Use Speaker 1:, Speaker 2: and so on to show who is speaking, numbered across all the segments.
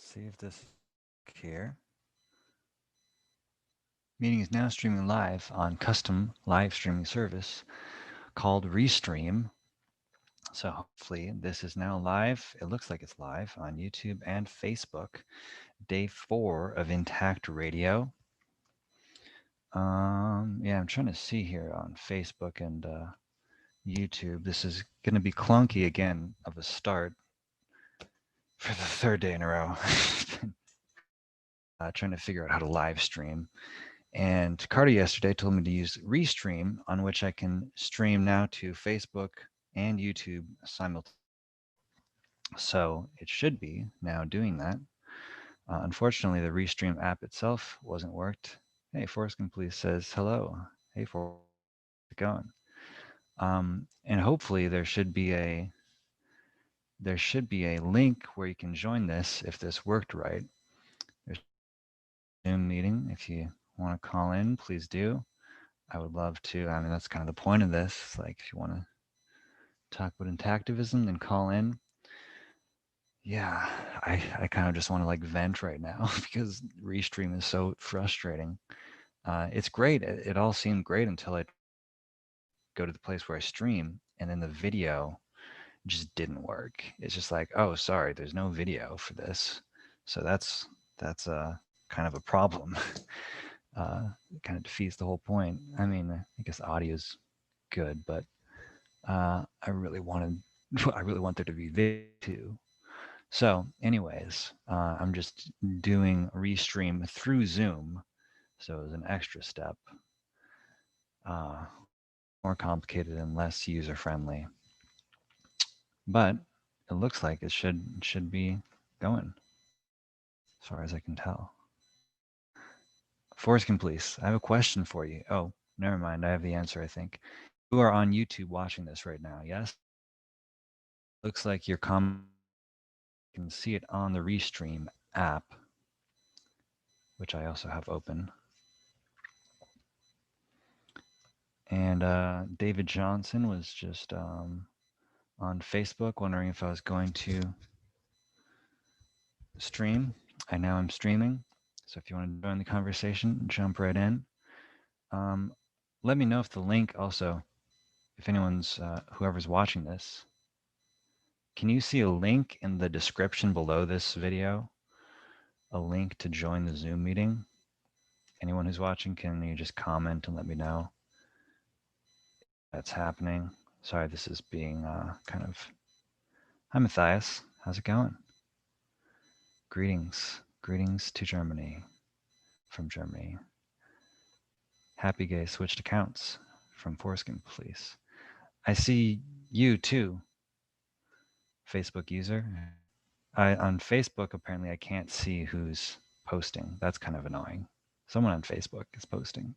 Speaker 1: see if this here. Meeting is now streaming live on custom live streaming service called Restream. So hopefully this is now live. It looks like it's live on YouTube and Facebook. Day 4 of Intact Radio. Yeah, I'm trying to see here on Facebook and YouTube. This is going to be clunky again of a start for the third day in a row. Trying to figure out how to live stream. And Carter yesterday told me to use Restream, on which I can stream now to Facebook and YouTube simultaneously. So it should be now doing that. Unfortunately, the Restream app itself wasn't worked. Hey, Forrest Complete says hello. Hey, Forrest, how's it going? And hopefully there should be a link where you can join this if this worked right. There's a Zoom meeting. If you want to call in, please do. I would love to. I mean, that's kind of the point of this. Like, if you want to talk about intactivism, then call in. Yeah, I kind of just want to like vent right now because Restream is so frustrating. It's great. It all seemed great until I go to the place where I stream, and then the video just didn't work. It's just like, oh, sorry, there's no video for this. So that's kind of a problem. It kind of defeats the whole point. I mean, I guess audio's good, but I really want there to be video too. So, anyways, I'm just doing Restream through Zoom, so it's an extra step, more complicated and less user friendly. But it looks like it should be going, as far as I can tell. Forrest Complete, I have a question for you. Oh, never mind. I have the answer, I think. You are on YouTube watching this right now, yes? Looks like your comment, you can see it on the Restream app, which I also have open. And David Johnson was just on Facebook wondering if I was going to stream. I know I'm streaming, so if you want to join the conversation, jump right in. Let me know if the link also, if anyone's, whoever's watching this, can you see a link in the description below this video? A link to join the Zoom meeting? Anyone who's watching, can you just comment and let me know that's happening? Sorry, this is being kind of... Hi, Matthias. How's it going? Greetings. Greetings to Germany. From Germany. Happy Gay switched accounts from Foreskin Police. I see you too, Facebook user. On Facebook, apparently I can't see who's posting. That's kind of annoying. Someone on Facebook is posting.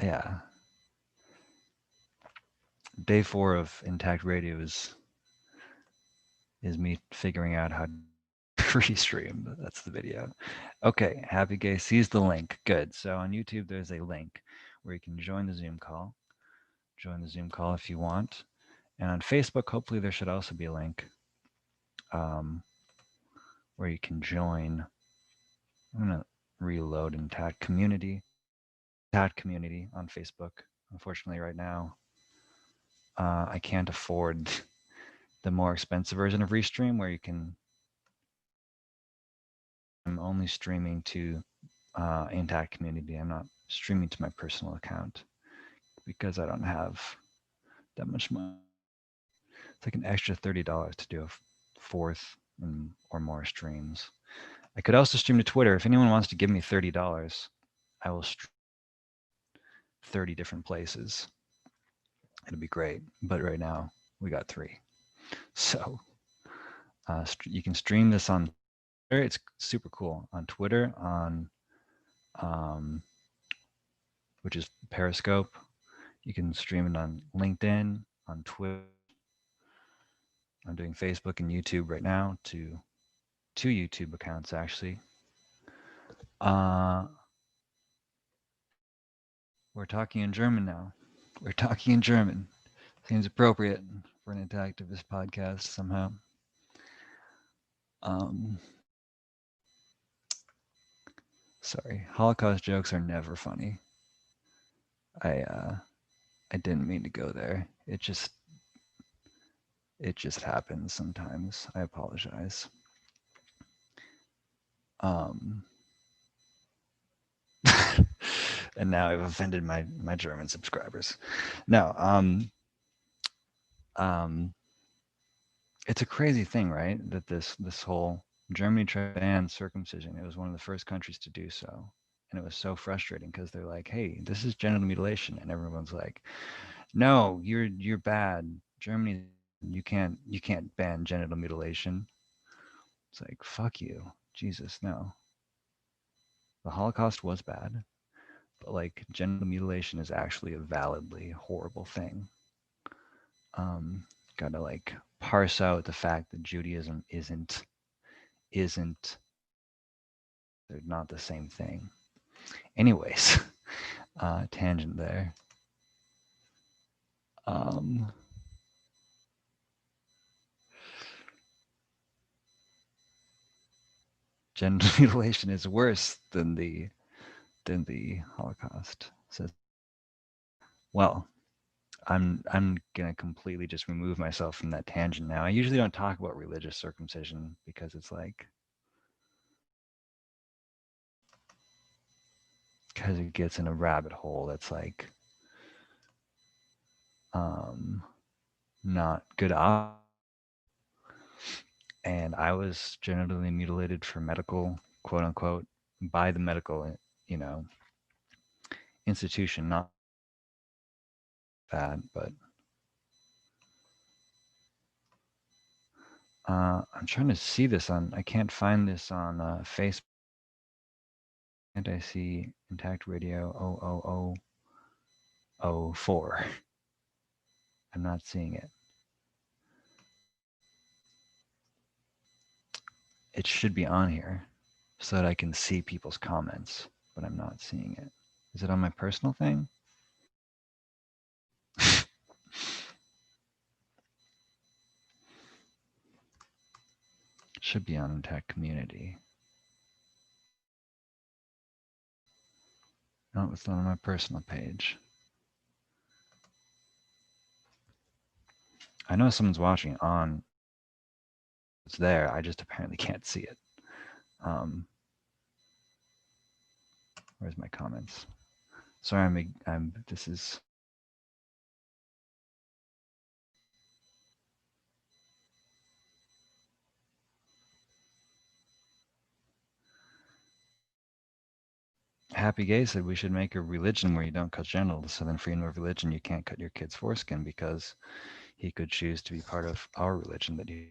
Speaker 1: Yeah. Day 4 of Intact Radio is me figuring out how to restream. That's the video. Okay, Happy Gay sees the link. Good. So on YouTube, there's a link where you can join the Zoom call. Join the Zoom call if you want. And on Facebook, hopefully there should also be a link where you can join. I'm going to reload Intact Community. Intact Community on Facebook. Unfortunately, right now, I can't afford the more expensive version of Restream where you can... I'm only streaming to Intact Community. I'm not streaming to my personal account because I don't have that much money. It's like an extra $30 to do a fourth or more streams. I could also stream to Twitter. If anyone wants to give me $30, I will stream 30 different places. It'll be great. But right now, we got 3. So you can stream this on Twitter. It's super cool. On Twitter, on which is Periscope. You can stream it on LinkedIn, on Twitter. I'm doing Facebook and YouTube right now to 2 YouTube accounts, actually. We're talking in German now. We're talking in German. Seems appropriate for an anti-activist podcast somehow. Um, sorry, Holocaust jokes are never funny. I didn't mean to go there. It just happens sometimes. I apologize. Um, and now I've offended my German subscribers. No, it's a crazy thing, right? That this whole Germany tried to ban circumcision. It was one of the first countries to do so, and it was so frustrating because they're like, "Hey, this is genital mutilation," and everyone's like, "No, you're bad. Germany, you can't ban genital mutilation." It's like, fuck you, Jesus, no. The Holocaust was bad, but like genital mutilation is actually a validly horrible thing. Gotta like parse out the fact that Judaism isn't they're not the same thing. Anyways, tangent there. Genital mutilation is worse than the Holocaust. So, well, I'm gonna completely just remove myself from that tangent now. I usually don't talk about religious circumcision because it's like because it gets in a rabbit hole that's like not good op. And I was genitally mutilated for medical, quote unquote, by the medical, you know, institution, not bad, but I'm trying to see this on, I can't find this on Facebook. And I see Intact Radio 00004. I'm not seeing it. It should be on here so that I can see people's comments, but I'm not seeing it. Is it on my personal thing? It should be on Tech Community. No, it's not on my personal page. I know someone's watching on. It's there. I just apparently can't see it. Where's my comments? Sorry, this is. Happy Gay said we should make a religion where you don't cut genitals. So then, freedom of religion, you can't cut your kid's foreskin because he could choose to be part of our religion that he.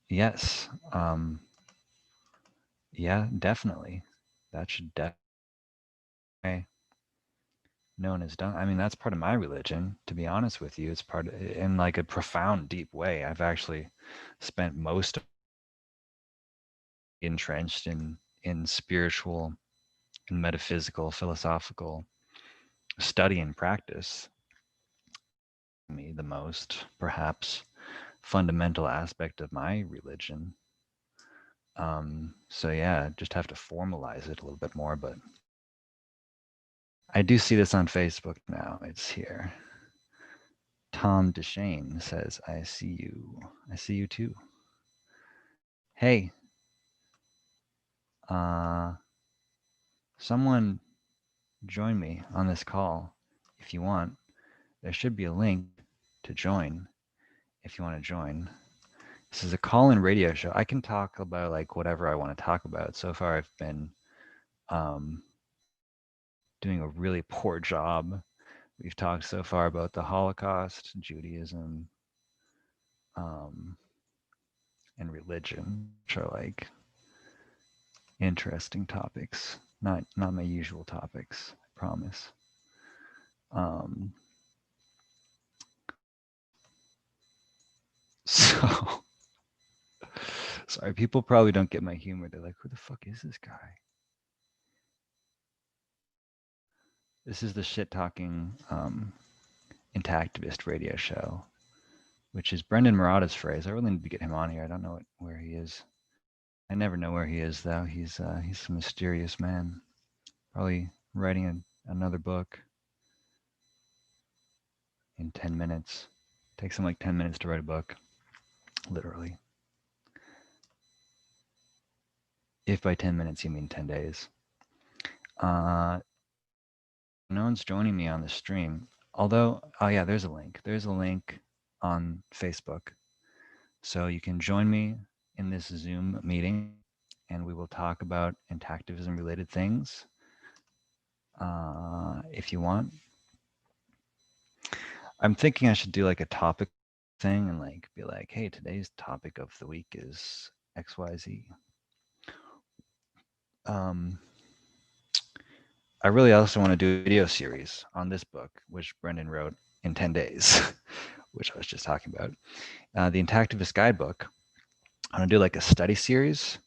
Speaker 1: Yes. Yeah, definitely. That should definitely known as done. I mean, that's part of my religion. To be honest with you, it's part of, in like a profound, deep way. I've actually spent most of entrenched in spiritual and metaphysical, philosophical study and practice. Me, the most perhaps fundamental aspect of my religion. So yeah, just have to formalize it a little bit more, but I do see this on Facebook now. It's here. Tom Deshane says, I see you. I see you too. Hey, someone join me on this call if you want. There should be a link to join if you want to join. This is a call-in radio show. I can talk about like whatever I want to talk about. So far, I've been doing a really poor job. We've talked so far about the Holocaust, Judaism, and religion, which are like interesting topics. Not my usual topics, I promise. So sorry, people probably don't get my humor. They're like, who the fuck is this guy? This is the shit talking intactivist radio show, which is Brendan Marotta's phrase. I really need to get him on here. I don't know where he is. I never know where he is though. He's a mysterious man. Probably writing another book in 10 minutes. Takes him like 10 minutes to write a book, literally. If by 10 minutes you mean 10 days. No one's joining me on the stream. Although, oh yeah, there's a link. There's a link on Facebook. So you can join me in this Zoom meeting and we will talk about intactivism related things if you want. I'm thinking I should do like a topic thing and like be like, hey, today's topic of the week is XYZ. I really also want to do a video series on this book, which Brendan wrote in 10 days, which I was just talking about. The Intactivist Guidebook. I'm going to do like a study series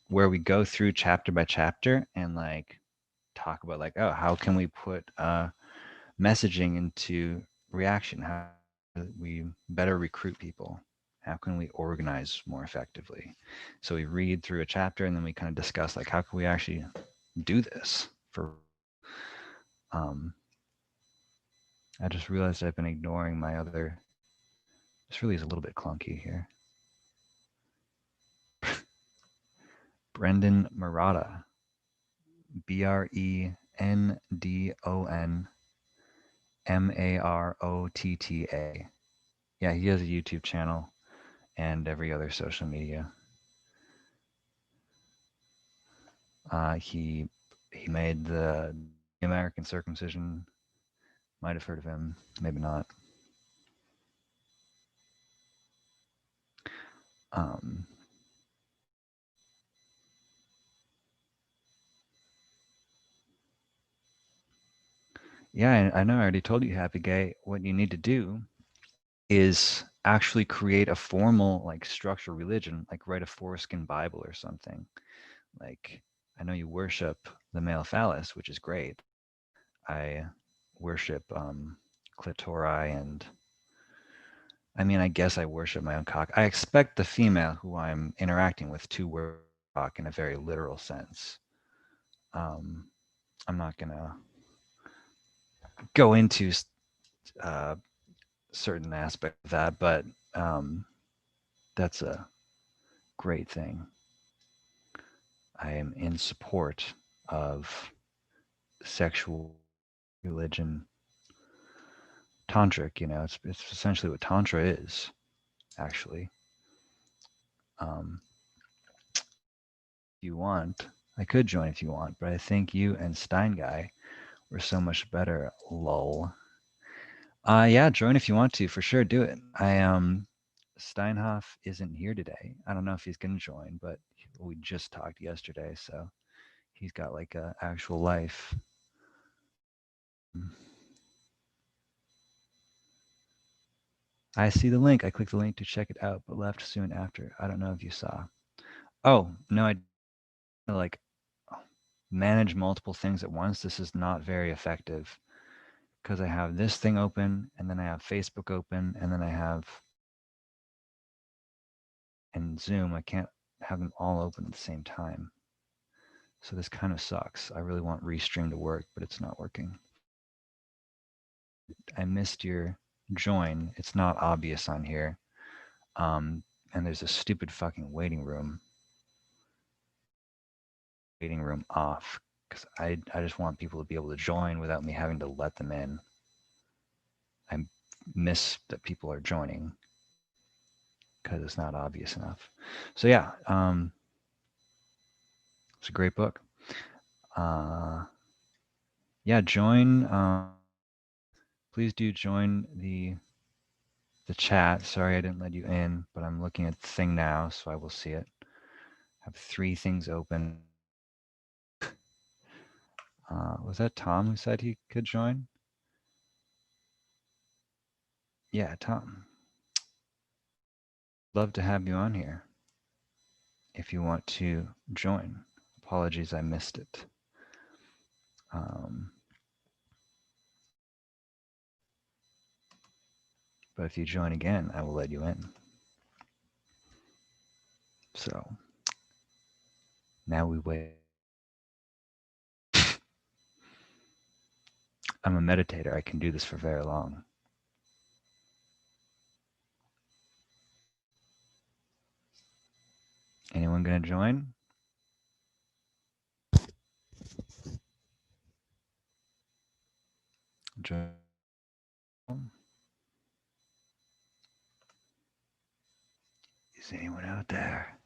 Speaker 1: where we go through chapter by chapter and like talk about like, oh, how can we put messaging into reaction? How do we better recruit people? How can we organize more effectively? So we read through a chapter and then we kind of discuss like, how can we actually do this for I just realized I've been ignoring my other. This really is a little bit clunky here. Brendan Marotta, BRENDON MAROTTA. Yeah, he has a YouTube channel and every other social media. He made the American Circumcision. Might have heard of him, maybe not. Yeah, I know I already told you, Happy Gay, what you need to do is actually create a formal like structured religion, like write a foreskin Bible or something. Like, I know you worship the male phallus, which is great. I worship clitori and I mean, I guess I worship my own cock. I expect the female who I'm interacting with to worship cock in a very literal sense. I'm not gonna go into certain aspect of that, but that's a great thing. I am in support of sexual religion, tantric. You know, it's essentially what tantra is, actually. If you want, I could join if you want, but I think you and Stein Guy were so much better. Lol. Yeah, join if you want to, for sure. Do it. Steinhoff isn't here today. I don't know if he's gonna join, but we just talked yesterday, so he's got like a actual life. I see the link. I clicked the link to check it out, but left soon after. I don't know if you saw. Oh, no, I like manage multiple things at once. This is not very effective because I have this thing open and then I have Facebook open and then I have and Zoom. I can't have them all open at the same time. So this kind of sucks. I really want Restream to work, but it's not working. I missed your join. It's not obvious on here. And there's a stupid fucking waiting room off because I just want people to be able to join without me having to let them in. I miss that people are joining because it's not obvious enough. So yeah, it's a great book. Yeah, join. Please do join the chat. Sorry I didn't let you in, but I'm looking at the thing now, so I will see it. I have 3 things open. Was that Tom who said he could join? Yeah, Tom. Love to have you on here if you want to join. Apologies, I missed it. But if you join again, I will let you in. So now we wait. I'm a meditator. I can do this for very long. Anyone going to join? Join. Is anyone out there?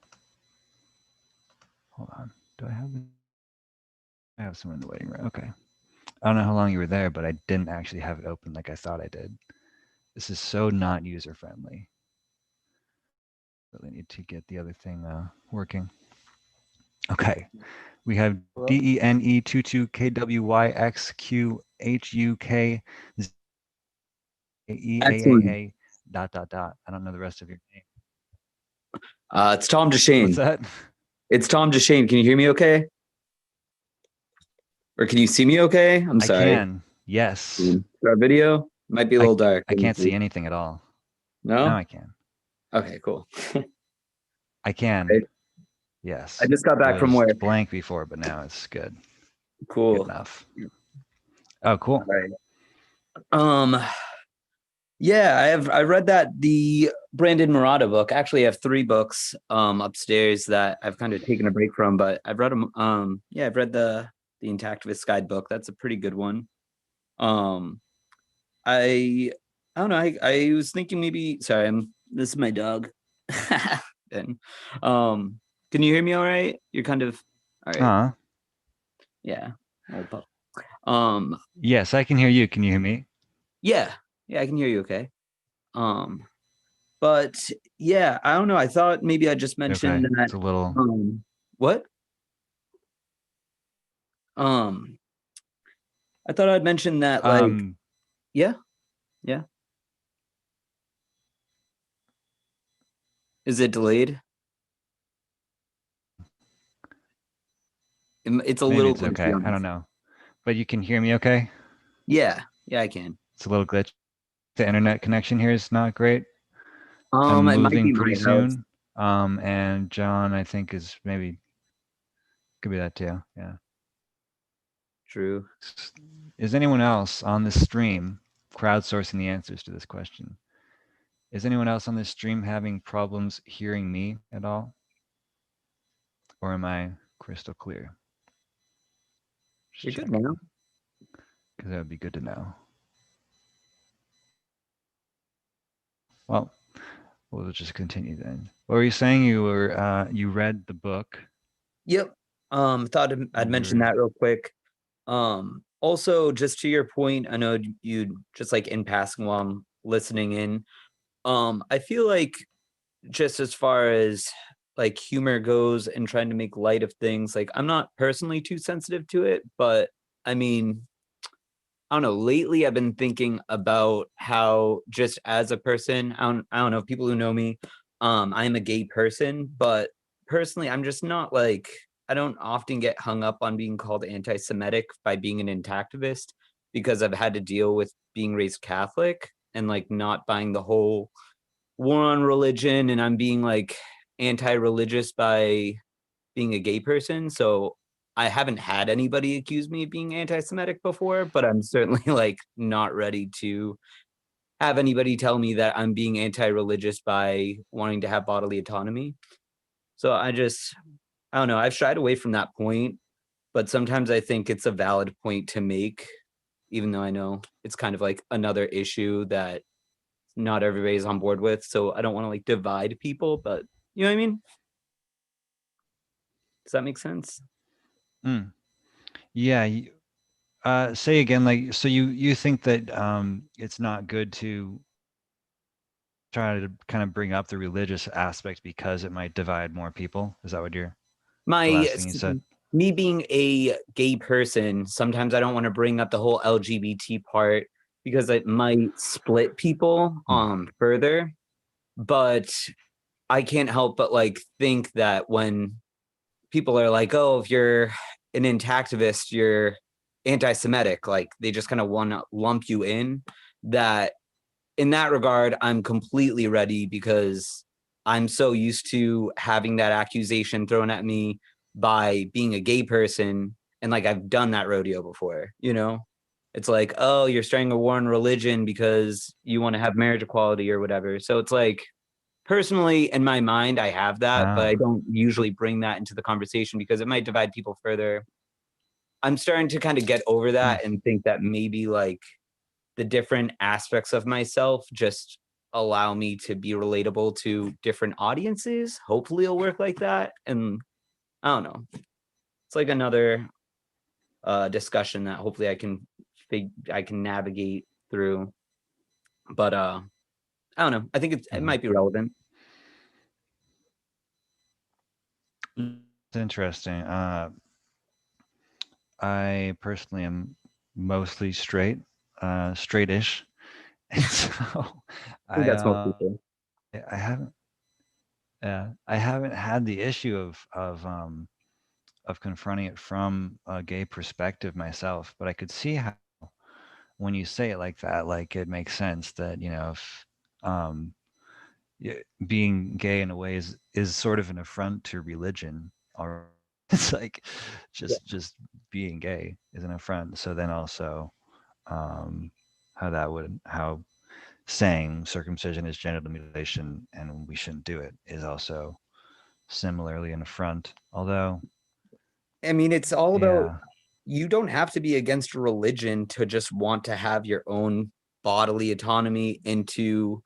Speaker 1: Hold on. Do I have someone in the waiting room? Okay. I don't know how long you were there, but I didn't actually have it open like I thought I did. This is so not user friendly. Really need to get the other thing working. Okay. We have DENE22KWYXQHUKEAAA ...
Speaker 2: Excellent.
Speaker 1: I don't know the rest of your name.
Speaker 2: It's Tom Deshane.
Speaker 1: What's that?
Speaker 2: It's Tom Deshane. Can you hear me okay? Or can you see me okay? I'm sorry.
Speaker 1: I can. Yes.
Speaker 2: Our video might be a little dark.
Speaker 1: I can't see anything at all.
Speaker 2: No?
Speaker 1: Now I can.
Speaker 2: Okay, cool.
Speaker 1: I can.
Speaker 2: Right.
Speaker 1: Yes.
Speaker 2: I just got back from work.
Speaker 1: Blank before, but now it's good.
Speaker 2: Cool.
Speaker 1: Good enough. Oh, cool.
Speaker 2: All right. Yeah, I read the Brandon Murata book. Actually, I have 3 books upstairs that I've kind of taken a break from, but I've read them. Yeah, I've read the Intactivist Guide book. That's a pretty good one. I don't know. I was thinking maybe. Sorry, this is my dog. And, can you hear me all right? You're kind of all right. Yeah.
Speaker 1: Yes, I can hear you. Can you hear me?
Speaker 2: Yeah, I can hear you okay. But yeah, I don't know. I thought maybe I just mentioned that.
Speaker 1: It's a little.
Speaker 2: What? I thought I'd mention that, like, yeah. Is it delayed? It's a
Speaker 1: Maybe
Speaker 2: little.
Speaker 1: it's okay. I don't know, but you can hear me okay?
Speaker 2: Yeah, I can.
Speaker 1: It's a little glitch. The internet connection here is not great.
Speaker 2: It
Speaker 1: I'm
Speaker 2: might
Speaker 1: moving
Speaker 2: be
Speaker 1: pretty
Speaker 2: my house.
Speaker 1: soon. And John, I think, is maybe could be that too. Yeah.
Speaker 2: True.
Speaker 1: Is anyone else on this stream crowdsourcing the answers to this question? Is anyone else on this stream having problems hearing me at all? Or am I crystal clear?
Speaker 2: You're good now.
Speaker 1: Because that would be good to know. Well, we'll just continue then. What were you saying? You read the book?
Speaker 2: Yep. Thought I'd mention that real quick. Also, just to your point, I know you just like in passing while I'm listening in. I feel like just as far as like humor goes and trying to make light of things, like I'm not personally too sensitive to it, but I mean, I don't know, lately I've been thinking about how just as a person, I don't know, people who know me, I'm a gay person, but personally I'm just not like, I don't often get hung up on being called anti-Semitic by being an intactivist because I've had to deal with being raised Catholic and like not buying the whole war on religion, and I'm being like anti-religious by being a gay person. So I haven't had anybody accuse me of being anti-Semitic before, but I'm certainly like not ready to have anybody tell me that I'm being anti-religious by wanting to have bodily autonomy. So I don't know. I've shied away from that point, but sometimes I think it's a valid point to make, even though I know it's kind of like another issue that not everybody's on board with. So I don't want to like divide people, but you know what I mean? Does that make sense?
Speaker 1: Yeah. Say again, like, so you think that it's not good to try to kind of bring up the religious aspect because it might divide more people? Is that what the last thing you said?
Speaker 2: Me being a gay person, sometimes I don't want to bring up the whole LGBT part because it might split people further. But I can't help but like think that when people are like, oh, if you're an intactivist, you're anti-Semitic. Like they just kind of want to lump you in. That in that regard, I'm completely ready because I'm so used to having that accusation thrown at me by being a gay person. And like I've done that rodeo before, you know? It's like, oh, you're starting a war on religion because you want to have marriage equality or whatever. So it's like, personally, in my mind, I have that, but I
Speaker 1: Ah,
Speaker 2: don't usually bring that into the conversation because it might divide people further. I'm starting to kind of get over
Speaker 1: hmm,
Speaker 2: that and think that maybe like the different aspects of myself just allow me to be relatable to different audiences. Hopefully it'll work like that. And I don't know. It's like another discussion that hopefully I can navigate through. But I don't know. I think it
Speaker 1: hmm.
Speaker 2: might be relevant.
Speaker 1: It's interesting. I personally am mostly straight, straightish, and so
Speaker 2: I think
Speaker 1: I
Speaker 2: that's most
Speaker 1: uh,
Speaker 2: people.
Speaker 1: I haven't I haven't had the issue of confronting it from a gay perspective myself, but I could see how when you say it like that, like it makes sense that if um, being gay in a way is sort of an affront to religion, or it's like
Speaker 2: Yeah.
Speaker 1: just being gay is an affront. So then also um, how saying circumcision is genital mutilation and we shouldn't do it is also similarly an affront. Although,
Speaker 2: I mean, it's all about
Speaker 1: yeah,
Speaker 2: you don't have to be against religion to just want to have your own bodily autonomy and to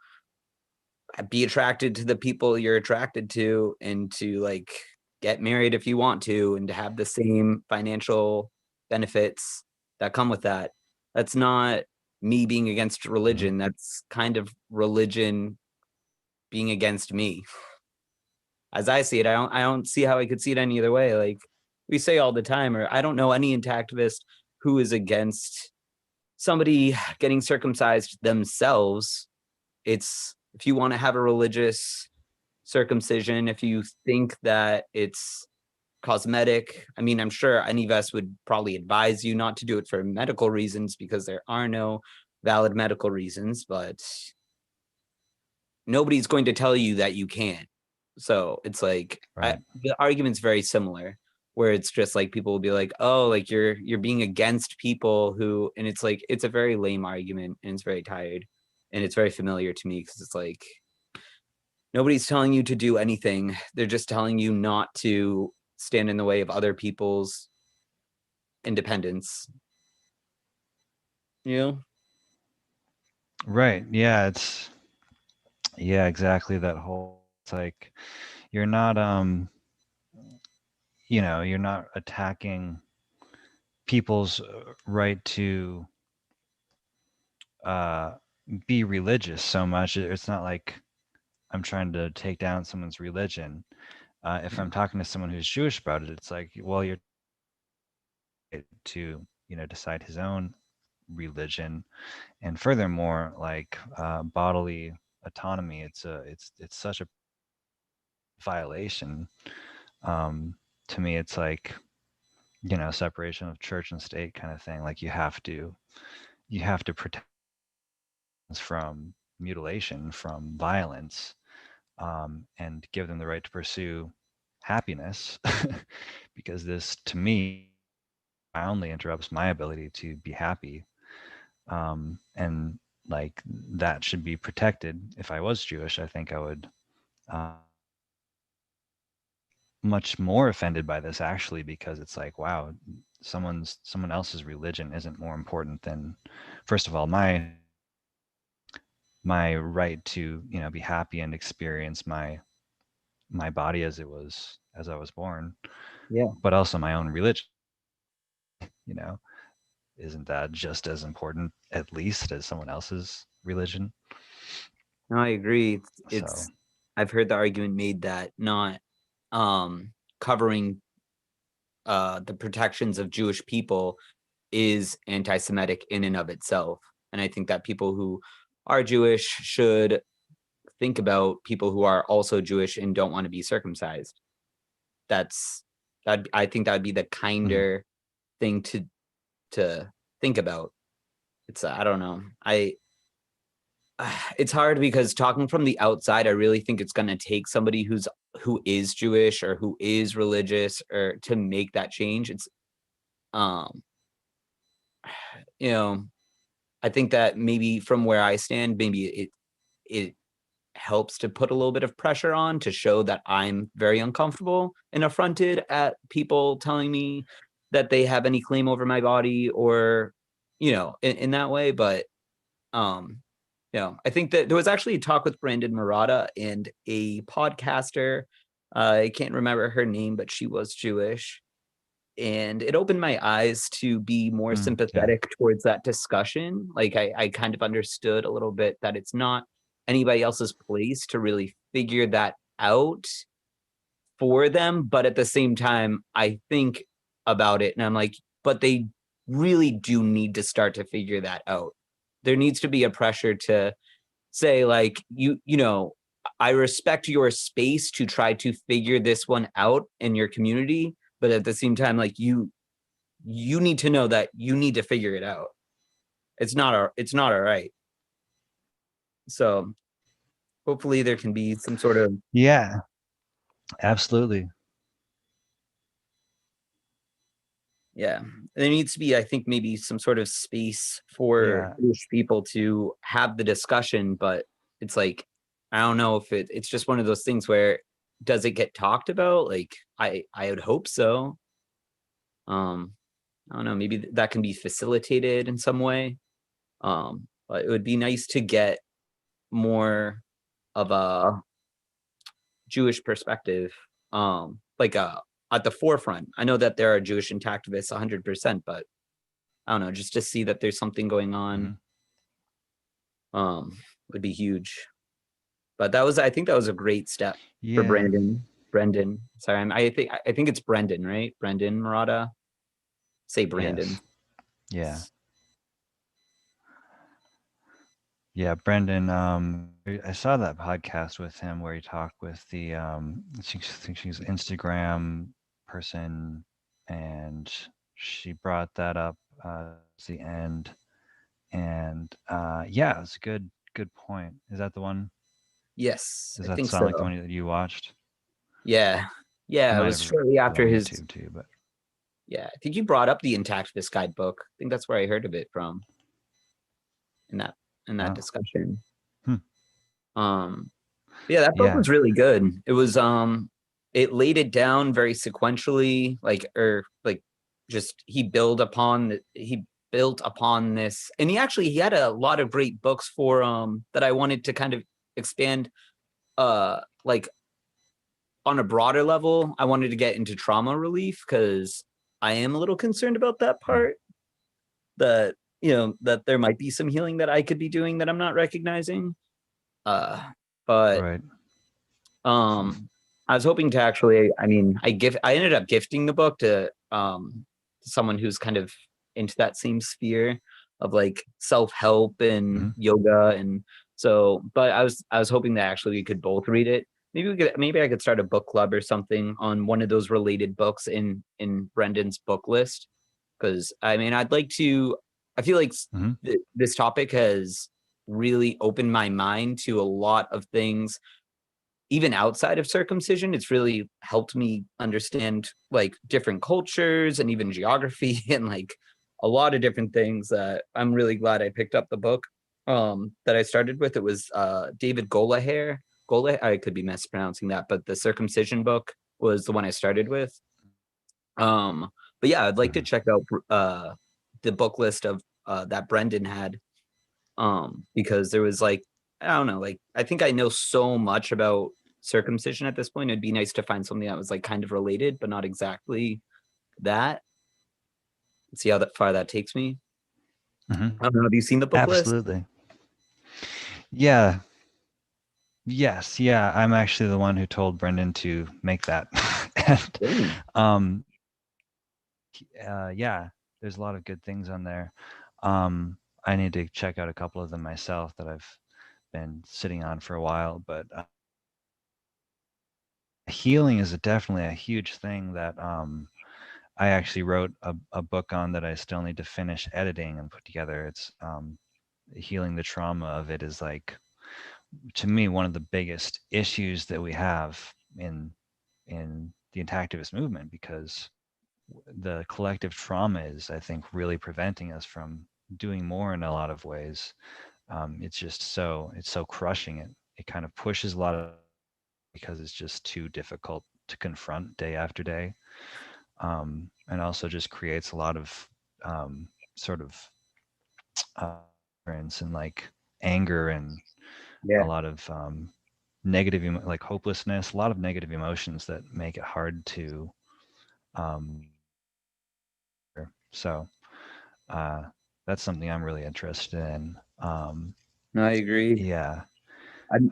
Speaker 2: be attracted to the people you're attracted to and to like get married if you want to and to have the same financial benefits that come with that. That's not me being against
Speaker 1: mhm,
Speaker 2: religion. That's kind of religion being against me. As I see it, I don't see how I could see it any other way. Like we say all the time, or I don't know any intactivist who is against somebody getting circumcised themselves. It's if you want to have a religious circumcision, if you think that it's cosmetic. I mean, I'm sure any of us would probably advise you not to do it for medical reasons because there are no valid medical reasons, but nobody's going to tell you that you can't. So it's like
Speaker 1: right.
Speaker 2: the argument's very similar, where it's just like people will be like, "Oh, like you're being against people who," and it's like it's a very lame argument and it's very tired, and it's very familiar to me because it's like nobody's telling you to do anything. They're just telling you not to stand in the way of other people's independence. You know?
Speaker 1: Right. Yeah, yeah, exactly that whole it's like you're not you're not attacking people's right to uh be religious so much. It's not like I'm trying to take down someone's religion. If I'm talking to someone who's Jewish about it, it's like, well, you're right to, decide his own religion. And furthermore, like bodily autonomy, it's such a violation. Um, to me, it's like, separation of church and state kind of thing. Like you have to protect us from mutilation, from violence, and give them the right to pursue happiness, because this, to me, profoundly interrupts my ability to be happy. And like that should be protected. If I was Jewish, I think I would uh, much more offended by this actually, because it's like, wow, someone else's religion isn't more important than, first of all, my right to be happy and experience my body as I was born,
Speaker 2: Yeah.
Speaker 1: but also my own religion. You know, isn't that just as important, at least, as someone else's religion?
Speaker 2: No, I agree.
Speaker 1: So,
Speaker 2: I've heard the argument made that not covering the protections of Jewish people is anti-Semitic in and of itself. And I think that people who are Jewish should think about people who are also Jewish and don't want to be circumcised. That's that I think that would be the
Speaker 1: mhm,
Speaker 2: kinder thing to to think about. It's I don't know. It's hard because talking from the outside, I really think it's going to take somebody who is Jewish or who is religious or to make that change. It's um you know, I think that maybe from where I stand, maybe it helps to put a little bit of pressure on to show that I'm very uncomfortable and affronted at people telling me that they have any claim over my body or, in that way. But, um, I think that there was actually a talk with Brandon Murata and a podcaster. I can't remember her name, but she was Jewish. And it opened my eyes to be more
Speaker 1: Yeah.
Speaker 2: sympathetic towards that discussion. Like I kind of understood a little bit that it's not anybody else's place to really figure that out for them. But at the same time, I think about it and I'm like, but they really do need to start to figure that out. There needs to be a pressure to say, like, I respect your space to try to figure this one out in your community, but at the same time, like you need to know that you need to figure it out. It's not all right. So hopefully there can be some sort of,
Speaker 1: Yeah, absolutely.
Speaker 2: yeah. There needs to be, I think, maybe some sort of space for
Speaker 1: Yeah.
Speaker 2: Jewish people to have the discussion, but it's like I don't know if it's just one of those things where does it get talked about? Like I would hope so. Um, I don't know, maybe that can be facilitated in some way. But it would be nice to get more of a Jewish perspective, like at the forefront. I know that there are Jewish intactivists 100%, but I don't know, just to see that there's something going on,
Speaker 1: Mhm.
Speaker 2: would be huge. But I think that was a great step for
Speaker 1: Yeah.
Speaker 2: Brendan. Sorry, I think it's Brendan, right? Brendan Murata. Say Brandon.
Speaker 1: Yes. Yeah. Yeah, Brendan, I saw that podcast with him where he talked with the I think she's Instagram person, and she brought that up at the end. And yeah, it's a good point. Is that the one?
Speaker 2: Yes,
Speaker 1: Does
Speaker 2: I
Speaker 1: that
Speaker 2: think
Speaker 1: sound like the
Speaker 2: so.
Speaker 1: one that you watched?
Speaker 2: Yeah.
Speaker 1: You
Speaker 2: Yeah, it
Speaker 1: might
Speaker 2: was
Speaker 1: have
Speaker 2: shortly
Speaker 1: it on
Speaker 2: after his
Speaker 1: YouTube too, but
Speaker 2: yeah, I think you brought up the Intactivist Guidebook. I think that's where I heard of it from in that in that
Speaker 1: oh,
Speaker 2: discussion.
Speaker 1: hmm,
Speaker 2: Um, yeah, that book
Speaker 1: yeah,
Speaker 2: was really good. It was it laid it down very sequentially, like just he built upon this, and he had a lot of great books for that I wanted to kind of expand like on a broader level. I wanted to get into trauma relief because I am a little concerned about that
Speaker 1: hmm,
Speaker 2: part, that that there might be some healing that I could be doing that I'm not recognizing. Uh, but
Speaker 1: right.
Speaker 2: um, I was hoping to actually, I mean, I ended up gifting the book to someone who's kind of into that same sphere of like self-help and
Speaker 1: Hmm.
Speaker 2: yoga. And so, but I was hoping that actually we could both read it. Maybe I could start a book club or something on one of those related books in Brendan's book list. Because I mean, I feel like
Speaker 1: Hmm.
Speaker 2: this topic has really opened my mind to a lot of things even outside of circumcision. It's really helped me understand like different cultures and even geography and like a lot of different things that I'm really glad I picked up the book that I started with. It was David Golaher. I could be mispronouncing that, but the circumcision book was the one I started with. But yeah, I'd like to
Speaker 1: Hmm.
Speaker 2: check out the book list of that Brendan had, because there was like I don't know, like I think I know so much about circumcision at this point. It'd be nice to find something that was like kind of related, but not exactly that. See how that far that takes me.
Speaker 1: Hmm.
Speaker 2: I don't know. Have you seen the book list?
Speaker 1: Absolutely. Yeah. Yes. Yeah. I'm actually the one who told Brendan to make that. And
Speaker 2: Dang.
Speaker 1: um, yeah, there's a lot of good things on there. I need to check out a couple of them myself that I've been sitting on for a while, but healing is definitely a huge thing that I actually wrote a book on that I still need to finish editing and put together. It's healing the trauma of it is like, to me, one of the biggest issues that we have in the intactivist movement, because the collective trauma is, I think, really preventing us from doing more in a lot of ways. It's just it's so crushing. It kind of pushes a lot of, because it's just too difficult to confront day after day, and also just creates a lot of sort of and like anger and a
Speaker 2: Yeah.
Speaker 1: lot of negative, like hopelessness, a lot of negative emotions that make it hard to. So that's something I'm really interested in.
Speaker 2: No, I agree.
Speaker 1: Yeah.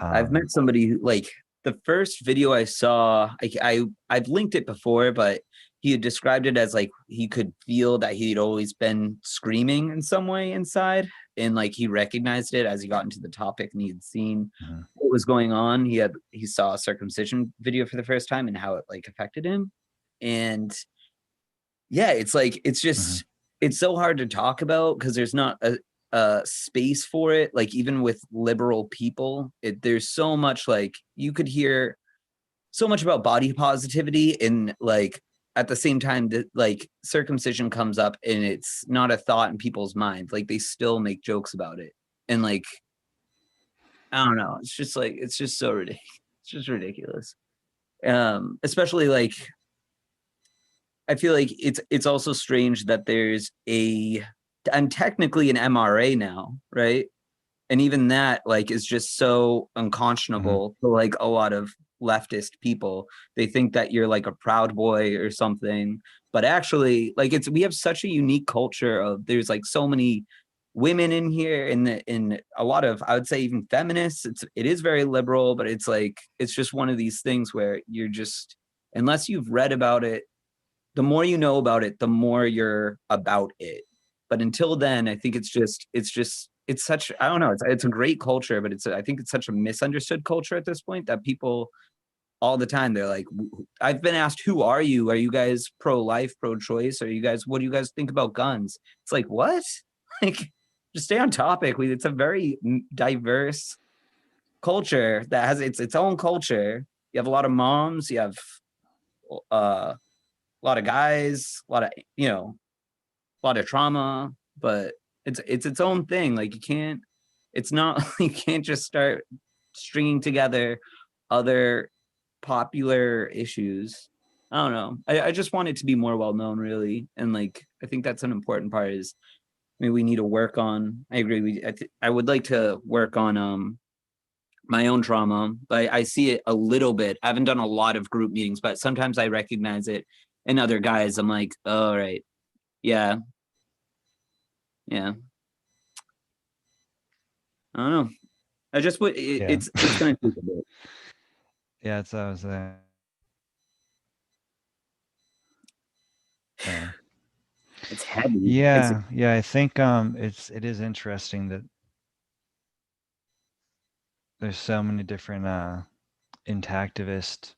Speaker 2: I've met somebody who, like, the first video I saw, I've linked it before, but he had described it as like he could feel that he'd always been screaming in some way inside, and like he recognized it as he got into the topic and he had seen
Speaker 1: Mhm.
Speaker 2: what was going on. He saw a circumcision video for the first time and how it like affected him, and yeah, it's like it's
Speaker 1: Mhm.
Speaker 2: just it's so hard to talk about because there's not a space for it. Like even with liberal people, there's so much, like you could hear so much about body positivity, and like at the same time that like circumcision comes up and it's not a thought in people's minds. Like they still make jokes about it, and like I don't know. It's just like it's just so ridiculous. It's just ridiculous. Especially like I feel like it's also strange that there's I'm technically an MRA now, right? And even that like is just so
Speaker 1: Mhm.
Speaker 2: unconscionable to like a lot of leftist people. They think that you're like a proud boy or something, but actually like we have such a unique culture of there's like so many women in here, in a lot of, I would say, even feminists. It is very liberal, but it's like it's just one of these things where you're just, unless you've read about it, the more you know about it, the more you're about it. But until then, I think it's such, I don't know, it's a great culture, but I think it's such a misunderstood culture at this point that people all the time they're like, I've been asked, who are you? Are you guys pro-life, pro-choice? Are you guys, what do you guys think about guns? It's like, what? Like, just stay on topic. It's a very diverse culture that has its own culture. You have a lot of moms, you have a lot of guys, a lot of, a lot of trauma, but it's its own thing. Like you can't, it's not you can't just start stringing together other popular issues. I don't know. I just want it to be more well known, really, and like I think that's an important part. Is maybe we need to work on. I agree. I would like to work on my own trauma, but I see it a little bit. I haven't done a lot of group meetings, but sometimes I recognize it in other guys. I'm like, oh, all right, yeah, yeah. I don't know. I just would.
Speaker 1: Yeah.
Speaker 2: It's going to take a bit.
Speaker 1: Yeah. It's I was there. Yeah.
Speaker 2: It's heavy. It's
Speaker 1: Yeah. Yeah. I think it is interesting that there's so many different intactivist,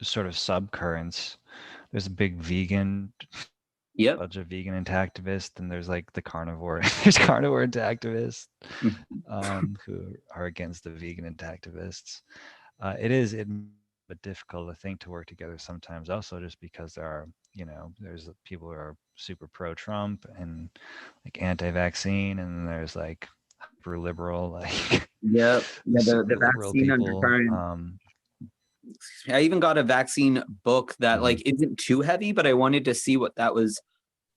Speaker 1: sort of subcurrents. There's a big vegan,
Speaker 2: yep.
Speaker 1: bunch of vegan intactivists, and there's like the carnivore. There's carnivore intactivists who are against the vegan intactivists. It but difficult, I think, to work together sometimes. Also, just because there are, there's people who are super pro-Trump and like anti-vaccine, and then there's like super liberal, like
Speaker 2: Yep. Yeah. The
Speaker 1: super liberal
Speaker 2: vaccine
Speaker 1: people.
Speaker 2: undercurrent. I even got a vaccine book that
Speaker 1: Mhm.
Speaker 2: like isn't too heavy, but I wanted to see what that was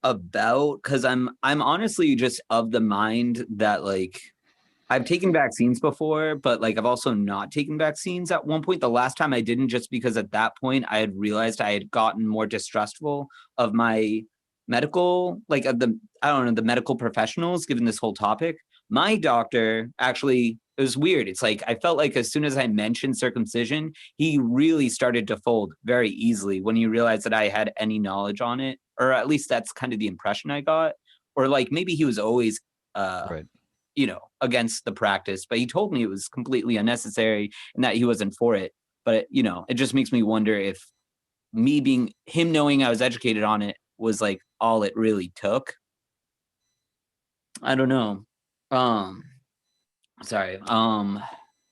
Speaker 2: about because I'm honestly just of the mind that like I've taken vaccines before, but like I've also not taken vaccines at one point. The last time I didn't, just because at that point I had realized I had gotten more distrustful of my medical, like of the, I don't know, the medical professionals, given this whole topic. My doctor actually, it was weird. It's like I felt like as soon as I mentioned circumcision, he really started to fold very easily when he realized that I had any knowledge on it, or at least that's kind of the impression I got. Or like maybe he was always
Speaker 1: Right.
Speaker 2: against the practice, but he told me it was completely unnecessary and that he wasn't for it. But it just makes me wonder if me being him knowing I was educated on it was like all it really took. I don't know. Um, sorry.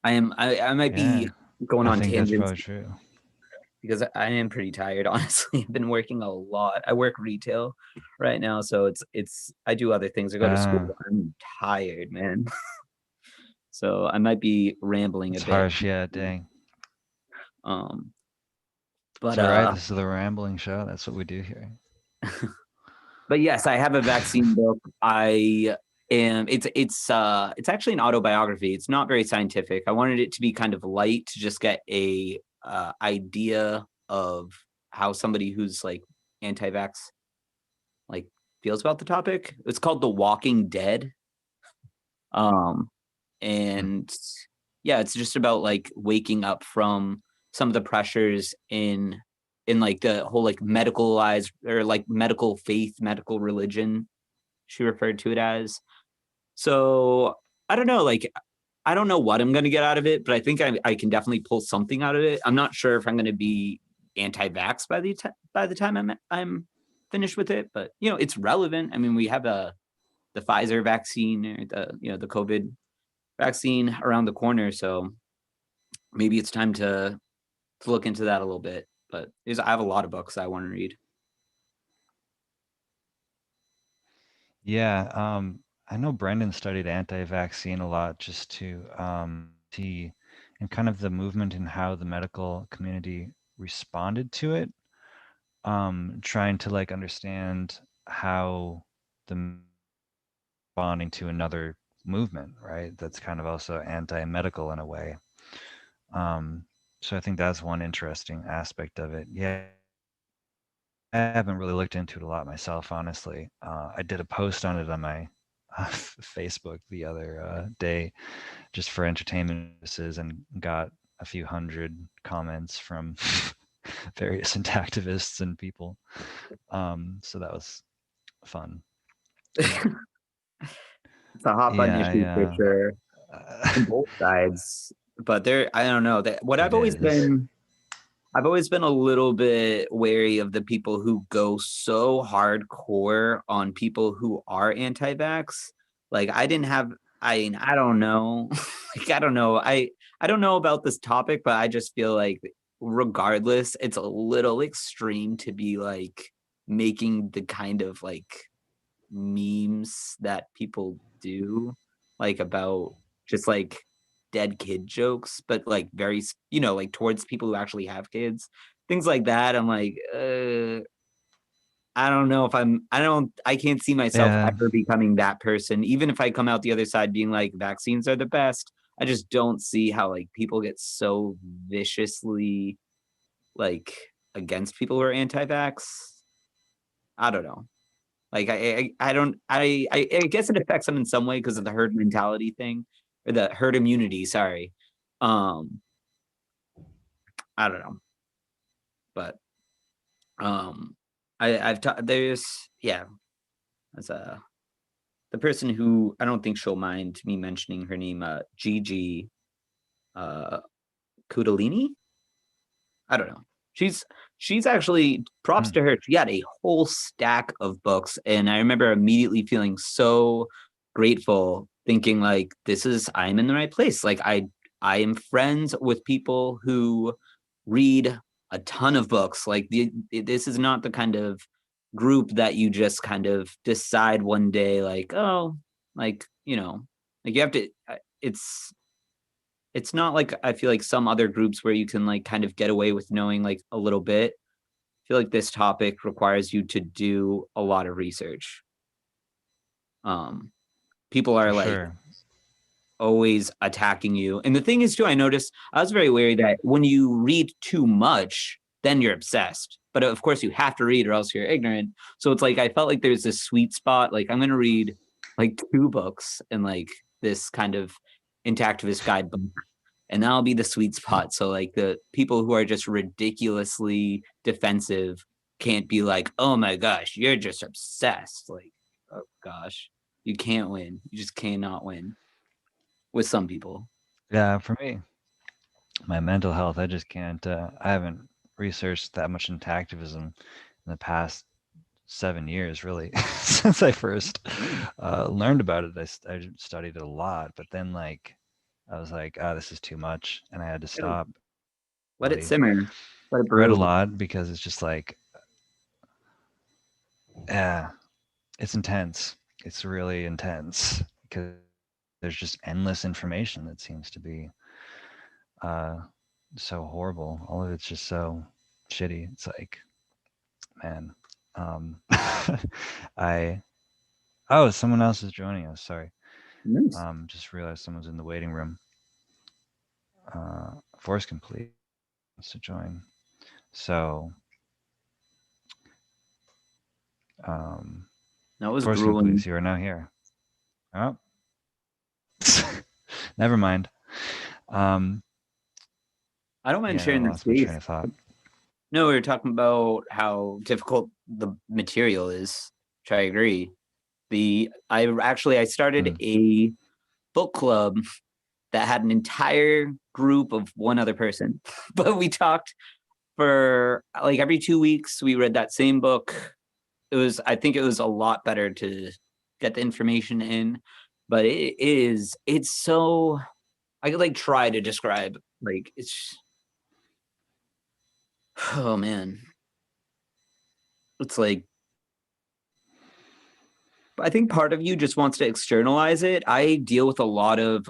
Speaker 2: I might
Speaker 1: Yeah,
Speaker 2: be going
Speaker 1: I
Speaker 2: on
Speaker 1: think that's
Speaker 2: tangents
Speaker 1: probably true.
Speaker 2: because I am pretty tired, honestly. I've been working a lot. I work retail right now, so it's I do other things. I go to school.
Speaker 1: Uh,
Speaker 2: I'm tired, man. So I might be rambling a
Speaker 1: it's
Speaker 2: bit.
Speaker 1: harsh. Yeah, dang.
Speaker 2: Um,
Speaker 1: It's
Speaker 2: but
Speaker 1: all right. This is the rambling show. That's what we do here.
Speaker 2: but yes, I have a vaccine book. I am it's actually an autobiography. It's not very scientific. I wanted it to be kind of light to just get a idea of how somebody who's like anti-vax like feels about the topic. It's called The Walking Dead. Um
Speaker 1: Hmm.
Speaker 2: and yeah, it's just about like waking up from some of the pressures in like the whole like medicalized or like medical faith, medical religion, she referred to it as. So I don't know, like I don't know what I'm gonna get out of it, but I think I can definitely pull something out of it. I'm not sure if I'm gonna be anti-vax by the time I'm finished with it, but you know, it's relevant. I mean, we have the Pfizer vaccine or the COVID vaccine around the corner, so maybe it's time to look into that a little bit. But I have a lot of books I want to read.
Speaker 1: Yeah, I know Brendan studied anti-vaccine a lot just to see and kind of the movement and how the medical community responded to it. Trying to like understand how the responding to another movement, right? That's kind of also anti-medical in a way. Um, so I think that's one interesting aspect of it. Yeah, I haven't really looked into it a lot myself, honestly. I did a post on it on my Facebook the other day, just for entertainment purposes, and got a few hundred comments from various activists and people. So that was fun.
Speaker 2: It's a hot button
Speaker 1: Yeah,
Speaker 2: issue for
Speaker 1: yeah,
Speaker 2: sure on both sides. But there, I don't know that what
Speaker 1: it is.
Speaker 2: I've always been a little bit wary of the people who go so hardcore on people who are anti-vax. Like I didn't have I don't know. Like I don't know. I don't know about this topic, but I just feel like regardless, it's a little extreme to be like making the kind of like memes that people do like about just like dead kid jokes, but like very like towards people who actually have kids, things like that. I'm like I don't know if I can't see myself
Speaker 1: Yeah,
Speaker 2: ever becoming that person, even if I come out the other side being like vaccines are the best. I just don't see how like people get so viciously like against people who are anti-vax. I don't know. Like I don't I guess it affects them in some way because of the herd mentality thing or the herd immunity. Sorry, um, I don't know, but I've there's yeah, as a the person who I don't think she'll mind me mentioning her name, Gigi uh Kudalini. I don't know. She's actually props
Speaker 1: hmm,
Speaker 2: to her. She had a whole stack of books, and I remember immediately feeling so grateful, thinking like, "This is I'm in the right place." Like I am friends with people who read a ton of books. Like this is not the kind of group that you just kind of decide one day, like, oh, like like you have to. It's not like I feel like some other groups where you can like kind of get away with knowing like a little bit. I feel like this topic requires you to do a lot of research. Um, People
Speaker 1: for
Speaker 2: are like
Speaker 1: sure.
Speaker 2: always attacking you. And the thing is, too, I noticed I was very wary that when you read too much, then you're obsessed. But of course, you have to read or else you're ignorant. So it's like I felt like there's this sweet spot. Like I'm going to read like two books and like this kind of interactivist guidebook, and that'll be the sweet spot. So like the people who are just ridiculously defensive can't be like, oh my gosh, you're just obsessed. Like, oh gosh, you can't win. You just cannot win with some people.
Speaker 1: Yeah, for me, my mental health, I just can't. I haven't researched that much into activism in the past 7 years, really, since I first learned about it. I studied it a lot, but then like I was like, oh, this is too much, and I had to stop.
Speaker 2: Let it simmer. Let it
Speaker 1: Read a
Speaker 2: brew.
Speaker 1: lot because it's just like, yeah, it's intense. It's really intense because there's just endless information that seems to be so horrible. All of it's just so shitty. It's like, man, I someone else is joining us. Sorry.
Speaker 2: Nice.
Speaker 1: Just realized someone's in the waiting room. Force complete wants to join. So,
Speaker 2: That was
Speaker 1: Force
Speaker 2: grueling.
Speaker 1: complete. You are now here. Oh, never mind.
Speaker 2: I don't mind
Speaker 1: Yeah,
Speaker 2: sharing
Speaker 1: I
Speaker 2: the
Speaker 1: lost my
Speaker 2: space.
Speaker 1: train of thought.
Speaker 2: No, we were talking about how difficult the material is, which I agree. I started a book club that had an entire group of one other person, but we talked for like every 2 weeks. We read that same book. I think it was a lot better to get the information in, but it's so, I could like try to describe, like, it's, oh man, it's like, I think part of you just wants to externalize it. I deal with a lot of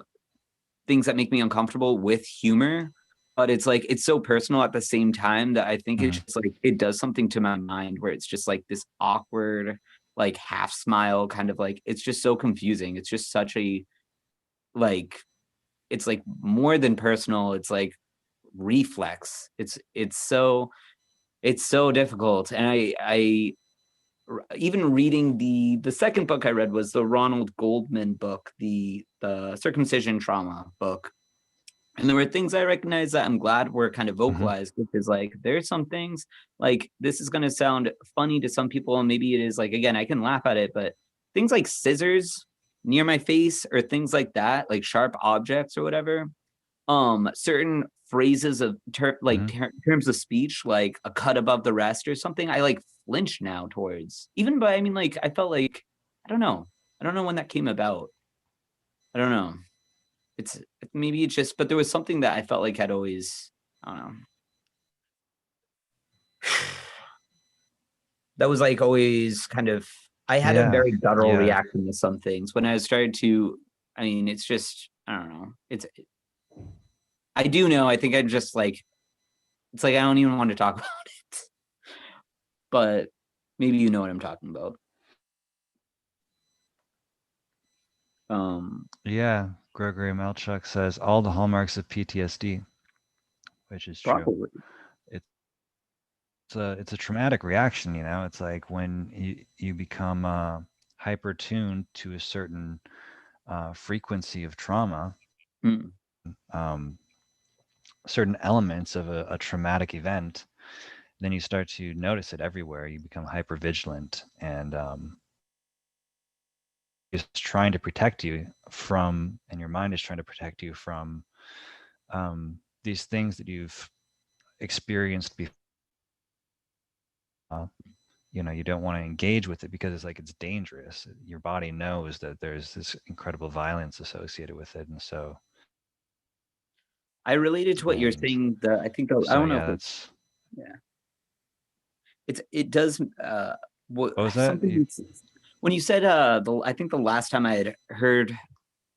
Speaker 2: things that make me uncomfortable with humor, but it's like it's so personal at the same time that I think it's just like it does something to my mind where it's just like this awkward, like half smile, kind of like it's just so confusing. It's just such a like it's like more than personal. It's like reflex. It's so difficult, and I even reading the second book I read was the Ronald Goldman book, the circumcision trauma book. And there were things I recognized that I'm glad were kind of vocalized, which is like there's some things like this is going to sound funny to some people, and maybe it is, like, again, I can laugh at it, but things like scissors near my face or things like that, like sharp objects or whatever, certain phrases of terms of speech, like a cut above the rest or something, I like flinch now towards. Even by, I mean, like I felt like I don't know when that came about. I don't know. It's maybe it's just, but there was something that I felt like had always, I don't know. That was like always kind of, I had a very guttural reaction to some things when I started to, I mean, it's just, I don't know. I do know, I think I just like, it's like I don't even want to talk about it, but maybe you know what I'm talking about.
Speaker 1: Yeah, Gregory Melchuk says all the hallmarks of PTSD, which is true.
Speaker 2: Probably.
Speaker 1: It's a traumatic reaction, you know. It's like when you become hyper tuned to a certain frequency of trauma, certain elements of a traumatic event, then you start to notice it everywhere. You become hyper vigilant, and it's trying to protect you from, and your mind is trying to protect you from these things that you've experienced before. You know, you don't want to engage with it because it's like it's dangerous. Your body knows that there's this incredible violence associated with it, and so
Speaker 2: I related to what you're saying. I think I don't know if it's, yeah. It does. What
Speaker 1: was that?
Speaker 2: When you said I think the last time I had heard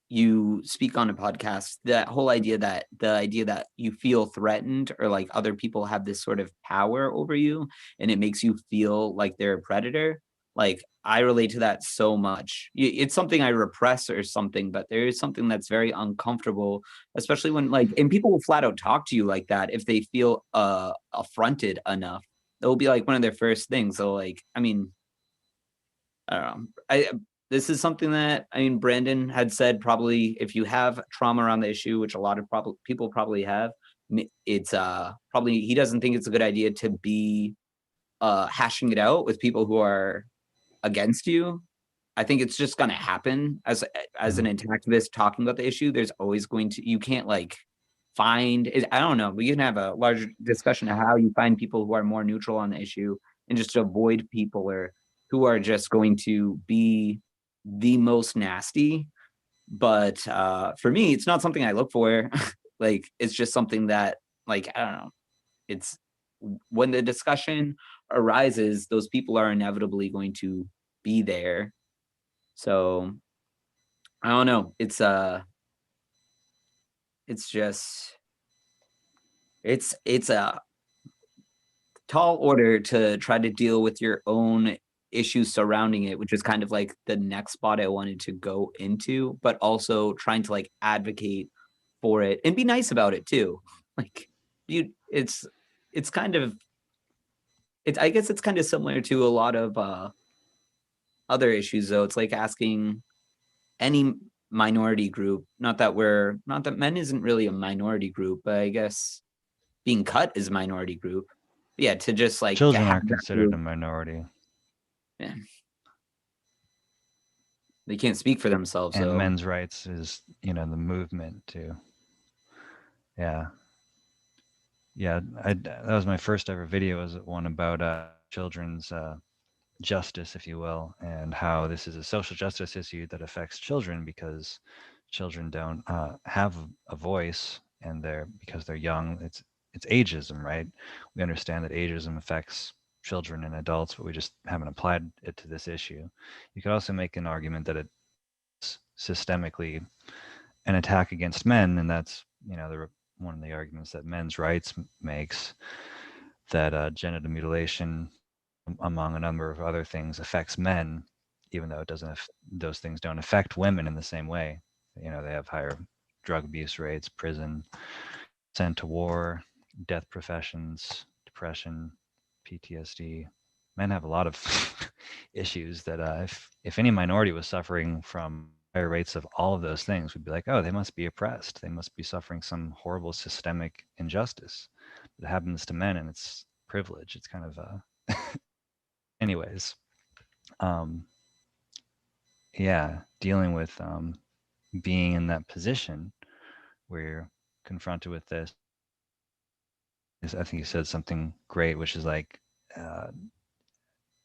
Speaker 2: you speak on a podcast, that whole idea that you feel threatened, or like other people have this sort of power over you and it makes you feel like they're a predator, like I relate to that so much. It's something I repress or something, but there is something that's very uncomfortable, especially when, like, and people will flat out talk to you like that if they feel affronted enough. It'll be like one of their first things. So like, I mean, I don't know. This is something that, I mean, Brandon had said, probably if you have trauma around the issue, which a lot of people probably have, it's probably, he doesn't think it's a good idea to be hashing it out with people who are against you. I think it's just going to happen as an activist talking about the issue. There's always going to, you can't like find is, I don't know, we can have a larger discussion of how you find people who are more neutral on the issue and just avoid people or who are just going to be the most nasty. But for me, it's not something I look for. Like it's just something that, like, I don't know, it's when the discussion arises, those people are inevitably going to be there. So I don't know. It's just it's a tall order to try to deal with your own issues surrounding it, which is kind of like the next spot I wanted to go into, but also trying to like advocate for it and be nice about it too. Like you it's kind of it's I guess it's kind of similar to a lot of other issues though. It's like asking any minority group, not that men isn't really a minority group, but I guess being cut is a minority group. Yeah, to just like to
Speaker 1: Children
Speaker 2: have
Speaker 1: are
Speaker 2: that
Speaker 1: considered
Speaker 2: group.
Speaker 1: a minority,
Speaker 2: Yeah, they can't speak for themselves,
Speaker 1: and
Speaker 2: so
Speaker 1: men's rights is, the movement too. Yeah. Yeah, that was my first ever video, was one about children's justice, if you will, and how this is a social justice issue that affects children because children don't have a voice, and because they're young. It's ageism, right? We understand that ageism affects children and adults, but we just haven't applied it to this issue. You could also make an argument that it's systemically an attack against men, and that's one of the arguments that men's rights makes, that genital mutilation, among a number of other things, affects men, even though it doesn't. Those things don't affect women in the same way. They have higher drug abuse rates, prison, sent to war, death professions, depression, PTSD. Men have a lot of issues that if any minority was suffering from higher rates of all of those things, we'd be like, oh, they must be oppressed. They must be suffering some horrible systemic injustice that happens to men, and it's privilege. It's kind of anyways. Um, yeah, dealing with being in that position where you're confronted with this is, I think you said something great, which is like uh,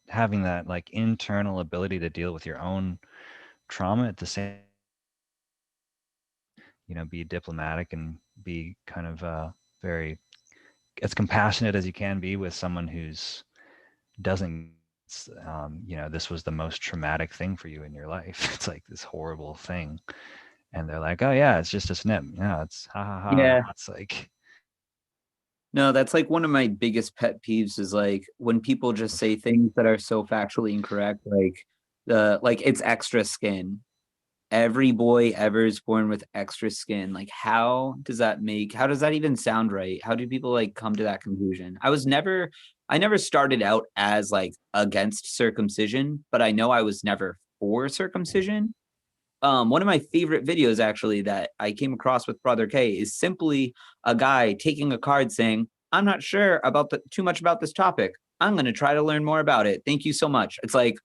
Speaker 1: having that like internal ability to deal with your own trauma at the same, be diplomatic and be kind of very as compassionate as you can be with someone who's doesn't this was the most traumatic thing for you in your life. It's like this horrible thing, and they're like, oh yeah, it's just a snip. Yeah, it's ha ha ha.
Speaker 2: yeah.
Speaker 1: It's like,
Speaker 2: No, that's like one of my biggest pet peeves is like when people just say things that are so factually incorrect, like it's extra skin. Every boy ever is born with extra skin. Like how does that even sound right? How do people like come to that conclusion? I never started out as like against circumcision, but I know I was never for circumcision. One of my favorite videos actually that I came across with Brother K is simply a guy taking a card saying, I'm not sure about too much about this topic. I'm going to try to learn more about it. Thank you so much. It's like,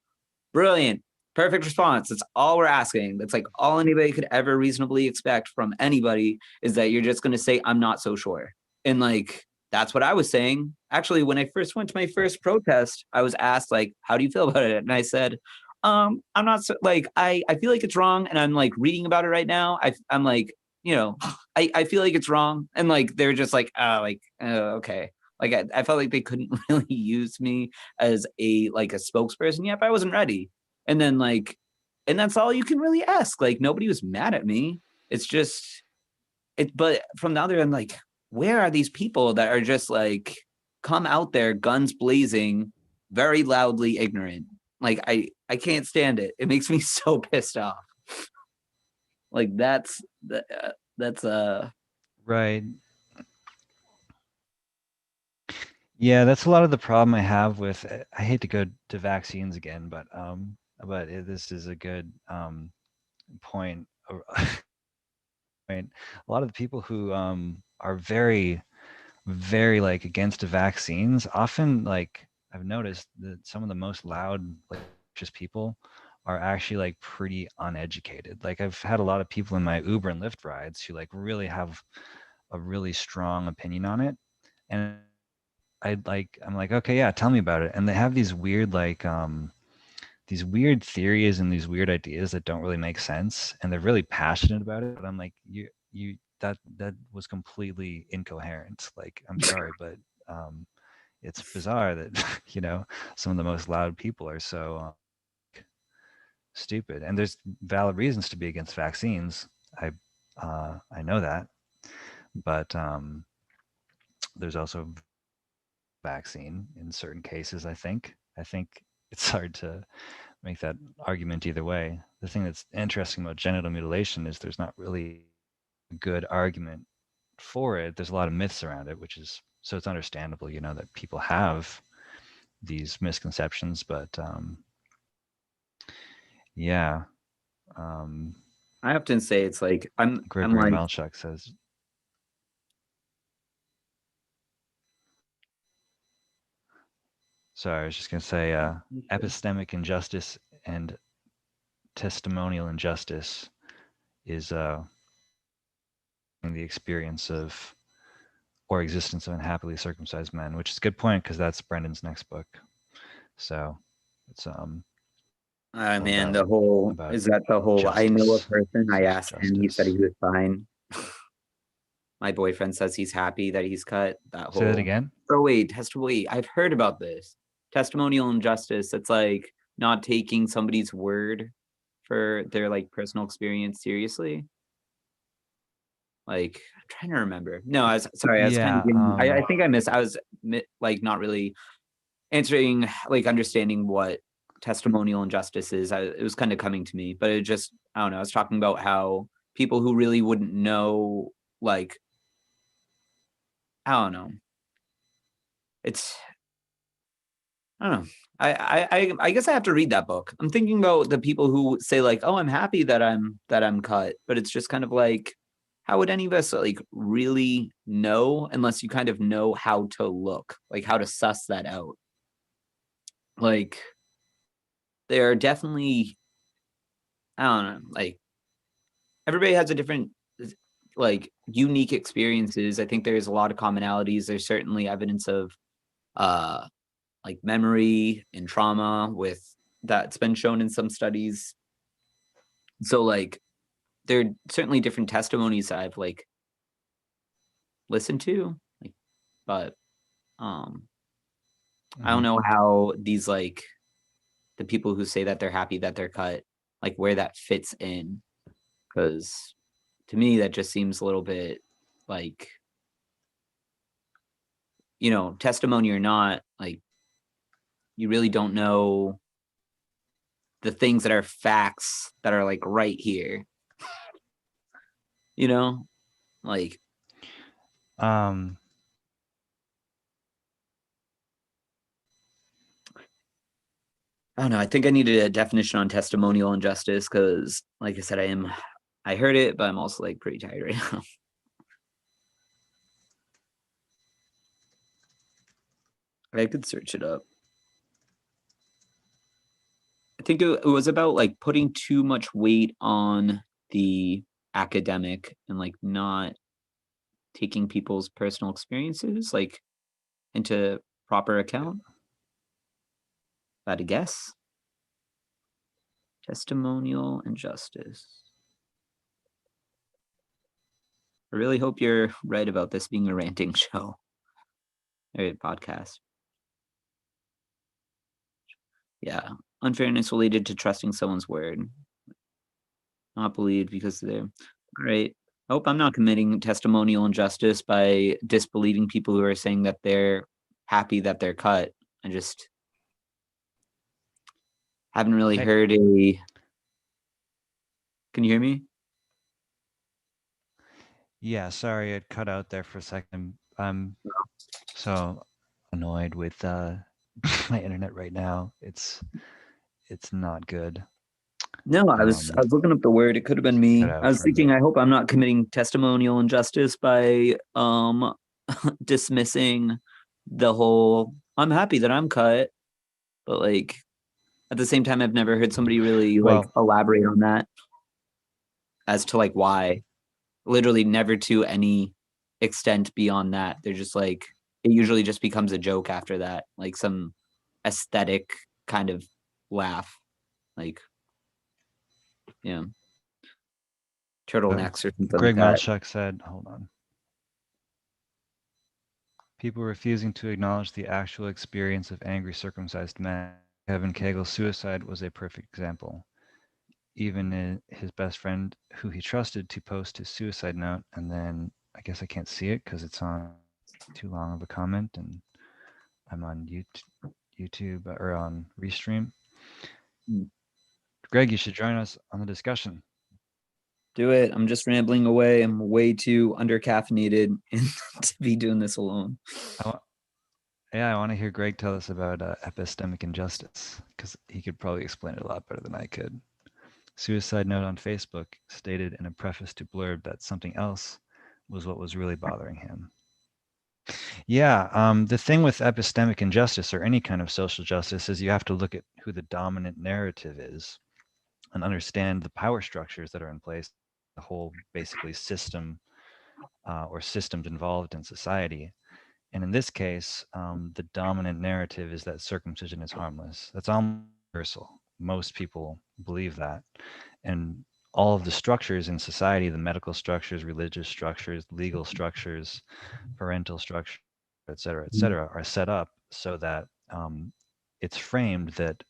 Speaker 2: brilliant. Perfect response. That's all we're asking. That's like all anybody could ever reasonably expect from anybody is that you're just going to say, I'm not so sure. And like, that's what I was saying. Actually, when I first went to my first protest, I was asked, like, how do you feel about it? And I said, I'm not so like, I feel like it's wrong. And I'm like reading about it right now. I'm like, I feel like it's wrong. And like, they're just like, okay. Like I felt like they couldn't really use me as a spokesperson yet, but I wasn't ready. And then and that's all you can really ask. Like nobody was mad at me. It's just but from the other end, like, where are these people that are just like come out there, guns blazing, very loudly ignorant? Like I can't stand it. It makes me so pissed off. Like that's
Speaker 1: right. Yeah, that's a lot of the problem I have with. I hate to go to vaccines again, but this is a good point. Right, a lot of the people who are very, very like against the vaccines, often like I've noticed that some of the most loud, like just people are actually like pretty uneducated. Like I've had a lot of people in my Uber and Lyft rides who like really have a really strong opinion on it, and I'm like, okay, yeah, tell me about it. And they have these weird these weird theories and these weird ideas that don't really make sense, and they're really passionate about it. But I'm like, you that was completely incoherent. Like, I'm sorry, but it's bizarre that some of the most loud people are so stupid. And there's valid reasons to be against vaccines. I know that, but there's also vaccine in certain cases. I think it's hard to make that argument either way. The thing that's interesting about genital mutilation is there's not really a good argument for it. There's a lot of myths around it, which is so it's understandable, that people have these misconceptions. But yeah,
Speaker 2: I often say it's like I'm
Speaker 1: Gregory
Speaker 2: like,
Speaker 1: Melchuk says. Sorry, I was just gonna say, epistemic injustice and testimonial injustice is in the experience of or existence of unhappily circumcised men, which is a good point because that's Brendan's next book. So it's all
Speaker 2: man, the whole
Speaker 1: about
Speaker 2: is that the whole I know a
Speaker 1: justice,
Speaker 2: person. I
Speaker 1: social
Speaker 2: asked him, he said
Speaker 1: justice.
Speaker 2: he was fine. My boyfriend says he's happy that he's cut. That
Speaker 1: Say that
Speaker 2: whole
Speaker 1: again.
Speaker 2: oh wait, I've heard about this. Testimonial injustice. It's like not taking somebody's word for their like personal experience seriously. Like I'm trying to remember. No, I was sorry. I was kind of.
Speaker 1: Yeah.
Speaker 2: I think I missed. I was like not really answering, like understanding what testimonial injustice is. It was kind of coming to me, but it just I don't know. I was talking about how people who really wouldn't know, like I don't know. It's I don't know. I guess I have to read that book. I'm thinking about the people who say like, "Oh, I'm happy that I'm cut," but it's just kind of like, how would any of us like really know unless you kind of know how to look, like how to suss that out? Like, there are definitely, I don't know, like everybody has a different, like unique experiences. I think there's a lot of commonalities. There's certainly evidence of uh like memory and trauma with that's been shown in some studies. So like there are certainly different testimonies that I've like listened to, like, but um I don't
Speaker 1: Mhm.
Speaker 2: know how these like the people who say that they're happy that they're cut, like where that fits in. Because to me that just seems a little bit like, testimony or not, like you really don't know the things that are facts that are like right here, you know? Like
Speaker 1: Um,
Speaker 2: I don't know. I think I needed a definition on testimonial injustice because, like I said, I heard it, but I'm also like pretty tired right now. I could search it up. I think it was about like putting too much weight on the academic and like not taking people's personal experiences like into proper account. If I had to guess, testimonial injustice. I really hope you're right about this being a ranting show or podcast. Yeah. Unfairness related to trusting someone's word. Not believed because they're all right. I hope I'm not committing testimonial injustice by disbelieving people who are saying that they're happy that they're cut. I just haven't really
Speaker 1: hey,
Speaker 2: heard a. Can you hear me?
Speaker 1: yeah, sorry, it cut out there for a second. I'm so annoyed with my internet right now. It's not good.
Speaker 2: No, I was looking up the word. It could have been
Speaker 1: Cut
Speaker 2: me. I
Speaker 1: out
Speaker 2: was
Speaker 1: for a
Speaker 2: thinking.
Speaker 1: bit.
Speaker 2: I hope I'm not committing testimonial injustice by dismissing the whole. I'm happy that I'm cut, but like at the same time, I've never heard somebody really like
Speaker 1: Well,
Speaker 2: elaborate on that as to like why. Literally never to any. extent beyond that. They're just like, it usually just becomes a joke after that, like some aesthetic kind of laugh, like, you know, turtlenecks or something like
Speaker 1: Greg
Speaker 2: that.
Speaker 1: Melchuk said, hold on. People refusing to acknowledge the actual experience of angry circumcised men. Kevin Cagel's suicide was a perfect example. Even his best friend, who he trusted to post his suicide note, and then I guess I can't see it because it's on too long of a comment, and I'm on YouTube or on Restream. Greg, you should join us on the discussion.
Speaker 2: Do it. I'm just rambling away. I'm way too undercaffeinated to be doing this alone.
Speaker 1: I want to hear Greg tell us about epistemic injustice, because he could probably explain it a lot better than I could. Suicide note on Facebook stated in a preface to blurb that something else was what was really bothering him. Yeah, the thing with epistemic injustice or any kind of social justice is you have to look at who the dominant narrative is and understand the power structures that are in place, the whole basically system or systems involved in society. And in this case, the dominant narrative is that circumcision is harmless. That's almost universal. Most people believe that. And all of the structures in society, the medical structures, religious structures, legal structures, parental structure, et cetera, are set up so that it's framed that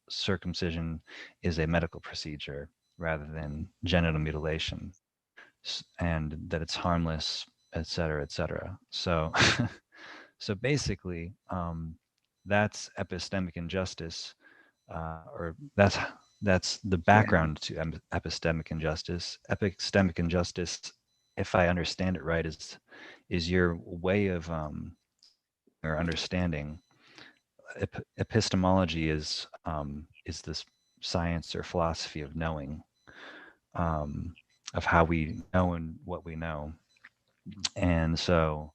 Speaker 1: circumcision is a medical procedure rather than genital mutilation, and that it's harmless, et cetera, et cetera. So, so basically, that's epistemic injustice, or that's the background to epistemic injustice. Epistemic injustice, if I understand it right, is your way of or understanding. Epistemology is this science or philosophy of knowing, of how we know and what we know. And so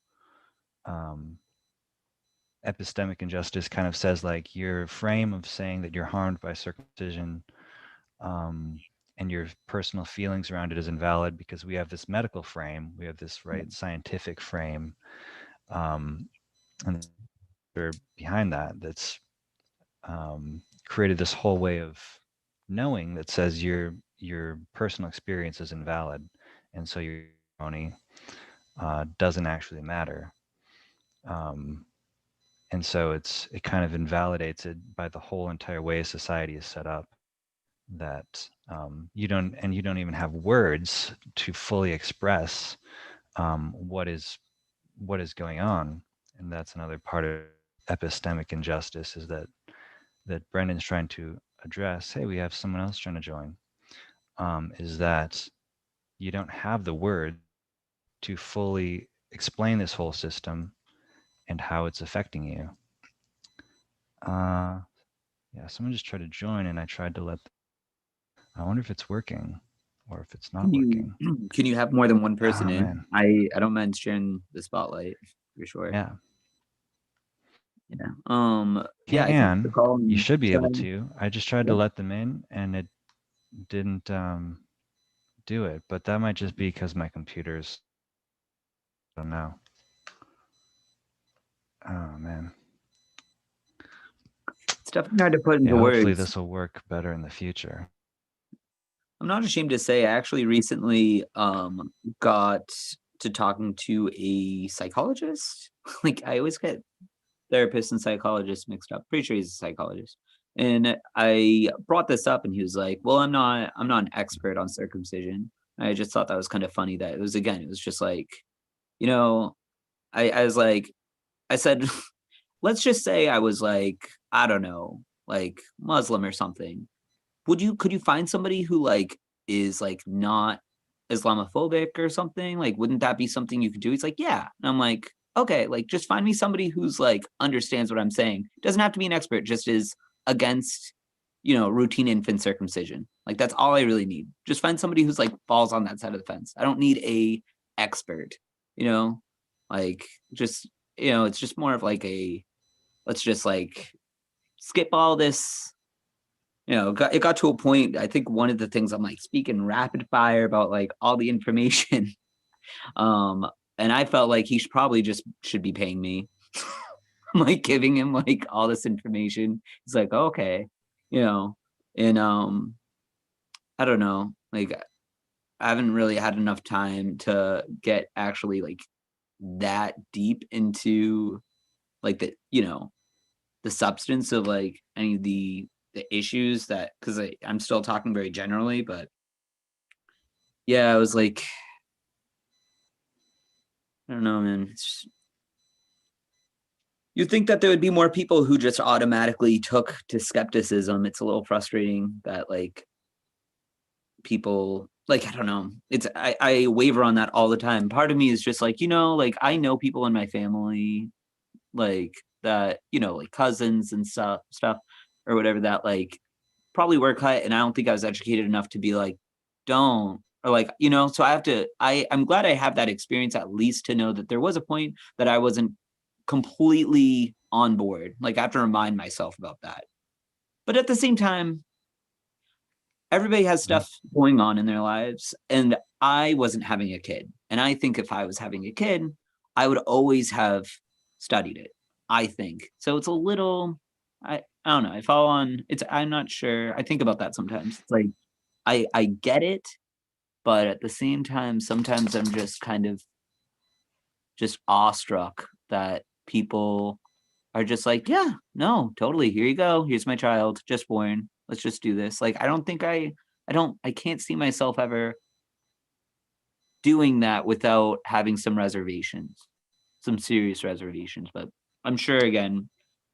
Speaker 1: epistemic injustice kind of says like your frame of saying that you're harmed by circumcision, and your personal feelings around it is invalid because we have this medical frame, we have this scientific frame, and behind that that's created this whole way of knowing that says your personal experience is invalid, and so your testimony doesn't actually matter. And so it kind of invalidates it by the whole entire way society is set up, that you don't even have words to fully express what is going on. And that's another part of epistemic injustice, is that Brendan's trying to address. Hey, we have someone else trying to join. Is that you don't have the word to fully explain this whole system and how it's affecting you. Yeah, someone just tried to join, and I tried to let them. I wonder if it's working or if it's not working.
Speaker 2: Can you have more than one person in?
Speaker 1: Man.
Speaker 2: I don't mind sharing the spotlight for sure.
Speaker 1: Yeah.
Speaker 2: Yeah. I think the call,
Speaker 1: You should be able to. I just tried to let them in, and it didn't do it. But that might just be because my computer's. I don't know. Oh man.
Speaker 2: It's definitely hard to put into words.
Speaker 1: Hopefully this will work better in the future.
Speaker 2: I'm not ashamed to say I actually recently got to talking to a psychologist. Like, I always get therapist and psychologist mixed up. Pretty sure he's a psychologist. And I brought this up, and he was like, well, I'm not an expert on circumcision. I just thought that was kind of funny that it was just like, I was like, I said, let's just say I was like, I don't know, like Muslim or something. Could you find somebody who like is like not Islamophobic or something? Like, wouldn't that be something you could do? He's like, yeah. And I'm like, okay, like just find me somebody who's like understands what I'm saying. Doesn't have to be an expert, just is against, routine infant circumcision. Like, that's all I really need. Just find somebody who's like falls on that side of the fence. I don't need a expert, like just, it's just more of like let's just like skip all this. It got to a point, I think one of the things I'm like speaking rapid fire about like all the information. And I felt like he probably just should be paying me. I'm like giving him like all this information. He's like, okay, you know, and I don't know, like I haven't really had enough time to get actually like that deep into like the substance of like any of the issues that because I'm still talking very generally, but yeah, I was like, I don't know, man. You'd think that there would be more people who just automatically took to skepticism. It's a little frustrating that like people like I don't know. I waver on that all the time. Part of me is just like, like I know people in my family like that, like cousins and stuff or whatever that like probably were cut and I don't think I was educated enough to be like, don't or like, so I'm glad I have that experience at least to know that there was a point that I wasn't completely on board. Like I have to remind myself about that. But at the same time, everybody has
Speaker 1: Mhm.
Speaker 2: stuff going on in their lives and I wasn't having a kid. And I think if I was having a kid, I would always have studied it. I think. So it's a little I don't know. I fall on it's I'm not sure. I think about that sometimes. It's like I get it, but at the same time sometimes I'm just kind of just awestruck that people are just like, yeah, no, totally. Here you go. Here's my child, just born. Let's just do this. Like, I don't think I can't see myself ever doing that without having some reservations, some serious reservations. But I'm sure again,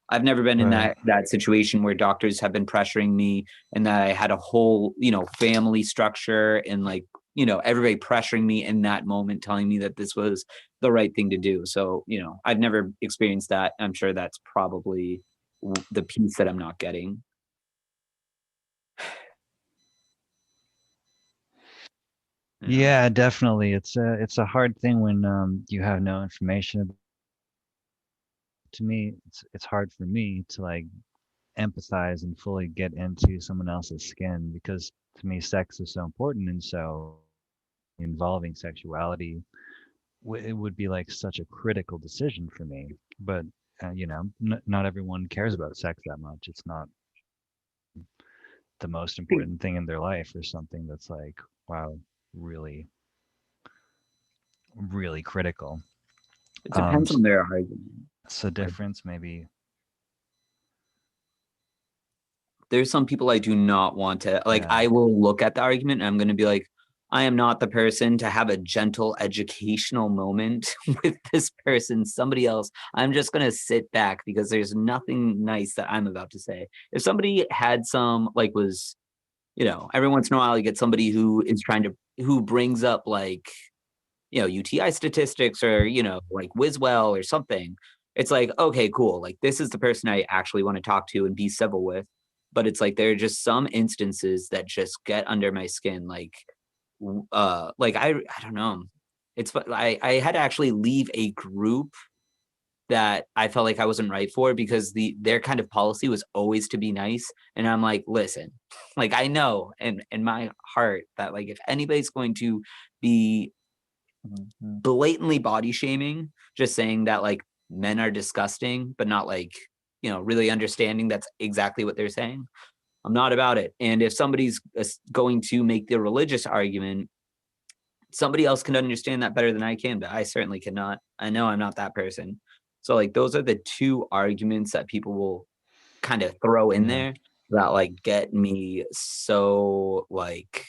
Speaker 2: I've never been in
Speaker 1: Right.
Speaker 2: that situation where doctors have been pressuring me and that I had a whole, family structure and like, everybody pressuring me in that moment, telling me that this was the right thing to do. So, I've never experienced that. I'm sure that's probably the piece that I'm not getting. You know?
Speaker 1: Yeah, definitely. It's a hard thing when you have no information. To me, it's hard for me to like empathize and fully get into someone else's skin because to me sex is so important and so involving sexuality it would be like such a critical decision for me. But not everyone cares about sex that much. It's not the most important thing in their life or something that's like, wow, really, really critical.
Speaker 2: It
Speaker 1: Um,
Speaker 2: depends on their argument.
Speaker 1: so difference maybe.
Speaker 2: There's some people I do not want to like.
Speaker 1: Yeah.
Speaker 2: I will look at the argument and I'm going to be like, I am not the person to have a gentle educational moment with this person, somebody else. I'm just going to sit back because there's nothing nice that I'm about to say. If somebody had some, like, was, every once in a while you get somebody who brings up, like, UTI statistics or, like Wiswell or something. It's like, okay, cool. Like, this is the person I actually want to talk to and be civil with. But it's like there are just some instances that just get under my skin. Like I don't know. I had to actually leave a group that I felt like I wasn't right for because their kind of policy was always to be nice. And I'm like, listen, like I know in my heart that like if anybody's going to be blatantly body shaming, just saying that like men are disgusting, but not like, really understanding that's exactly what they're saying. I'm not about it. And if somebody's going to make the religious argument, somebody else can understand that better than I can, but I certainly cannot. I know I'm not that person. So like those are the two arguments that people will kind of throw in
Speaker 1: Yeah.
Speaker 2: there that like get me so like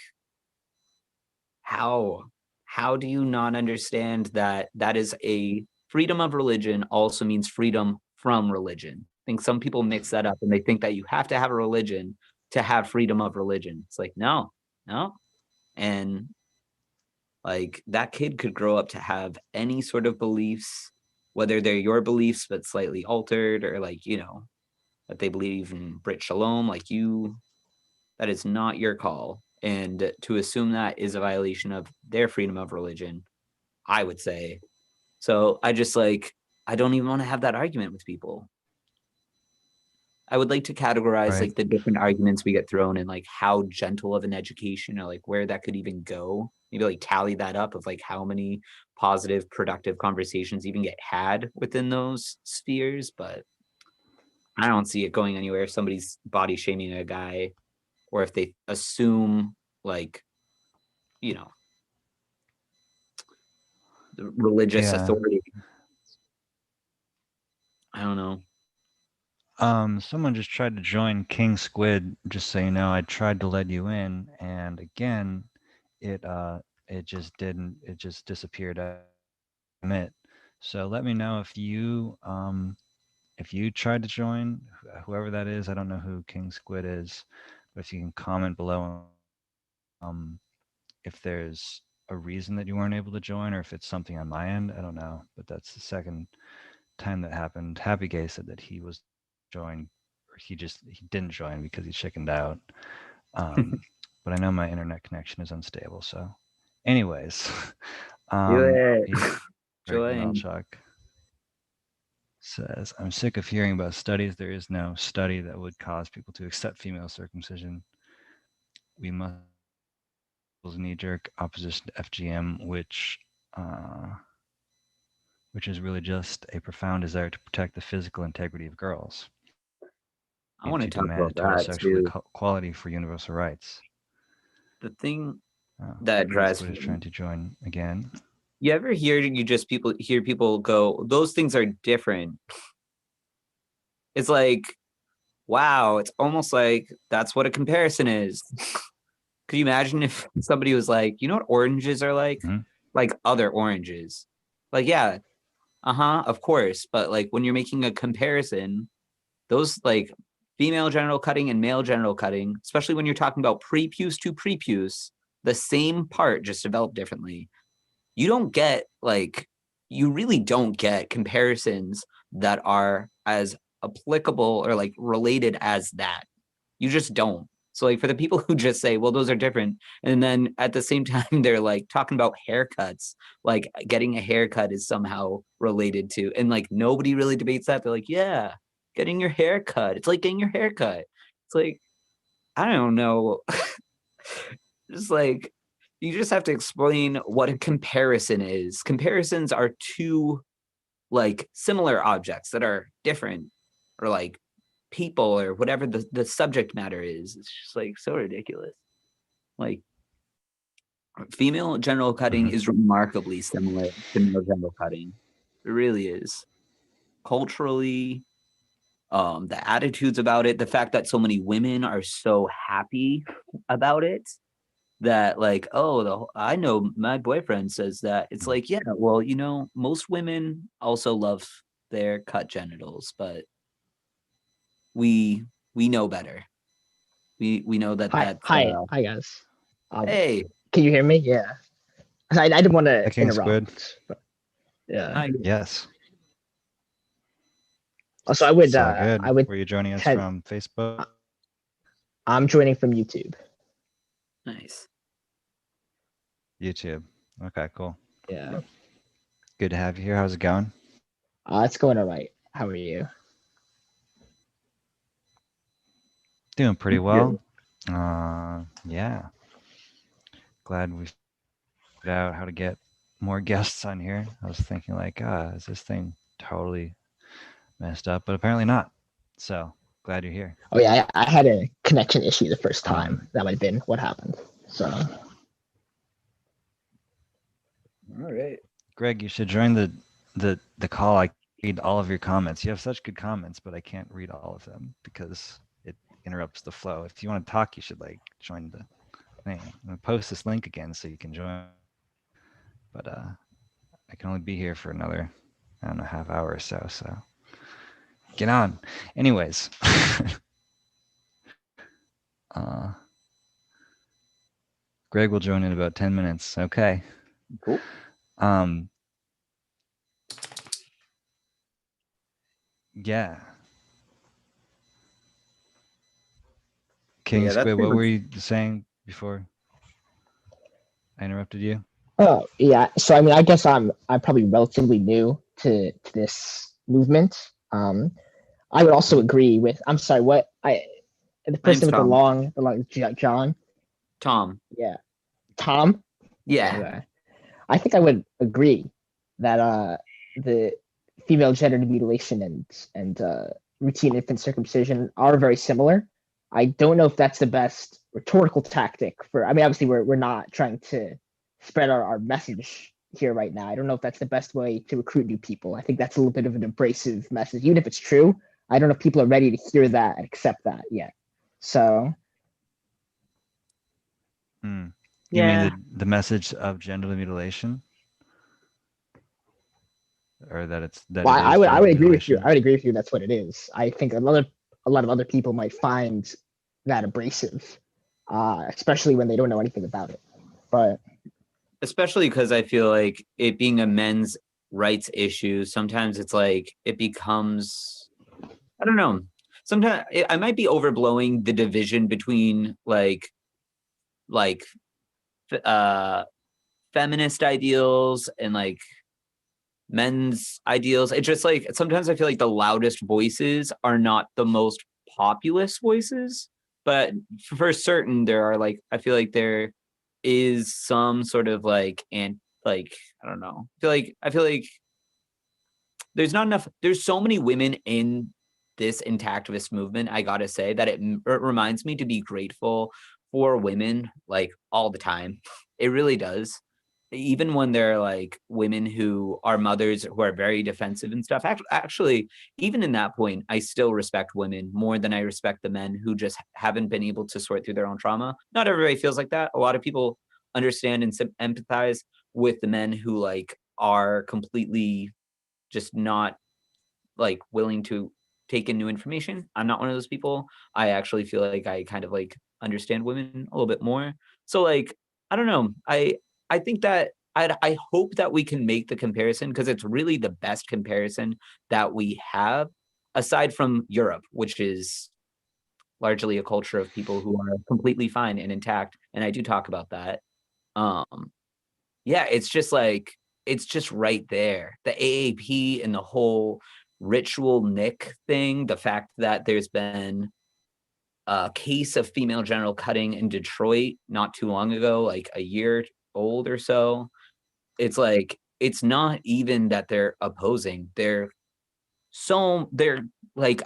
Speaker 2: how how do you not understand that that is a freedom of religion also means freedom from religion? I think some people mix that up and they think that you have to have a religion to have freedom of religion. It's like, no, no. And like that kid could grow up to have any sort of beliefs, whether they're your beliefs but slightly altered, or like, that they believe in Brit Shalom, like you, that is not your call. And to assume that is a violation of their freedom of religion, I would say. So I just like, I don't even want to have that argument with people. I would like to categorize
Speaker 1: Right.
Speaker 2: like the different arguments we get thrown and like how gentle of an education or like where that could even go. Maybe like tally that up of like how many positive, productive conversations even get had within those spheres, but I don't see it going anywhere if somebody's body shaming a guy or if they assume like, you know, the religious
Speaker 1: Yeah.
Speaker 2: authority. I don't know.
Speaker 1: Someone just tried to join King Squid, just so you know. I tried to let you in, and again, it just didn't, it just disappeared out of it. So let me know if you tried to join, whoever that is. I don't know who King Squid is, but if you can comment below, if there's a reason that you weren't able to join, or if it's something on my end, I don't know. But that's the second time that happened. Happy Gay said that he was joined, or he didn't join because he chickened out. But I know my internet connection is unstable. So, anyways,
Speaker 2: Do it.
Speaker 1: Greg
Speaker 2: Join.
Speaker 1: Melchuk says, I'm sick of hearing about studies. There is no study that would cause people to accept female circumcision. We must knee-jerk opposition to FGM, which is really just a profound desire to protect the physical integrity of girls.
Speaker 2: I want to talk
Speaker 1: demand
Speaker 2: about
Speaker 1: total
Speaker 2: that
Speaker 1: sexual
Speaker 2: too.
Speaker 1: equality for universal rights.
Speaker 2: The thing
Speaker 1: Oh,
Speaker 2: that drives
Speaker 1: Squid is trying to join again.
Speaker 2: you ever hear people go, those things are different. It's like, wow, it's almost like that's what a comparison is. Could you imagine if somebody was like, you know what oranges are like?
Speaker 1: Mm-hmm.
Speaker 2: Like other oranges. Like, yeah, of course. But like when you're making a comparison, those like female genital cutting and male genital cutting, especially when you're talking about prepuce to prepuce, the same part just developed differently. You really don't get comparisons that are as applicable or like related as that. You just don't. So like for the people who just say, well, those are different, and then at the same time they're like talking about haircuts, like getting a haircut is somehow related to, and like nobody really debates that. They're like, yeah, getting your hair cut. It's like getting your hair cut. It's like, I don't know. Just like you just have to explain what a comparison is. Comparisons are two like similar objects that are different, or like people, or whatever the subject matter is. It's just like so ridiculous. Like female genital cutting is remarkably similar to male genital cutting. It really is. Culturally, the attitudes about it, the fact that so many women are so happy about it, that like, oh, I know my boyfriend says that. It's like, yeah, well, you know, most women also love their cut genitals, but we know better. We know that
Speaker 3: Hi,
Speaker 2: that's
Speaker 3: hi, hi, guys.
Speaker 2: hey,
Speaker 3: Can you hear me? Yeah. I didn't want to
Speaker 1: King
Speaker 3: interrupt.
Speaker 1: Squid.
Speaker 3: But, yeah.
Speaker 2: hi.
Speaker 1: Yes.
Speaker 3: Also, I would.
Speaker 1: So good.
Speaker 3: I would.
Speaker 1: Were you joining us
Speaker 3: Had,
Speaker 1: from Facebook?
Speaker 3: I'm joining from YouTube.
Speaker 2: Nice.
Speaker 1: YouTube. Okay, cool.
Speaker 3: Yeah.
Speaker 1: Good to have you here. How's it going?
Speaker 3: It's going all right. How are you?
Speaker 1: Doing pretty well. Yeah. Glad we figured out how to get more guests on here. I was thinking like, is this thing totally messed up? But apparently not. So glad you're here.
Speaker 3: Oh yeah, I had a connection issue the first time. That might have been what happened. So.
Speaker 2: All right.
Speaker 1: Greg, you should join the call. I read all of your comments. You have such good comments, but I can't read all of them because it interrupts the flow. If you want to talk, you should like join the thing. I'm gonna post this link again so you can join. But I can only be here for another, I don't know, half hour or so. So get on. Anyways. Greg will join in about 10 minutes. Okay.
Speaker 2: Cool.
Speaker 1: Yeah. King Squid, what were you saying before I interrupted you?
Speaker 3: Oh yeah. So I mean, I guess I'm probably relatively new to this movement. I would also agree with. I'm sorry. What the person with the long John.
Speaker 2: Tom.
Speaker 3: Yeah. Tom.
Speaker 2: Yeah.
Speaker 3: Okay. I think I would agree that the female genital mutilation and routine infant circumcision are very similar. I don't know if that's the best rhetorical tactic for. I mean, obviously, we're not trying to spread our message here right now. I don't know if that's the best way to recruit new people. I think that's a little bit of an abrasive message, even if it's true. I don't know if people are ready to hear that and accept that yet. So
Speaker 1: Hmm. You
Speaker 2: Yeah.
Speaker 1: mean the message of genital mutilation, or that it's that
Speaker 3: well,
Speaker 1: it is
Speaker 3: I
Speaker 1: genital
Speaker 3: would agree with you.
Speaker 1: mutilation?
Speaker 3: I would agree with you. That's what it is. I think a lot of other people might find that abrasive, especially when they don't know anything about it. But
Speaker 2: Especially because I feel like it being a men's rights issue, sometimes it's like it becomes, I don't know. Sometimes I might be overblowing the division between like uh feminist ideals and like men's ideals. It's just like sometimes I feel like the loudest voices are not the most populist voices, but for certain there are like I feel like there is some sort of like and like I don't know. I feel like there's not enough. There's so many women in this intactivist movement. I gotta say that it reminds me to be grateful for women like all the time. It really does. Even when they're like women who are mothers who are very defensive and stuff. Actually, even in that point, I still respect women more than I respect the men who just haven't been able to sort through their own trauma. Not everybody feels like that. A lot of people understand and empathize with the men who like are completely just not like willing to take in new information. I'm not one of those people. I actually feel like I kind of like understand women a little bit more. So like I don't know. I think that I hope that we can make the comparison because it's really the best comparison that we have aside from Europe, which is largely a culture of people who are completely fine and intact. And I do talk about that. Um, yeah, it's just right there. The AAP and the whole ritual Nick thing, the fact that there's been a case of female genital cutting in Detroit not too long ago, like a year old or so. It's like it's not even that they're opposing. They're like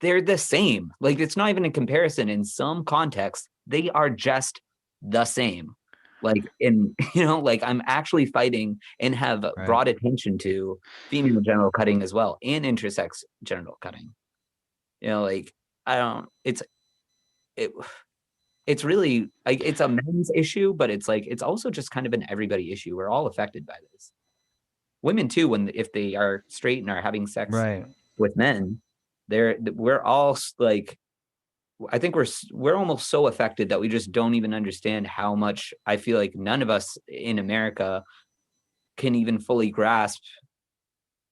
Speaker 2: they're the same. Like it's not even a comparison in some context. They are just the same. Like in like I'm actually fighting and have
Speaker 1: Right.
Speaker 2: brought attention to female genital cutting as well and intersex genital cutting. Like I don't it it's really like it's a men's issue, but it's like it's also just kind of an everybody issue. We're all affected by this. Women too, if they are straight and are having sex
Speaker 1: Right.
Speaker 2: with men, we're all like I think we're almost so affected that we just don't even understand how much. I feel like none of us in America can even fully grasp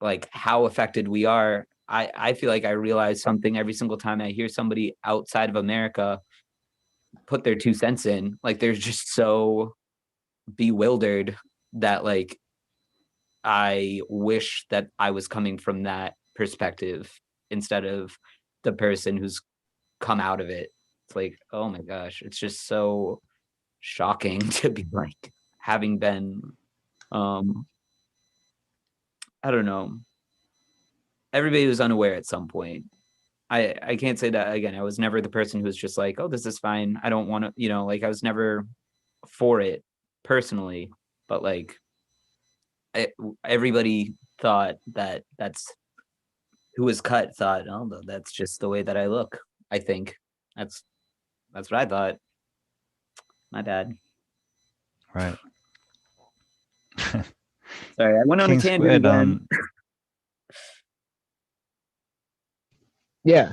Speaker 2: like how affected we are. I feel like I realize something every single time I hear somebody outside of America put their 2 cents in. Like they're just so bewildered that like I wish that I was coming from that perspective instead of the person who's come out of it. It's like, oh my gosh, it's just so shocking to be like having been I don't know. Everybody was unaware at some point. I can't say that again. I was never the person who was just like, oh, this is fine. I don't want to, like I was never for it personally, but like everybody thought that's who was cut thought, oh, that's just the way that I look. I think that's what I thought. My bad.
Speaker 1: Right.
Speaker 2: Sorry, I went on a
Speaker 1: King
Speaker 2: tangent
Speaker 1: Squid,
Speaker 2: again.
Speaker 3: yeah,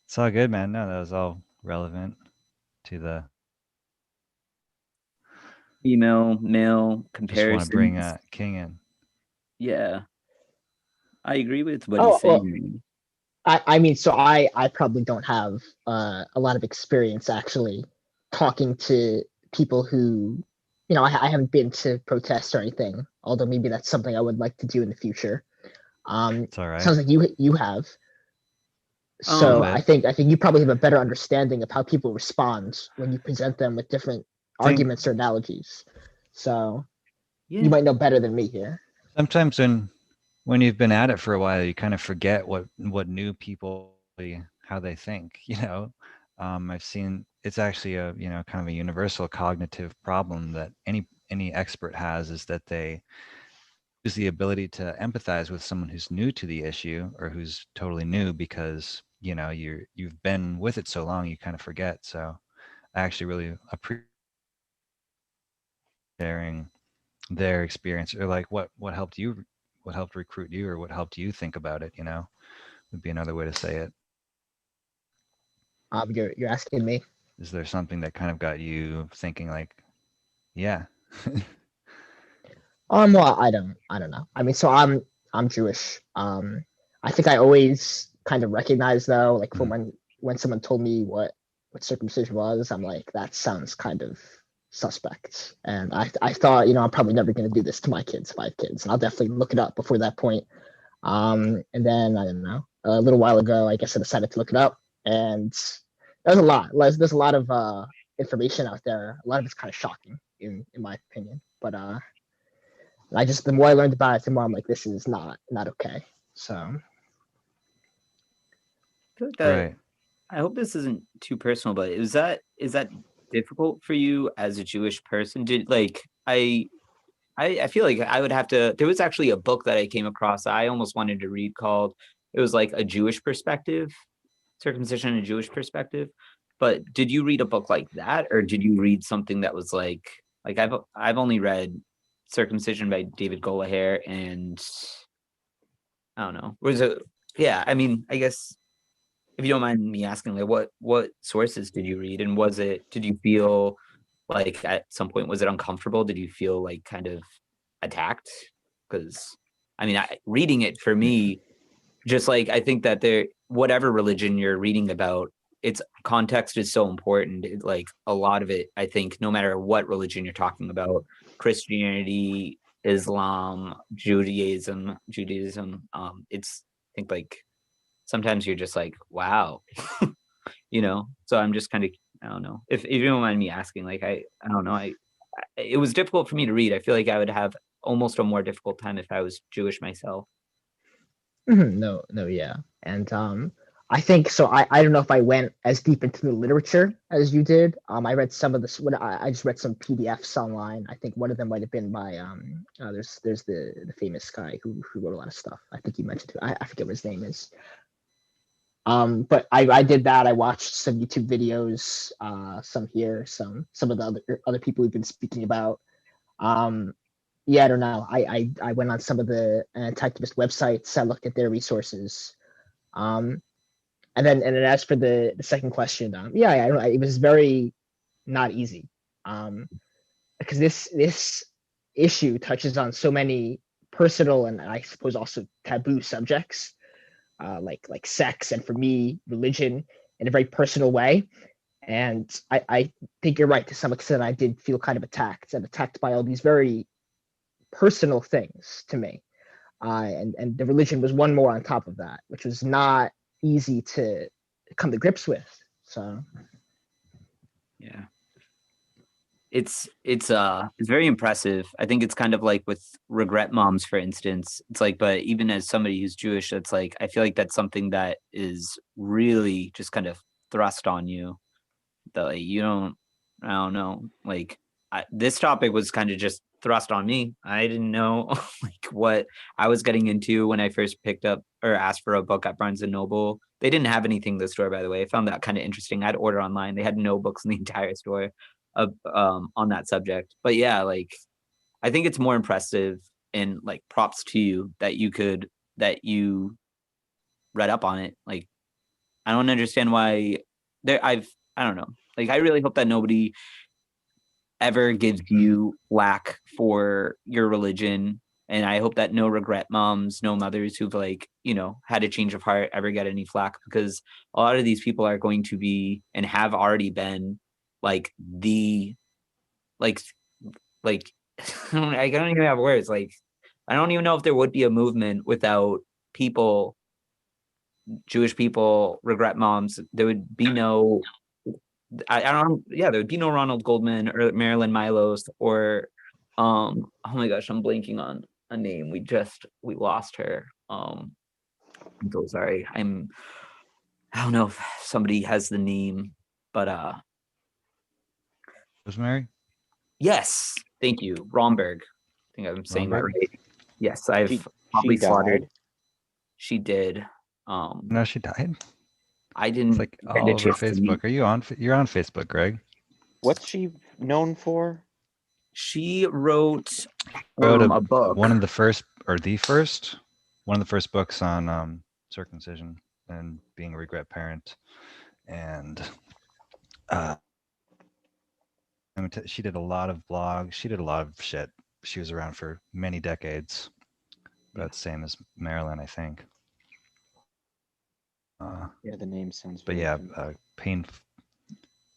Speaker 1: it's all good, man. No, that was all relevant to the.
Speaker 2: Female, male
Speaker 1: Just want to bring
Speaker 2: comparison.
Speaker 1: King in.
Speaker 2: Yeah, I agree with what
Speaker 3: Oh,
Speaker 2: he's saying.
Speaker 3: I mean, so I probably don't have a lot of experience actually talking to people who, I haven't been to protests or anything. Although maybe that's something I would like to do in the future.
Speaker 1: It's all right.
Speaker 3: Sounds like you have.
Speaker 1: A
Speaker 3: So
Speaker 1: little
Speaker 3: I
Speaker 1: bit.
Speaker 3: think you probably have a better understanding of how people respond when you present them with different arguments or analogies. So
Speaker 2: Yeah.
Speaker 3: you might know better than me here.
Speaker 1: Sometimes when you've been at it for a while, you kind of forget what new people, how they think, I've seen it's actually a, kind of a universal cognitive problem that any expert has, is that they lose the ability to empathize with someone who's new to the issue or who's totally new, because, you've been with it so long, you kind of forget. So I actually really appreciate sharing their experience, or like what helped you, what helped recruit you, or what helped you think about it, would be another way to say it.
Speaker 3: You're asking me.
Speaker 1: Is there something that kind of got you thinking like, yeah?
Speaker 3: Well, I don't know. I mean, so I'm Jewish. I think I always kind of recognize though, like from when someone told me what circumcision was, I'm like, that sounds kind of suspect. And I thought, I'm probably never going to do this to my kids, 5 kids, and I'll definitely look it up before that point. And then I don't know, a little while ago, I guess I decided to look it up, and there's a lot. There's a lot of information out there. A lot of it's kind of shocking, in my opinion. But the more I learned about it, the more I'm like, this is not okay. So
Speaker 2: I feel like that.
Speaker 1: Right.
Speaker 2: I hope this isn't too personal, but is that difficult for you as a Jewish person? Did like I feel like I would have to. There was actually a book that I came across I almost wanted to read called, it was like A Jewish Perspective, Circumcision in a Jewish Perspective. But did you read a book like that, or did you read something that was like I've only read Circumcision by David Goldhair, and I don't know. Was it? Yeah, I mean, I guess if you don't mind me asking, like what sources did you read, and did you feel like at some point was it uncomfortable? Did you feel like kind of attacked? Because I mean, reading it for me, just like I think that whatever religion you're reading about, its context is so important. Like a lot of it, I think, no matter what religion you're talking about, Christianity, Islam, Judaism, it's I think like sometimes you're just like, wow, So I'm just kind of, I don't know, if you don't mind me asking, like I don't know, it was difficult for me to read. I feel like I would have almost a more difficult time if I was Jewish myself.
Speaker 3: no, yeah. And I think so. I don't know if I went as deep into the literature as you did. I read some of this. I just read some PDFs online. I think one of them might have been by there's the famous guy who wrote a lot of stuff. I think you mentioned it. I forget what his name is. But I did that. I watched some YouTube videos, some here, some of the other people we've been speaking about. Yeah, I don't know. I went on some of the anti-activist websites. I looked at their resources. And then as for the second question, it was very not easy. Because this issue touches on so many personal and I suppose also taboo subjects. Like sex, and for me, religion, in a very personal way. And I think you're right, to some extent. I did feel kind of attacked by all these very personal things to me. And the religion was one more on top of that, which was not easy to come to grips with. So
Speaker 2: yeah, it's very impressive. I think it's kind of like with regret moms, for instance. It's like, but even as somebody who's Jewish, that's like, I feel like that's something that is really just kind of thrust on you, that like, I don't know, like this topic was kind of just thrust on me. I didn't know like what I was getting into when I first picked up or asked for a book at Barnes and Noble. They didn't have anything in the store, by the way. I found that kind of interesting. I'd order online. They had no books in the entire store on that subject. But yeah, like I think it's more impressive, and like props to you that you read up on it. Like I don't understand why I don't know. Like I really hope that nobody ever gives you flack for your religion. And I hope that no regret moms, no mothers who've like, had a change of heart ever get any flack, because a lot of these people are going to be and have already been like like I don't even have words. Like I don't even know if there would be a movement without Jewish people, regret moms. There would be no I don't, yeah, there would be no Ronald Goldman or Marilyn Milos or, oh my gosh, I'm blanking on a name. We lost her. I'm so sorry. I don't know if somebody has the name, but
Speaker 1: Rosemary?
Speaker 2: yes, thank you, Romberg. I think I'm saying that
Speaker 1: Romberg?
Speaker 2: right. Yes, I've
Speaker 4: She
Speaker 2: probably slaughtered.
Speaker 4: died.
Speaker 2: She did.
Speaker 1: No, she died.
Speaker 2: I
Speaker 1: It's
Speaker 2: didn't
Speaker 1: like
Speaker 2: get a
Speaker 1: all over
Speaker 2: chance to meet.
Speaker 1: Facebook. Are you on? You're on Facebook, Greg.
Speaker 4: What's she known for?
Speaker 2: She wrote
Speaker 1: Wrote
Speaker 2: a book.
Speaker 1: one of the first, or the first, one of the first books on circumcision and being a regret parent, and she did a lot of blogs. She did a lot of shit. She was around for many decades. About the same as Marilyn, I think.
Speaker 4: Yeah, the name sounds.
Speaker 1: But
Speaker 4: very
Speaker 1: yeah,
Speaker 4: familiar.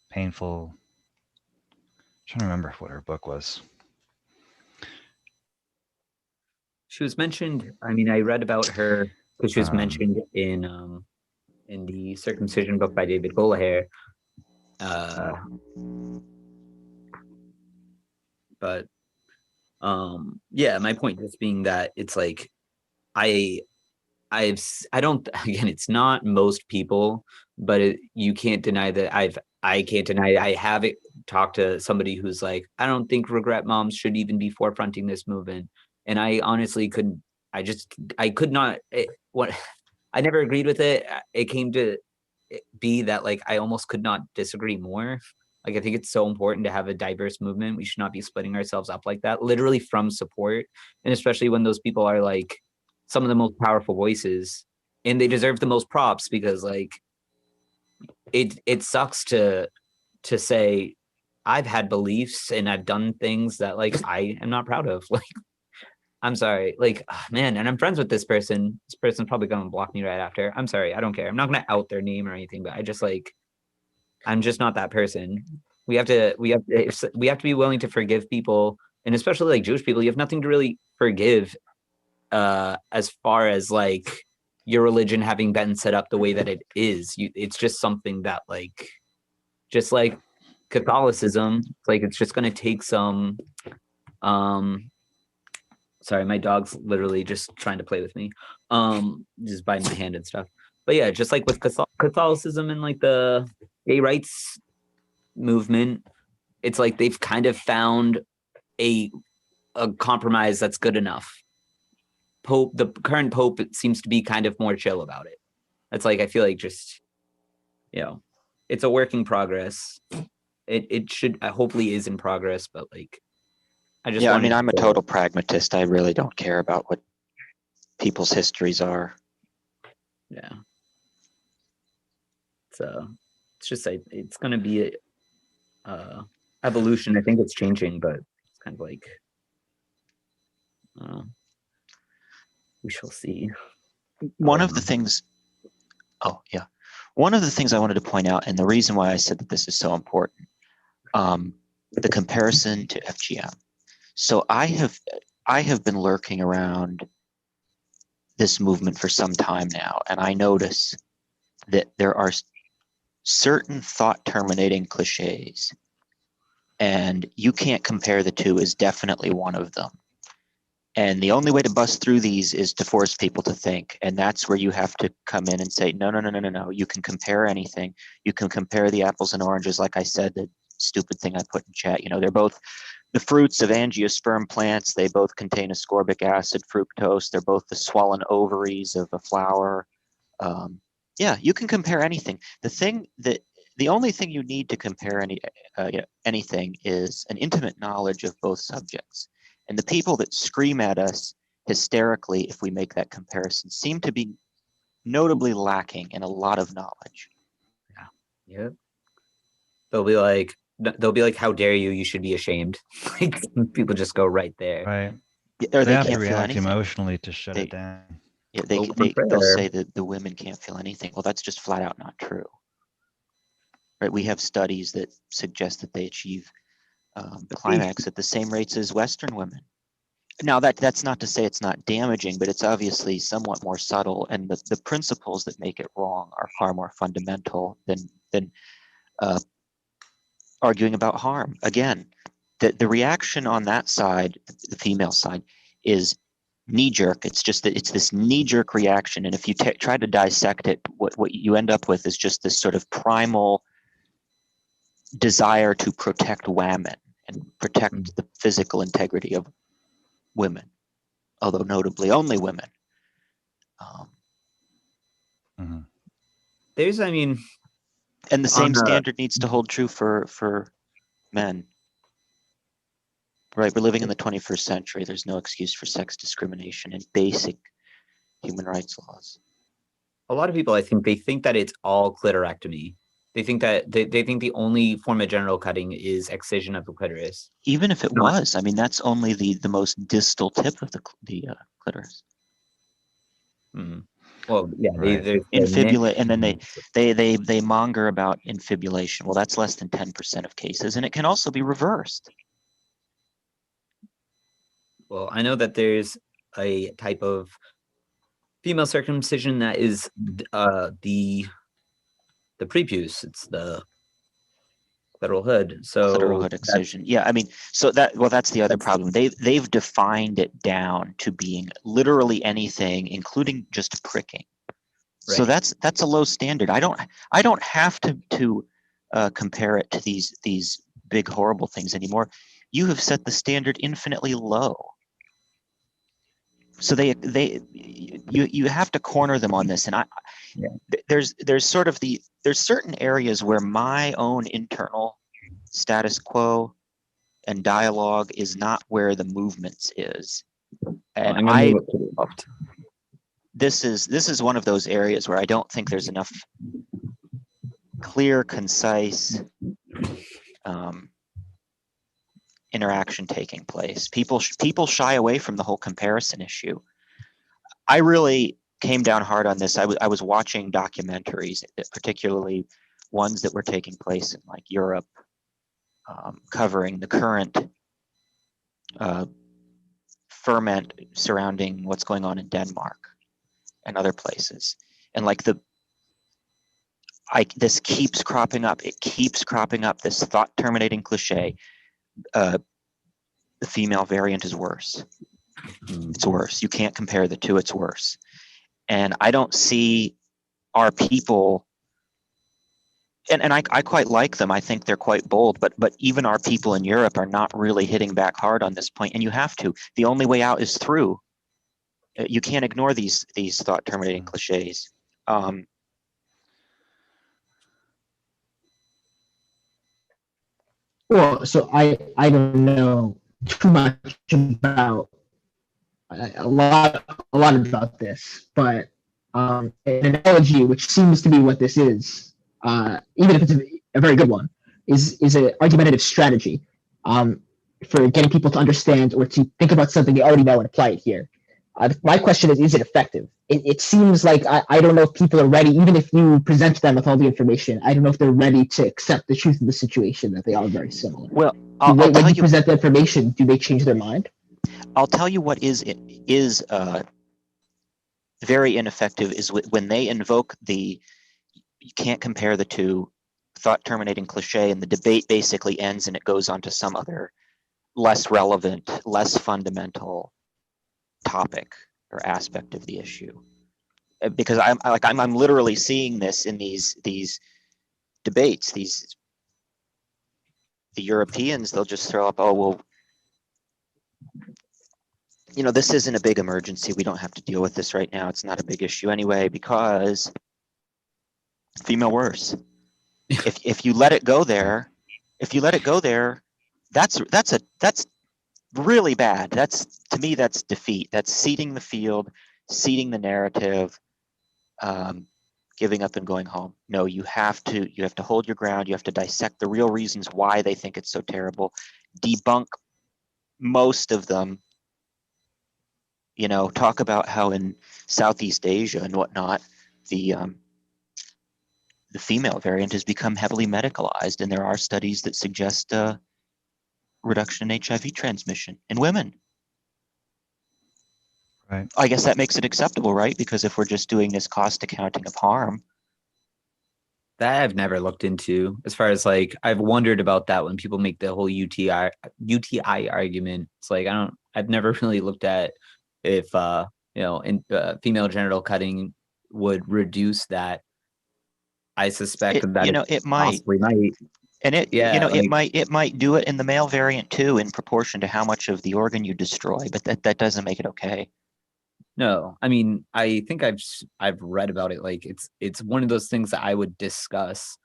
Speaker 1: painful. I'm trying to remember what her book was.
Speaker 2: She was mentioned. I mean, I read about her because she was
Speaker 1: Um,
Speaker 2: mentioned in the circumcision book by David Goldhair. But yeah, my point just being that it's like I don't, again, it's not most people, but you can't deny that I can't deny I have talked to somebody who's like, I don't think regret moms should even be forefronting this movement. And I honestly couldn't, I could not, what I never agreed with it. It came to be that like I almost could not disagree more. Like I think it's so important to have a diverse movement. We should not be splitting ourselves up like that, literally from support. And especially when those people are like some of the most powerful voices and they deserve the most props because like it sucks to say I've had beliefs and I've done things that like I am not proud of. Like I'm sorry, like man, and I'm friends with this person. This person's probably gonna block me right after. I'm sorry, I don't care. I'm not gonna out their name or anything, but I just like I'm just not that person. We have to be willing to forgive people, and especially like Jewish people. You have nothing to really forgive as far as like your religion having been set up the way that it is. It's just something that like just like Catholicism, like it's just gonna take some sorry, my dog's literally just trying to play with me, just biting my hand and stuff. But yeah, just like with Catholicism and like the gay rights movement, it's like they've kind of found a compromise that's good enough. The current Pope seems to be kind of more chill about it. It's like I feel like just, you know, it's a work in progress. It should hopefully is in progress, but like I just
Speaker 4: Yeah, I mean, I'm a total pragmatist. I really don't care about what people's histories are.
Speaker 2: Yeah. So it's just like it's gonna be a evolution. I think it's changing, but it's kind of like we shall see.
Speaker 4: One of the things I wanted to point out, and the reason why I said that this is so important, the comparison to FGM. So I have been lurking around this movement for some time now, and I notice that there are certain thought terminating cliches, and you can't compare the two is definitely one of them. And the only way to bust through these is to force people to think. And that's where you have to come in and say, no. You can compare anything. You can compare the apples and oranges. Like I said, the stupid thing I put in chat, they're both the fruits of angiosperm plants. They both contain ascorbic acid, fructose. They're both the swollen ovaries of a flower. Yeah, you can compare anything. The only thing you need to compare anything is an intimate knowledge of both subjects. And the people that scream at us hysterically if we make that comparison seem to be notably lacking in a lot of knowledge.
Speaker 2: Yeah. They'll be like, how dare you? You should be ashamed. Like people just go right there.
Speaker 1: Right.
Speaker 4: Or
Speaker 1: They have
Speaker 4: can't
Speaker 1: to
Speaker 4: feel
Speaker 1: react
Speaker 4: anything.
Speaker 1: emotionally to shut it down.
Speaker 4: Yeah, they'll say that the women can't feel anything. Well, that's just flat out not true. Right? We have studies that suggest that they achieve climax at the same rates as Western women. Now, that's not to say it's not damaging, but it's obviously somewhat more subtle, and the principles that make it wrong are far more fundamental than arguing about harm. Again, the reaction on that side, the female side, is knee-jerk. It's just that it's this knee-jerk reaction, and if you try to dissect it, what you end up with is just this sort of primal desire to protect women and protect the physical integrity of women, although notably only women.
Speaker 2: There's, I mean,
Speaker 4: And the same
Speaker 2: On the-
Speaker 4: standard needs to hold true for men. Right, we're living in the 21st century. There's no excuse for sex discrimination in basic human rights laws.
Speaker 2: a lot of people, I think, they think that it's all clitorectomy. They think that they think the only form of genital cutting is excision of the clitoris.
Speaker 4: Even if it
Speaker 2: Not-
Speaker 4: was, I mean, that's only the most distal tip of the clitoris.
Speaker 2: Mhm. Well, yeah,
Speaker 1: Right.
Speaker 2: there's the
Speaker 4: Infibulate, and then
Speaker 2: niche-
Speaker 4: they monger about infibulation. Well, that's less than 10% of cases, and it can also be reversed.
Speaker 2: Well, I know that there's a type of female circumcision that is the prepuce. It's the clitoral hood. So
Speaker 4: Clitoral hood excision. Yeah, I mean, so that's the other problem. They've defined it down to being literally anything, including just pricking. So
Speaker 2: Right.
Speaker 4: that's a low standard. I don't have to compare it to these big horrible things anymore. You have set the standard infinitely low. So you have to corner them on this, and there's certain areas where my own internal status quo and dialogue is not where the movements is, and
Speaker 2: I'm gonna move it to the left.
Speaker 4: this is one of those areas where I don't think there's enough clear, concise interaction taking place. People shy away from the whole comparison issue. I really came down hard on this. I was watching documentaries, particularly ones that were taking place in like Europe, covering the current ferment surrounding what's going on in Denmark and other places. And like this keeps cropping up. It keeps cropping up, this thought terminating cliche. The female variant is worse. It's worse. You can't compare the two. It's worse. And I don't see our people, and I quite like them. I think they're quite bold, but even our people in Europe are not really hitting back hard on this point, and you have to. The only way out is through. You can't ignore these thought terminating cliches.
Speaker 3: Well, so I don't know too much about a lot about this, but an analogy which seems to be what this is, even if it's a very good one, is an argumentative strategy for getting people to understand or to think about something they already know and apply it here. My question is it effective? It seems like I don't know if people are ready, even if you present them with all the information, I don't know if they're ready to accept the truth of the situation, that they are very similar.
Speaker 4: Well,
Speaker 3: When you present the information, do they change their mind?
Speaker 4: I'll tell you what is very ineffective is when they invoke you can't compare the two thought terminating cliche, and the debate basically ends and it goes on to some other less relevant, less fundamental topic or aspect of the issue. Because I'm literally seeing this in these debates. The Europeans, they'll just throw up, oh well, this isn't a big emergency. We don't have to deal with this right now. It's not a big issue anyway, because female worse. if you let it go there, that's really bad. To me, that's defeat. That's ceding the field, ceding the narrative, giving up and going home. No, you have to hold your ground. You have to dissect the real reasons why they think it's so terrible, debunk most of them. Talk about how in Southeast Asia and whatnot, the female variant has become heavily medicalized, and there are studies that suggest reduction in HIV transmission in women.
Speaker 1: Right.
Speaker 4: I guess that makes it acceptable, right? Because if we're just doing this cost accounting of harm,
Speaker 2: That I've never looked into. As far as like, I've wondered about that when people make the whole UTI argument. It's like I've never really looked at if in female genital cutting would reduce that. I suspect that
Speaker 4: it might,
Speaker 2: possibly might.
Speaker 4: and
Speaker 2: Yeah,
Speaker 4: it might do it in the male variant too, in proportion to how much of the organ you destroy, but that doesn't make it okay.
Speaker 2: No, I mean, I think I've read about it. Like it's one of those things that I would discuss,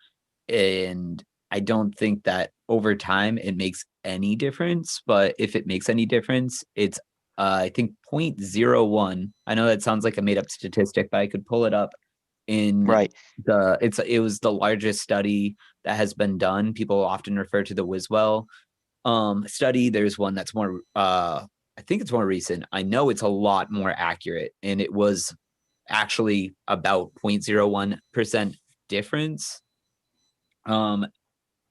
Speaker 2: and I don't think that over time it makes any difference. But if it makes any difference, it's I think 0.01. I know that sounds like a made up statistic, but I could pull it up in
Speaker 4: Right.
Speaker 2: it was the largest study that has been done. People often refer to the Wiswell study. There's one that's more I think it's more recent. I know it's a lot more accurate, and it was actually about 0.01% difference. I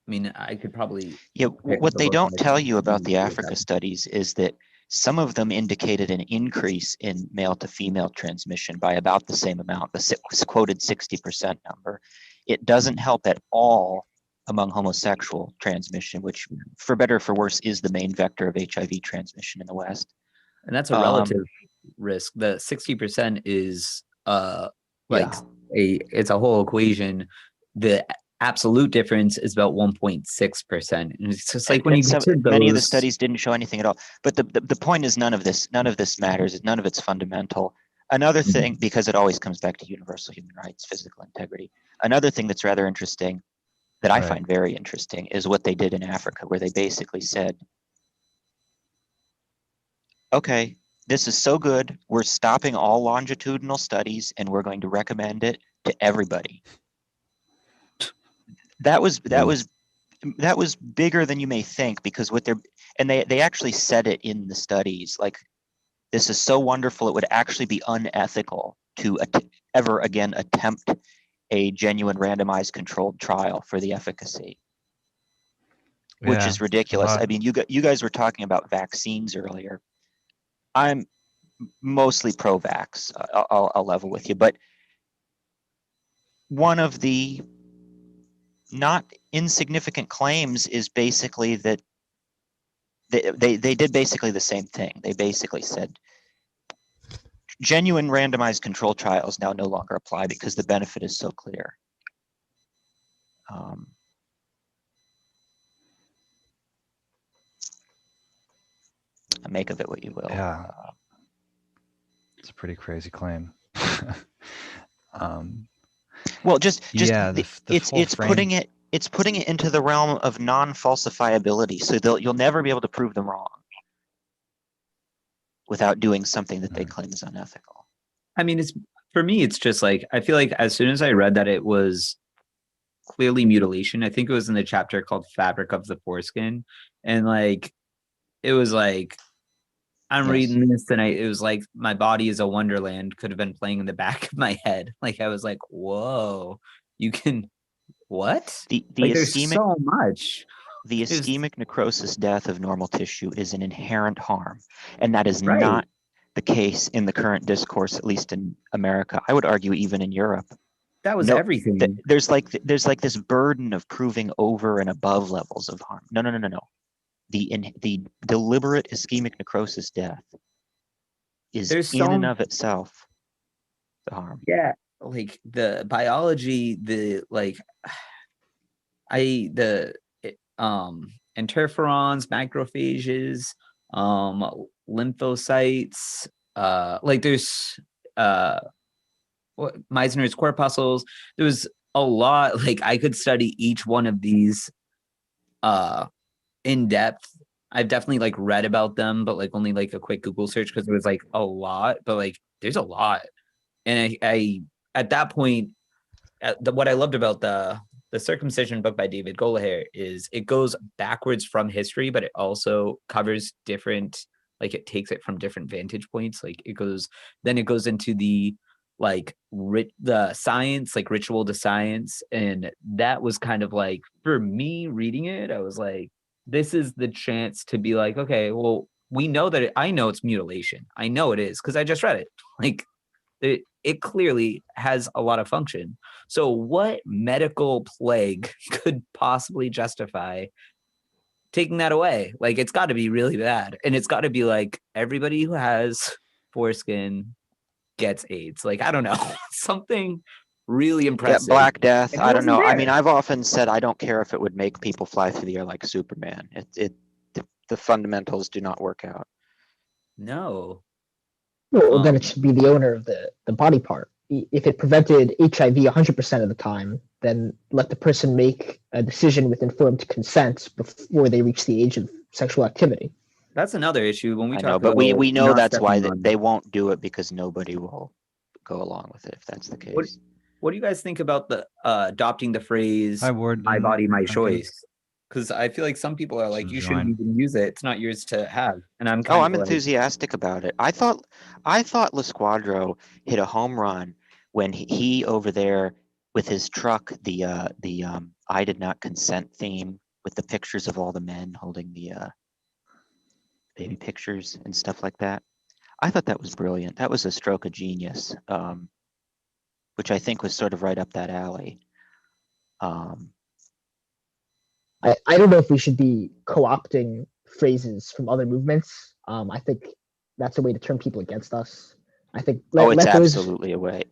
Speaker 2: mean, I could probably
Speaker 4: what they don't tell you about the Africa studies is that some of them indicated an increase in male to female transmission by about the same amount, the quoted 60% number. It doesn't help at all among homosexual transmission, which for better or for worse is the main vector of HIV transmission in the West.
Speaker 2: And that's a relative risk. The 60% is it's a whole equation. The absolute difference is about 1.6%. And it's just like when you get to those...
Speaker 4: Many of the studies didn't show anything at all. But the point is none of this matters. None of it's fundamental. Another thing, because it always comes back to universal human rights, physical integrity. Another thing that's rather interesting, that I find very interesting, is what they did in Africa, where they basically said, okay, this is so good, we're stopping all longitudinal studies and we're going to recommend it to everybody. That was bigger than you may think, because they actually said it in the studies, like, this is so wonderful, it would actually be unethical to ever again attempt a genuine randomized controlled trial for the efficacy, which is ridiculous. I mean, you guys were talking about vaccines earlier. I'm mostly pro-vax. I'll level with you, but one of the not insignificant claims is basically that they did basically the same thing. They basically said genuine randomized control trials now no longer apply because the benefit is so clear. Make of it what you will.
Speaker 1: Yeah, it's a pretty crazy claim.
Speaker 4: Well, just
Speaker 1: yeah,
Speaker 4: it's putting it into the realm of non-falsifiability, so you'll never be able to prove them wrong without doing something that they claim is unethical.
Speaker 2: I mean, for me, it's just like, I feel like as soon as I read that it was clearly mutilation, I think it was in the chapter called Fabric of the Foreskin, and like, it was like, I'm reading this and it was like, my body is a wonderland could have been playing in the back of my head. Like, I was like, whoa, you can, what? There's so much.
Speaker 4: The ischemic necrosis death of normal tissue is an inherent harm, and that is not the case in the current discourse, at least in America. I would argue even in Europe.
Speaker 2: That was everything.
Speaker 4: There's like this burden of proving over and above levels of harm. No. The deliberate ischemic necrosis death is in and of itself the harm.
Speaker 2: Yeah, like the biology, interferons, macrophages, lymphocytes, like there's Meissner's corpuscles. There was a lot. Like, I could study each one of these in depth. I've definitely like read about them, but like only like a quick Google search, because there was like a lot, but like there's a lot. And I at that point, what I loved about the Circumcision book by David Goldhair is it goes backwards from history, but it also covers different, like it takes it from different vantage points. Like it goes into the the science, like ritual to science. And that was kind of like, for me reading it, I was like, this is the chance to be like, okay, well, we know that I know it's mutilation. I know it is, because I just read it. Like, it clearly has a lot of function. So what medical plague could possibly justify taking that away? Like, it's got to be really bad, and it's got to be like everybody who has foreskin gets AIDS. Like, I don't know, something really
Speaker 4: Get
Speaker 2: impressive.
Speaker 4: Black Death.
Speaker 2: And
Speaker 4: I
Speaker 2: it
Speaker 4: don't know.
Speaker 2: wasn't
Speaker 4: I mean,
Speaker 2: there.
Speaker 4: I've often said I don't care if it would make people fly through the air like Superman. The fundamentals do not work out.
Speaker 2: No.
Speaker 3: Well, then it
Speaker 2: Um,
Speaker 3: should be the owner of the body part. If it prevented HIV 100% of the time, then let the person make a decision with informed consent before they reach the age of sexual activity.
Speaker 2: that's another issue when we
Speaker 4: I
Speaker 2: talk
Speaker 4: know, but
Speaker 2: about
Speaker 4: we know
Speaker 2: not
Speaker 4: that's why
Speaker 2: stepping on.
Speaker 4: they won't do it, because nobody will go along with it if that's the
Speaker 2: What,
Speaker 4: case.
Speaker 2: what do you guys think about the adopting the phrase
Speaker 1: Hi, Ward.
Speaker 2: "my body, my
Speaker 1: Duncan.
Speaker 2: choice"? Because I feel like some people are like, you shouldn't
Speaker 1: Join.
Speaker 2: even use it. It's not yours to have. And I'm
Speaker 4: Oh,
Speaker 2: kind
Speaker 4: I'm
Speaker 2: of like,
Speaker 4: enthusiastic about it. I thought Lasquadro hit a home run when he over there with his truck, the I did not consent theme with the pictures of all the men holding the baby pictures and stuff like that. I thought that was brilliant. That was a stroke of genius, which I think was sort of right up that alley.
Speaker 3: I don't know if we should be co-opting phrases from other movements. I think that's a way to turn people against us. I think
Speaker 4: Oh, it's
Speaker 3: let those
Speaker 4: absolutely a way.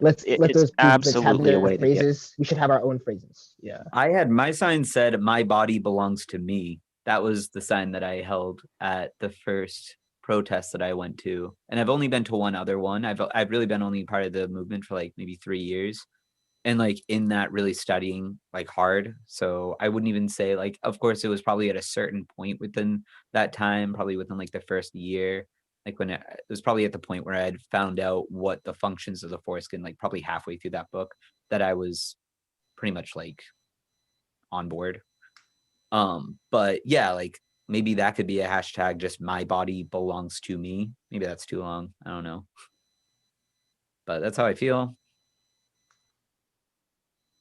Speaker 3: let
Speaker 4: It's
Speaker 3: those movements have
Speaker 4: absolutely a
Speaker 3: their
Speaker 4: way to get.
Speaker 3: phrases. We should have our own phrases. Yeah.
Speaker 2: I had my sign said, "My body belongs to me." That was the sign that I held at the first protest that I went to. And I've only been to one other one. I've really been only part of the movement for like maybe 3 years. And like in that really studying like hard. So I wouldn't even say like, of course it was probably at a certain point within that time, probably within like the first year, like when it was probably at the point where I had found out what the functions of the foreskin, like probably halfway through that book, that I was pretty much like on board. But yeah, like maybe that could be a hashtag, just "my body belongs to me." Maybe that's too long. I don't know. But that's how I feel.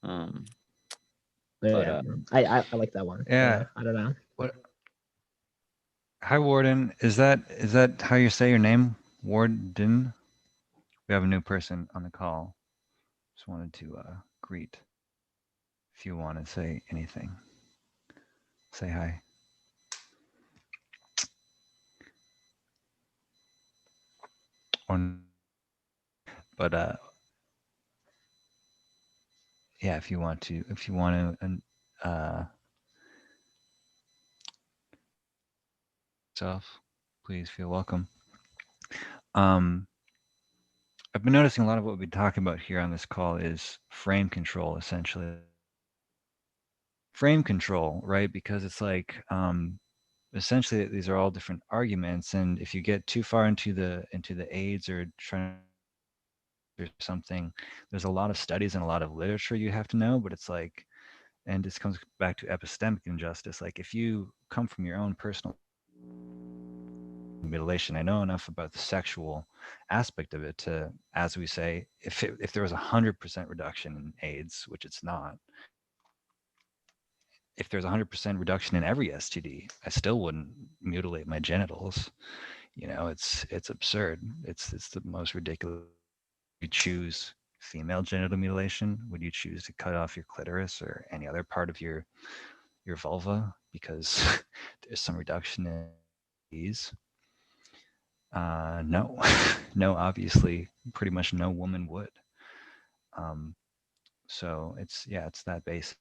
Speaker 2: Um,
Speaker 3: Yeah, I like that one.
Speaker 1: Yeah.
Speaker 3: I don't know.
Speaker 1: What? Hi, Warden. Is that how you say your name, Warden? We have a new person on the call. Just wanted to greet. If you want to say anything, say hi. But yeah, if you want to, self, please feel welcome. I've been noticing a lot of what we've been talking about here on this call is frame control, essentially. Frame control, right? Because it's like essentially these are all different arguments, and if you get too far into the AIDS or trying or something, there's a lot of studies and a lot of literature you have to know, but it's like, and this comes back to epistemic injustice. Like if you come from your own personal mutilation, I know enough about the sexual aspect of it to, as we say, if there was 100% reduction in AIDS, which it's not, if there's 100% reduction in every STD, I still wouldn't mutilate my genitals. You know, it's absurd. It's the most ridiculous. You choose female genital mutilation? Would you choose to cut off your clitoris or any other part of your vulva because there's some reduction in these? No, no. Obviously, pretty much no woman would. So it's that base,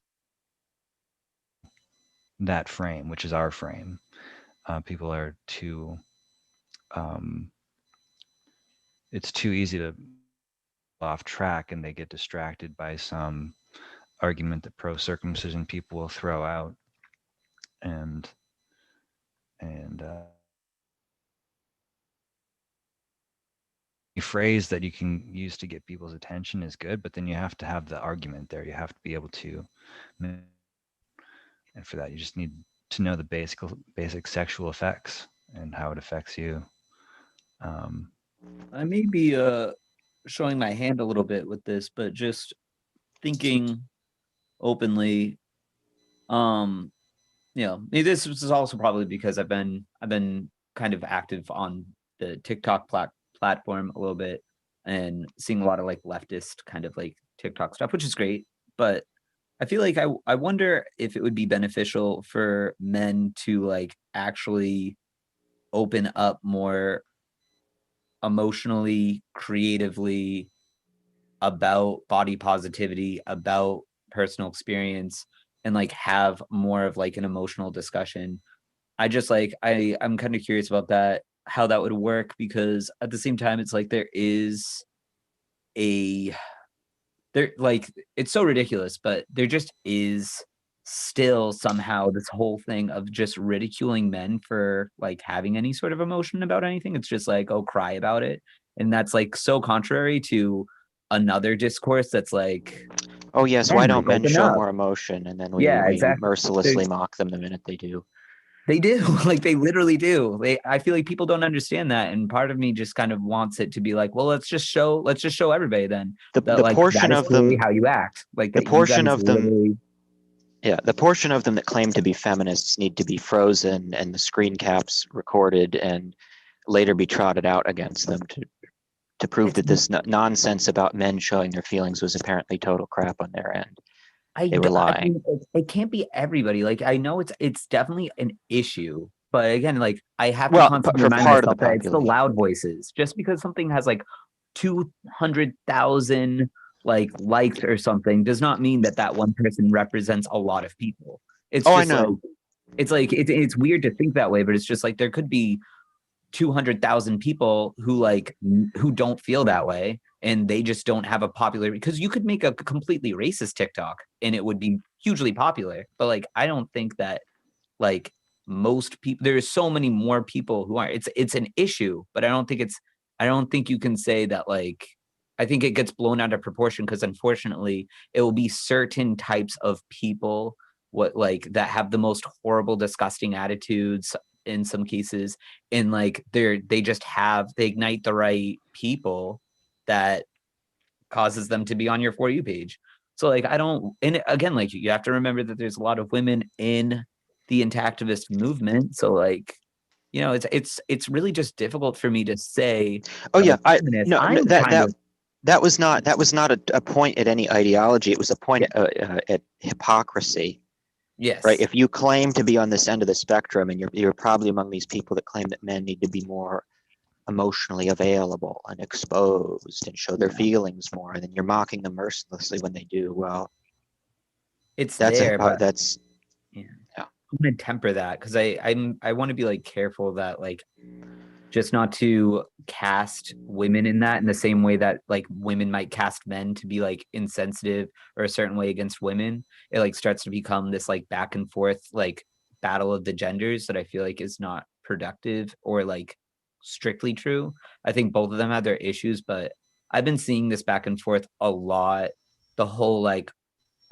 Speaker 1: that frame, which is our frame. People are too. It's too easy to off track, and they get distracted by some argument that pro-circumcision people will throw out, and a phrase that you can use to get people's attention is good, but then you have to have the argument there. You have to be able to, and for that you just need to know the basic sexual effects and how it affects you.
Speaker 2: I may be showing my hand a little bit with this, but just thinking openly, this is also probably because I've been kind of active on the TikTok platform a little bit. and seeing a lot of like leftist kind of like TikTok stuff, which is great. But I feel like I wonder if it would be beneficial for men to like actually open up more emotionally, creatively about body positivity, about personal experience, and like have more of like an emotional discussion. I just like I'm kind of curious about that, how that would work, because at the same time it's like there is a there like it's so ridiculous, but there just is still somehow this whole thing of just ridiculing men for like having any sort of emotion about anything. It's just like, oh, cry about it. And that's like so contrary to another discourse that's like,
Speaker 4: Oh yes, why
Speaker 2: men,
Speaker 4: don't
Speaker 2: like
Speaker 4: men
Speaker 2: open
Speaker 4: show
Speaker 2: up.
Speaker 4: more emotion, and then
Speaker 2: Yeah,
Speaker 4: we
Speaker 2: exactly.
Speaker 4: mercilessly mock them the minute they do.
Speaker 2: They do, like they literally do. I feel like people don't understand that, and part of me just kind of wants it to be like, well, let's just show everybody then that
Speaker 4: The
Speaker 2: like
Speaker 4: portion
Speaker 2: that is
Speaker 4: of
Speaker 2: clearly
Speaker 4: them,
Speaker 2: how you act, like
Speaker 4: the
Speaker 2: that you
Speaker 4: portion
Speaker 2: guys
Speaker 4: of them,
Speaker 2: literally.
Speaker 4: yeah, the portion of them that claim to be feminists need to be frozen and the screen caps recorded and later be trotted out against them to prove that this nonsense about men showing their feelings was apparently total crap on their end. They were
Speaker 2: I
Speaker 4: lying.
Speaker 2: mean, it can't be everybody. Like I know it's definitely an issue, but again, like I have to
Speaker 4: Well,
Speaker 2: constantly
Speaker 4: for
Speaker 2: remind
Speaker 4: part of the
Speaker 2: myself that it's the
Speaker 4: population.
Speaker 2: loud voices. Just because something has like 200,000 like likes or something does not mean that that one person represents a lot of people. It's
Speaker 4: Oh, I
Speaker 2: just like
Speaker 4: know.
Speaker 2: it's weird to think that way, but it's just like there could be 200,000 people who like who don't feel that way, and they just don't have a popular, because you could make a completely racist TikTok and it would be hugely popular. But like I don't think that like most people, there's so many more people who are, it's an issue, but I don't think you can say that like, I think it gets blown out of proportion because unfortunately it will be certain types of people what like that have the most horrible, disgusting attitudes in some cases, and like they just have, they ignite the right people that causes them to be on your For You page. So like I don't, and again, like you have to remember that there's a lot of women in the intactivist movement. So like, you know, it's really just difficult for me to say
Speaker 4: Oh
Speaker 2: as
Speaker 4: yeah,
Speaker 2: a feminist, I'm kind of
Speaker 4: that was not a point at any ideology. It was a point at hypocrisy.
Speaker 2: yes.
Speaker 4: Right. If you claim to be on this end of the spectrum, and you're probably among these people that claim that men need to be more emotionally available and exposed and show their feelings more, then you're mocking them mercilessly when they do. Well,
Speaker 2: It's
Speaker 4: that's
Speaker 2: there, but
Speaker 4: that's
Speaker 2: yeah.
Speaker 4: yeah.
Speaker 2: I'm gonna temper that because I want to be like careful that like just not to cast women in that in the same way that like women might cast men to be like insensitive or a certain way against women. It like starts to become this like back and forth like battle of the genders that I feel like is not productive or like strictly true. I think both of them have their issues, but I've been seeing this back and forth a lot. The whole like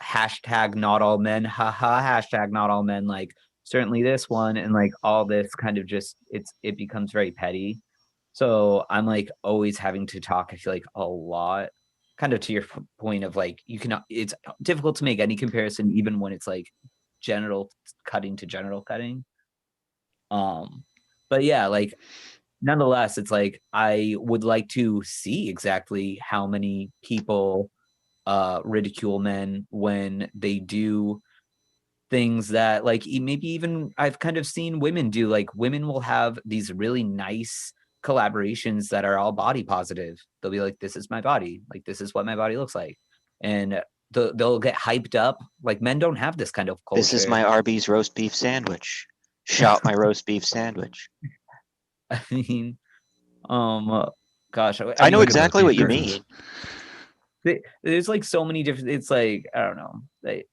Speaker 2: hashtag not all men, haha, hashtag not all men, like certainly this one, and like all this kind of just it becomes very petty. So I'm like always having to talk, I feel like a lot, kind of to your point of like you can, it's difficult to make any comparison even when it's like general cutting to general cutting. But yeah, like nonetheless, it's like I would like to see exactly how many people ridicule men when they do things that like maybe even I've kind of seen women do. Like women will have these really nice collaborations that are all body positive. They'll be like, this is my body, like this is what my body looks like, and they'll get hyped up. Like men don't have this kind of culture.
Speaker 4: This is my Arby's roast beef sandwich. Shout my roast beef sandwich.
Speaker 2: I mean, gosh,
Speaker 4: I know
Speaker 2: mean,
Speaker 4: exactly what you mean.
Speaker 2: there's like so many different, it's like I don't know, like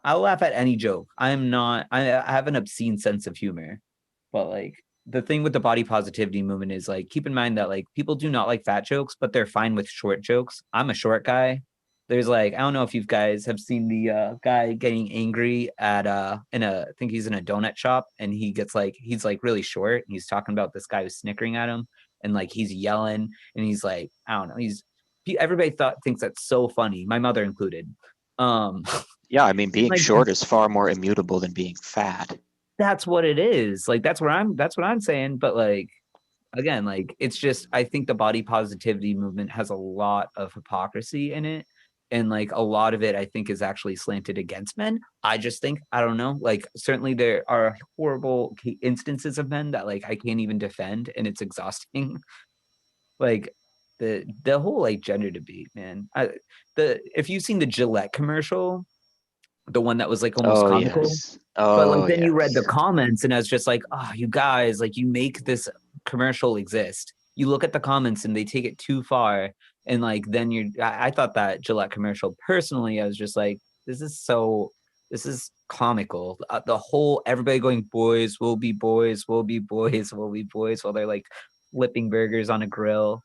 Speaker 2: I'll laugh at any joke. I'm not, I have an obscene sense of humor, but like the thing with the body positivity movement is like, keep in mind that like people do not like fat jokes, but they're fine with short jokes. I'm a short guy. There's like, I don't know if you guys have seen the guy getting angry at I think he's in a donut shop, and he gets like, he's like really short. And he's talking about this guy who's snickering at him, and like he's yelling, and he's like, I don't know, everybody thinks that's so funny, my mother included.
Speaker 4: Yeah, I mean, being
Speaker 2: like
Speaker 4: short is far more immutable than being fat.
Speaker 2: that's what it is. Like that's what I'm saying. But like again, like it's just I think the body positivity movement has a lot of hypocrisy in it. And like a lot of it, I think, is actually slanted against men. I just think, I don't know, like certainly there are horrible instances of men that like I can't even defend, and it's exhausting. Like the whole like gender debate, man. If you've seen the Gillette commercial, the one that was like almost
Speaker 4: Oh
Speaker 2: comical,
Speaker 4: yes.
Speaker 2: but like
Speaker 4: Oh
Speaker 2: then you read the
Speaker 4: yes.
Speaker 2: comments and I was just like, oh, you guys, like you make this commercial exist. You look at the comments and they take it too far. And like then I thought that Gillette commercial personally, I was just like, this is comical. The whole everybody going, boys will be boys, will be boys, will be boys, while they're like flipping burgers on a grill.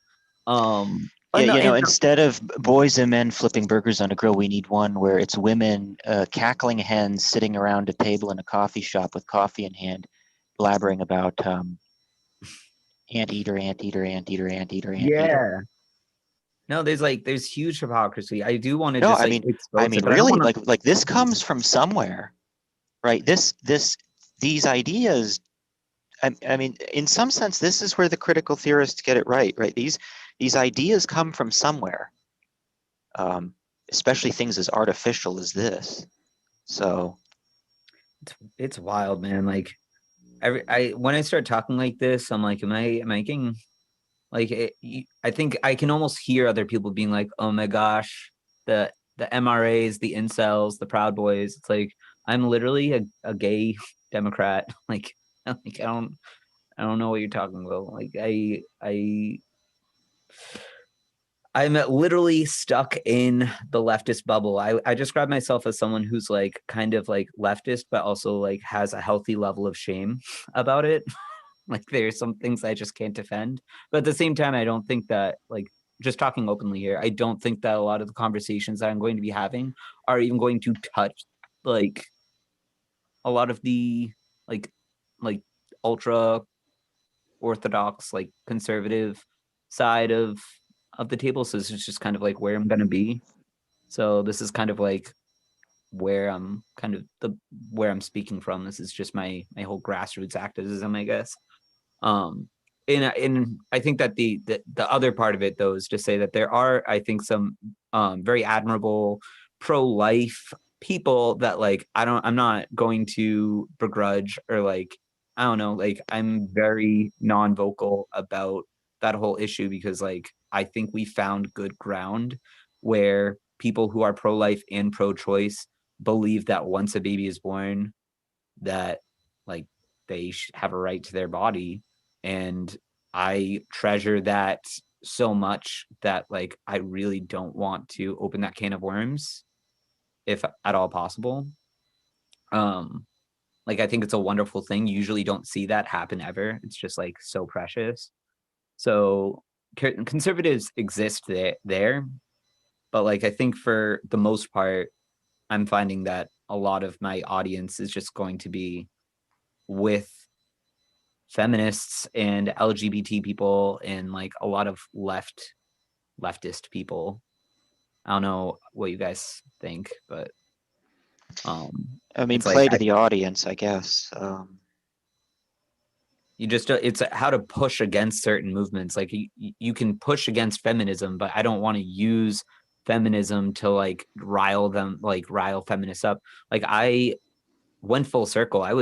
Speaker 4: Yeah,
Speaker 2: But no,
Speaker 4: you know,
Speaker 2: and
Speaker 4: instead of boys and men flipping burgers on a grill, we need one where it's women, cackling hens sitting around a table in a coffee shop with coffee in hand, blabbering about anteater, anteater, anteater, anteater, anteater.
Speaker 2: yeah. No, there's huge hypocrisy. I do want to
Speaker 4: No,
Speaker 2: just like
Speaker 4: I
Speaker 2: expose it,
Speaker 4: mean,
Speaker 2: but I don't
Speaker 4: really,
Speaker 2: want to.
Speaker 4: like this comes from somewhere, right? These ideas. I mean, in some sense, this is where the critical theorists get it right, right? These ideas come from somewhere, especially things as artificial as this. So,
Speaker 2: It's wild, man. Like I when I start talking like this, I'm like, am I getting like I think I can almost hear other people being like, oh my gosh, the MRAs, the incels, the Proud Boys. It's like I'm literally a gay Democrat. Like I don't know what you're talking about. Like I'm literally stuck in the leftist bubble. I describe myself as someone who's like kind of like leftist, but also like has a healthy level of shame about it. Like there's some things I just can't defend. But at the same time, I don't think that like just talking openly here, I don't think that a lot of the conversations that I'm going to be having are even going to touch like a lot of the like like ultra orthodox, like conservative side of the table. So this is just kind of like where I'm gonna be. So this is kind of like where I'm kind of where I'm speaking from. This is just my whole grassroots activism, I guess. Um and I think that the other part of it though is to say that there are, I think, some very admirable pro-life people that like I'm not going to begrudge or like I don't know, like I'm very non-vocal about that whole issue because like I think we found good ground where people who are pro-life and pro-choice believe that once a baby is born that like they have a right to their body, and I treasure that so much that like I really don't want to open that can of worms if at all possible. um like I think it's a wonderful thing. You usually don't see that happen ever. It's just like so precious. So conservatives exist there, but like I think for the most part I'm finding that a lot of my audience is just going to be with feminists and LGBT people and like a lot of leftist people. I don't know what you guys think, but
Speaker 4: I mean,
Speaker 2: it's like
Speaker 4: play to the audience, I guess.
Speaker 2: you just it's how to push against certain movements. Like you can push against feminism, but I don't want to use feminism to like rile feminists up. Like I went full circle. I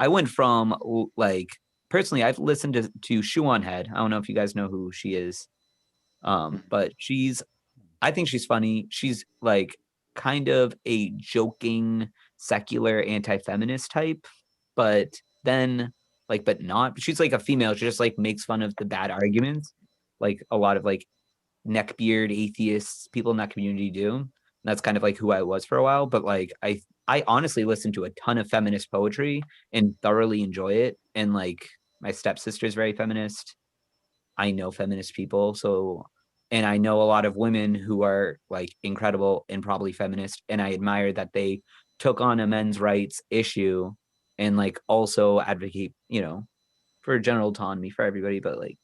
Speaker 2: went from like personally I've listened to Shoe on Head. I don't know if you guys know who she is. But I think she's funny. She's like kind of a joking secular anti-feminist type, but then like but not. She's like a female. She just like makes fun of the bad arguments, like a lot of like neckbeard atheists, people in that community do. And that's kind of like who I was for a while. But like I honestly listen to a ton of feminist poetry and thoroughly enjoy it. And like my stepsister is very feminist. I know feminist people, so and I know a lot of women who are like incredible and probably feminist, and I admire that they took on a men's rights issue and like also advocate, for general autonomy for everybody. But like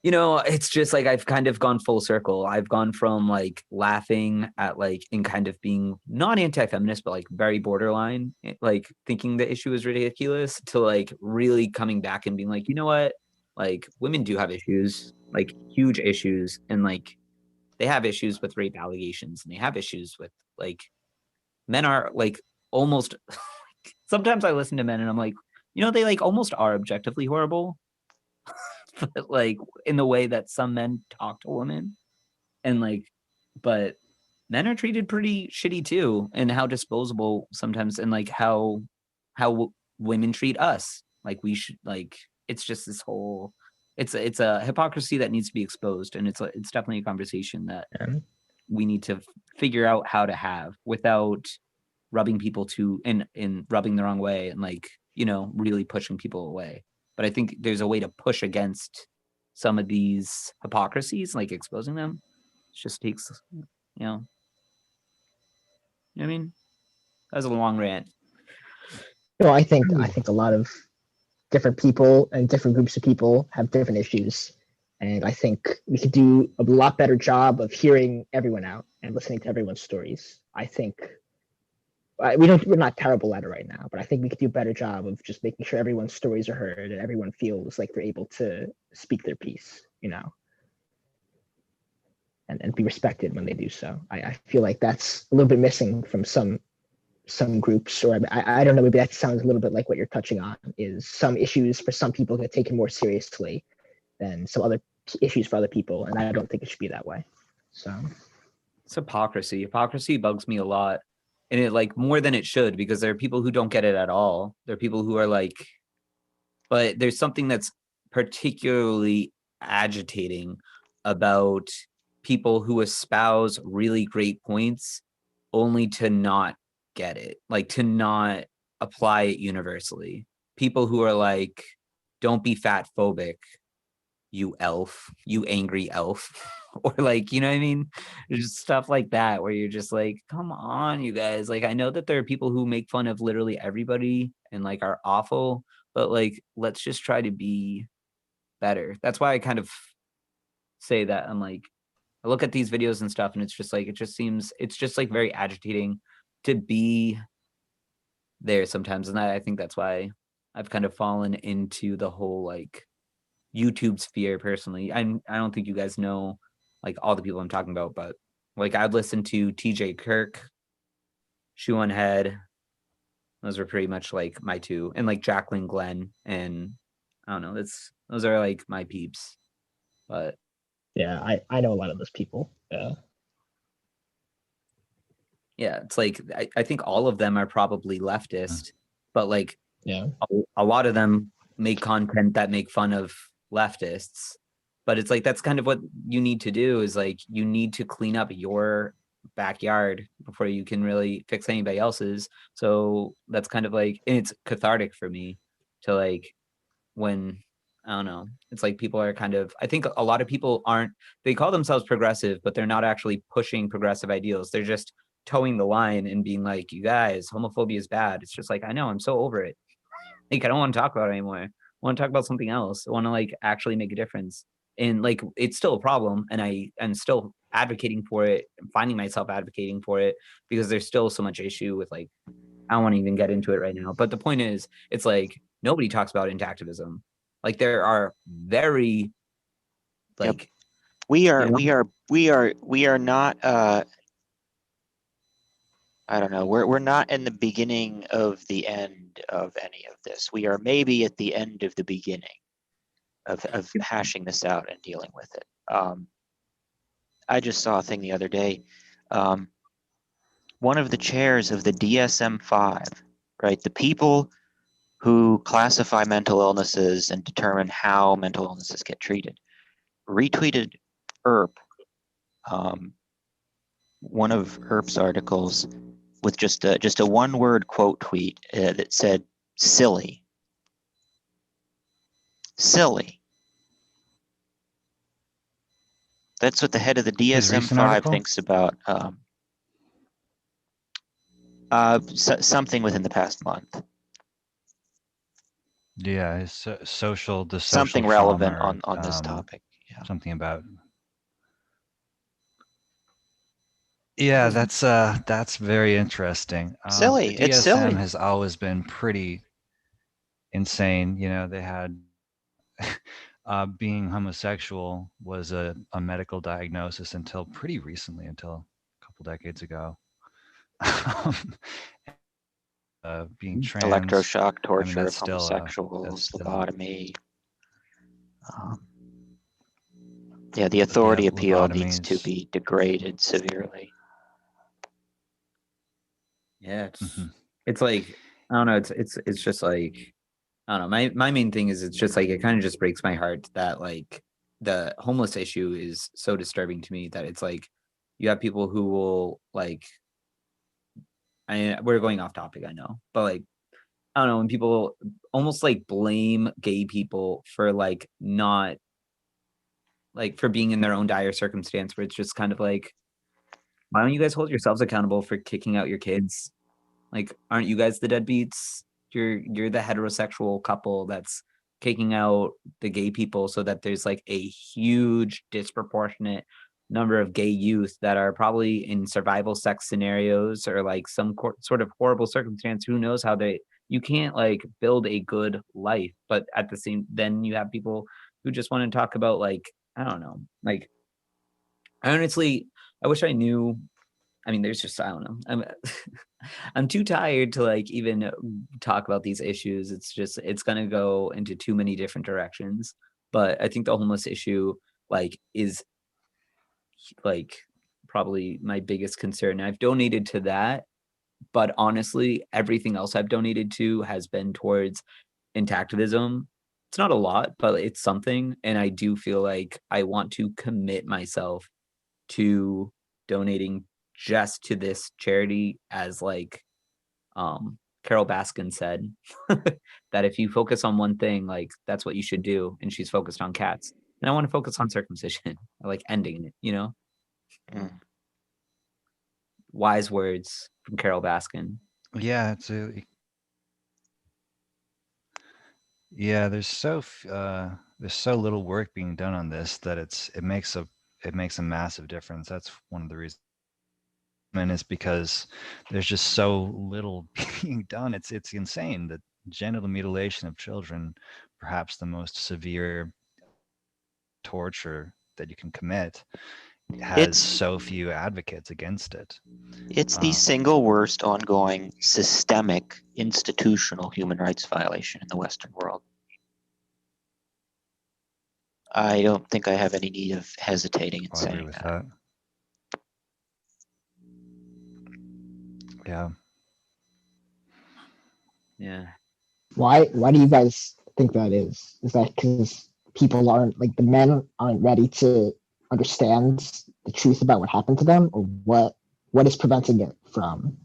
Speaker 2: You know, it's just like I've kind of gone full circle. I've gone from like laughing at like and kind of being not anti-feminist, but like very borderline, like thinking the issue is ridiculous, to like really coming back and being like, you know what? Like women do have issues, like huge issues, and like they have issues with rape allegations, and they have issues with like men are like almost sometimes I listen to men and I'm like, you know, they like almost are objectively horrible, but like in the way that some men talk to women, and like, but men are treated pretty shitty too, and how disposable sometimes, and like how women treat us. Like we should like it's just this whole it's a hypocrisy that needs to be exposed, and it's definitely a conversation that we need to figure out how to have without rubbing people to in rubbing the wrong way, and like, you know, really pushing people away. But I think there's a way to push against some of these hypocrisies, like exposing them. It just takes, you know what I mean? That was a long rant.
Speaker 3: No, I think a lot of different people and different groups of people have different issues. And I think we could do a lot better job of hearing everyone out and listening to everyone's stories. I think we're not terrible at it right now, but I think we could do a better job of just making sure everyone's stories are heard and everyone feels like they're able to speak their piece, you know, and be respected when they do so. I feel like that's a little bit missing from some groups, or I don't know, maybe that sounds a little bit like what you're touching on, is some issues for some people get taken more seriously than some other issues for other people, and I don't think it should be that way. So
Speaker 2: it's hypocrisy bugs me a lot, and it like more than it should, because there are people who don't get it at all. There are people who are like, but there's something that's particularly agitating about people who espouse really great points only to not get it, like to not apply it universally. People who are like, don't be fat phobic, you elf, you angry elf. Or like, you know what I mean? Just stuff like that where you're just like, come on, you guys. Like, I know that there are people who make fun of literally everybody and like are awful, but like, let's just try to be better. That's why I kind of say that. I'm like, I look at these videos and stuff, and it's just like, it's just like very agitating to be there sometimes. And I think that's why I've kind of fallen into the whole like YouTube sphere personally. I don't think you guys know like all the people I'm talking about, but like I've listened to TJ Kirk, Shoe on Head. Those were pretty much like my two, and like Jacqueline Glenn, and I don't know, those are like my peeps. But
Speaker 3: yeah, I know a lot of those people.
Speaker 2: Yeah, it's like I think all of them are probably leftist, but like
Speaker 3: Yeah,
Speaker 2: a lot of them make content that make fun of leftists. But it's like that's kind of what you need to do, is like you need to clean up your backyard before you can really fix anybody else's. So that's kind of like, and it's cathartic for me to like, when I don't know, it's like people are kind of, I think a lot of people they call themselves progressive, but they're not actually pushing progressive ideals. They're just towing the line and being like, you guys, homophobia is bad. It's just like, I know, I'm so over it. Like, I don't want to talk about it anymore. I want to talk about something else. I want to like actually make a difference. And like, it's still a problem, and I'm still advocating for it, finding myself advocating for it, because there's still so much issue with like, I don't want to even get into it right now. But the point is, it's like nobody talks about intactivism. Like there are very like,
Speaker 4: we are
Speaker 2: you know,
Speaker 4: we are not I don't know, we're not in the beginning of the end of any of this. We are maybe at the end of the beginning of hashing this out and dealing with it. I just saw a thing the other day. One of the chairs of the DSM-5, right, the people who classify mental illnesses and determine how mental illnesses get treated, retweeted Earp, one of Earp's articles, with just a one-word quote tweet that said "silly." Silly. That's what the head of the
Speaker 1: His recent
Speaker 4: DSM-5
Speaker 1: article?
Speaker 4: thinks about something within the past month.
Speaker 1: Yeah, the social
Speaker 4: Something
Speaker 1: trauma
Speaker 4: relevant
Speaker 1: or,
Speaker 4: on this topic. Yeah.
Speaker 1: something about. Yeah, that's very interesting.
Speaker 4: Silly.
Speaker 1: The
Speaker 4: It's
Speaker 1: DSM
Speaker 4: silly.
Speaker 1: has always been pretty insane. You know, they had being homosexual was a medical diagnosis until pretty recently, until a couple decades ago. Being trans,
Speaker 4: Electroshock
Speaker 1: I mean,
Speaker 4: torture
Speaker 1: that's
Speaker 4: of
Speaker 1: still
Speaker 4: homosexuals,
Speaker 1: still
Speaker 4: lobotomy. Yeah, the authority appeal needs to
Speaker 1: lobotomies.
Speaker 4: be degraded severely.
Speaker 2: Yeah,
Speaker 1: Mhm.
Speaker 2: it's like I don't know. It's just like I don't know. My main thing is it's just like it kind of just breaks my heart that like the homeless issue is so disturbing to me that it's like you have people who will like we're going off topic, I know, but like I don't know when people almost like blame gay people for like not like for being in their own dire circumstance where it's just kind of like why don't you guys hold yourselves accountable for kicking out your kids? Like, aren't you guys the deadbeats? You're the heterosexual couple that's kicking out the gay people so that there's like a huge disproportionate number of gay youth that are probably in survival sex scenarios or like some sort of horrible circumstance. Who knows how they you can't like build a good life, but at the same then you have people who just want to talk about like I don't know, like I honestly I wish I knew I mean, there's just I don't know. I'm too tired to like even talk about these issues. It's just it's gonna go into too many different directions. But I think the homeless issue like is like probably my biggest concern. I've donated to that, but honestly, everything else I've donated to has been towards intactivism. It's not a lot, but it's something. And I do feel like I want to commit myself to donating just to this charity as like Carol Baskin said that if you focus on one thing, like that's what you should do. And she's focused on cats. And I want to focus on circumcision, or like ending it, you know?
Speaker 4: Mm.
Speaker 2: Wise words from Carol Baskin.
Speaker 1: Yeah, yeah. There's so little work being done on this that it makes a massive difference. That's one of the reasons. And it's because there's just so little being done. It's insane that genital mutilation of children, perhaps the most severe torture that you can commit, has
Speaker 4: It's
Speaker 1: so few advocates against it.
Speaker 4: it's the single worst ongoing systemic institutional human rights violation in the Western world. I don't think I have any need of hesitating in
Speaker 1: I agree
Speaker 4: saying
Speaker 1: with
Speaker 4: that.
Speaker 1: that. Yeah.
Speaker 2: Yeah.
Speaker 3: Why do you guys think that is? Is that because people aren't like the men aren't ready to understand the truth about what happened to them, or what is preventing it from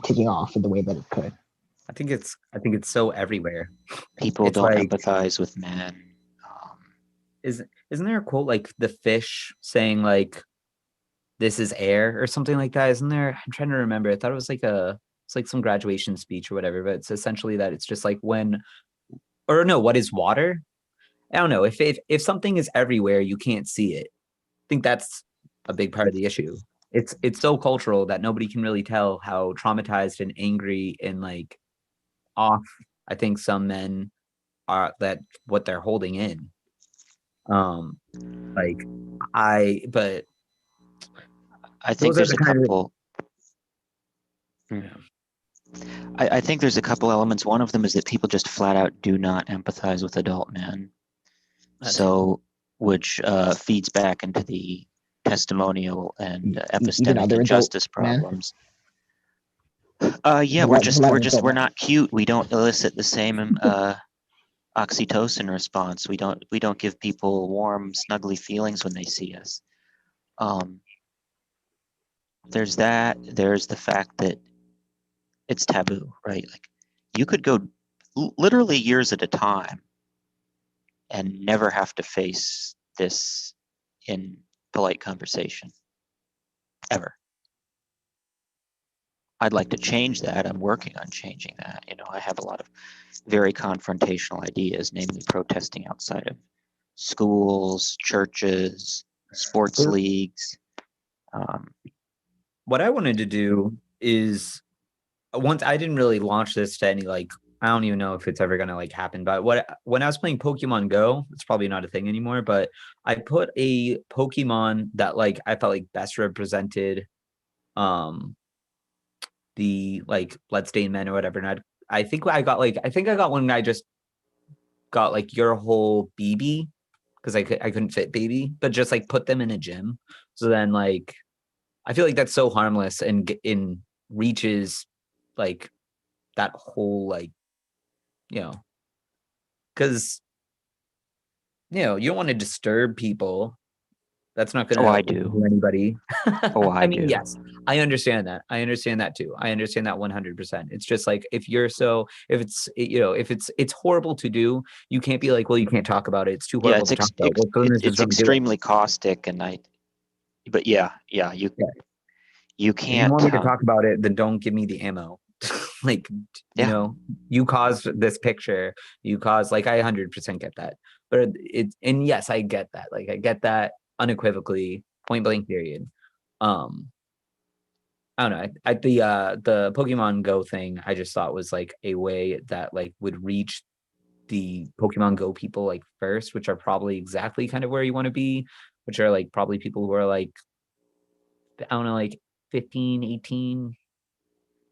Speaker 3: taking off in the way that it could?
Speaker 2: I think it's so everywhere.
Speaker 4: People
Speaker 2: It's
Speaker 4: don't
Speaker 2: like
Speaker 4: empathize with men.
Speaker 2: isn't there a quote like the fish saying like this is air or something like that? Isn't there? I'm trying to remember. I thought it was like it's like some graduation speech or whatever, but it's essentially that it's just like when or no, what is water? I don't know. If something is everywhere, you can't see it. I think that's a big part of the issue. It's so cultural that nobody can really tell how traumatized and angry and like off I think some men are that what they're holding in. Like but
Speaker 4: I think
Speaker 2: those are
Speaker 4: there's
Speaker 2: the
Speaker 4: a
Speaker 2: kind of
Speaker 4: couple. I think there's a couple elements. One of them is that people just flat out do not empathize with adult men. So, which feeds back into the testimonial and
Speaker 3: Even
Speaker 4: epistemic
Speaker 3: other adult
Speaker 4: injustice
Speaker 3: men.
Speaker 4: problems. Yeah, we're not cute. We don't elicit the same oxytocin response. We don't give people warm, snuggly feelings when they see us. There's that. There's the fact that it's taboo, right? Like you could go literally years at a time and never have to face this in polite conversation ever. I'd like to change that. I'm working on changing that. You know, I have a lot of very confrontational ideas, namely protesting outside of schools, churches, sports
Speaker 2: Sure.
Speaker 4: leagues. Um,
Speaker 2: What I wanted to do is once I didn't really launch this to any like I don't even know if it's ever gonna like happen. But when I was playing Pokemon Go, it's probably not a thing anymore. But I put a Pokemon that like I felt like best represented um the like Bloodstained Men or whatever. And I think I got one. I just got like your whole BB because I couldn't fit baby, but just like put them in a gym. So then like I feel like that's so harmless and in reaches like that whole like because you don't want to disturb people. That's not
Speaker 4: oh, I
Speaker 2: gonna
Speaker 4: do.
Speaker 2: do anybody.
Speaker 4: Oh, I
Speaker 2: I mean,
Speaker 4: do.
Speaker 2: yes, I understand that. I understand that too. I understand that 100%. It's just like if it's horrible to do, you can't be like, well, you can't talk about it. It's too
Speaker 4: Yeah,
Speaker 2: horrible to talk about. Well, so then just
Speaker 4: it's
Speaker 2: don't do it.
Speaker 4: extremely caustic, but yeah, you
Speaker 2: If you
Speaker 4: can't.
Speaker 2: want me to talk about it, then don't give me the ammo. Like,
Speaker 4: Yeah.
Speaker 2: you caused this picture. You caused like I 100% get that. But and yes, I get that. Like I get that unequivocally, point blank period. I don't know. The Pokemon Go thing I just thought was like a way that like would reach the Pokemon Go people like first, which are probably exactly kind of where you want to be, which are like probably people who are like I don't know, like 15, 18.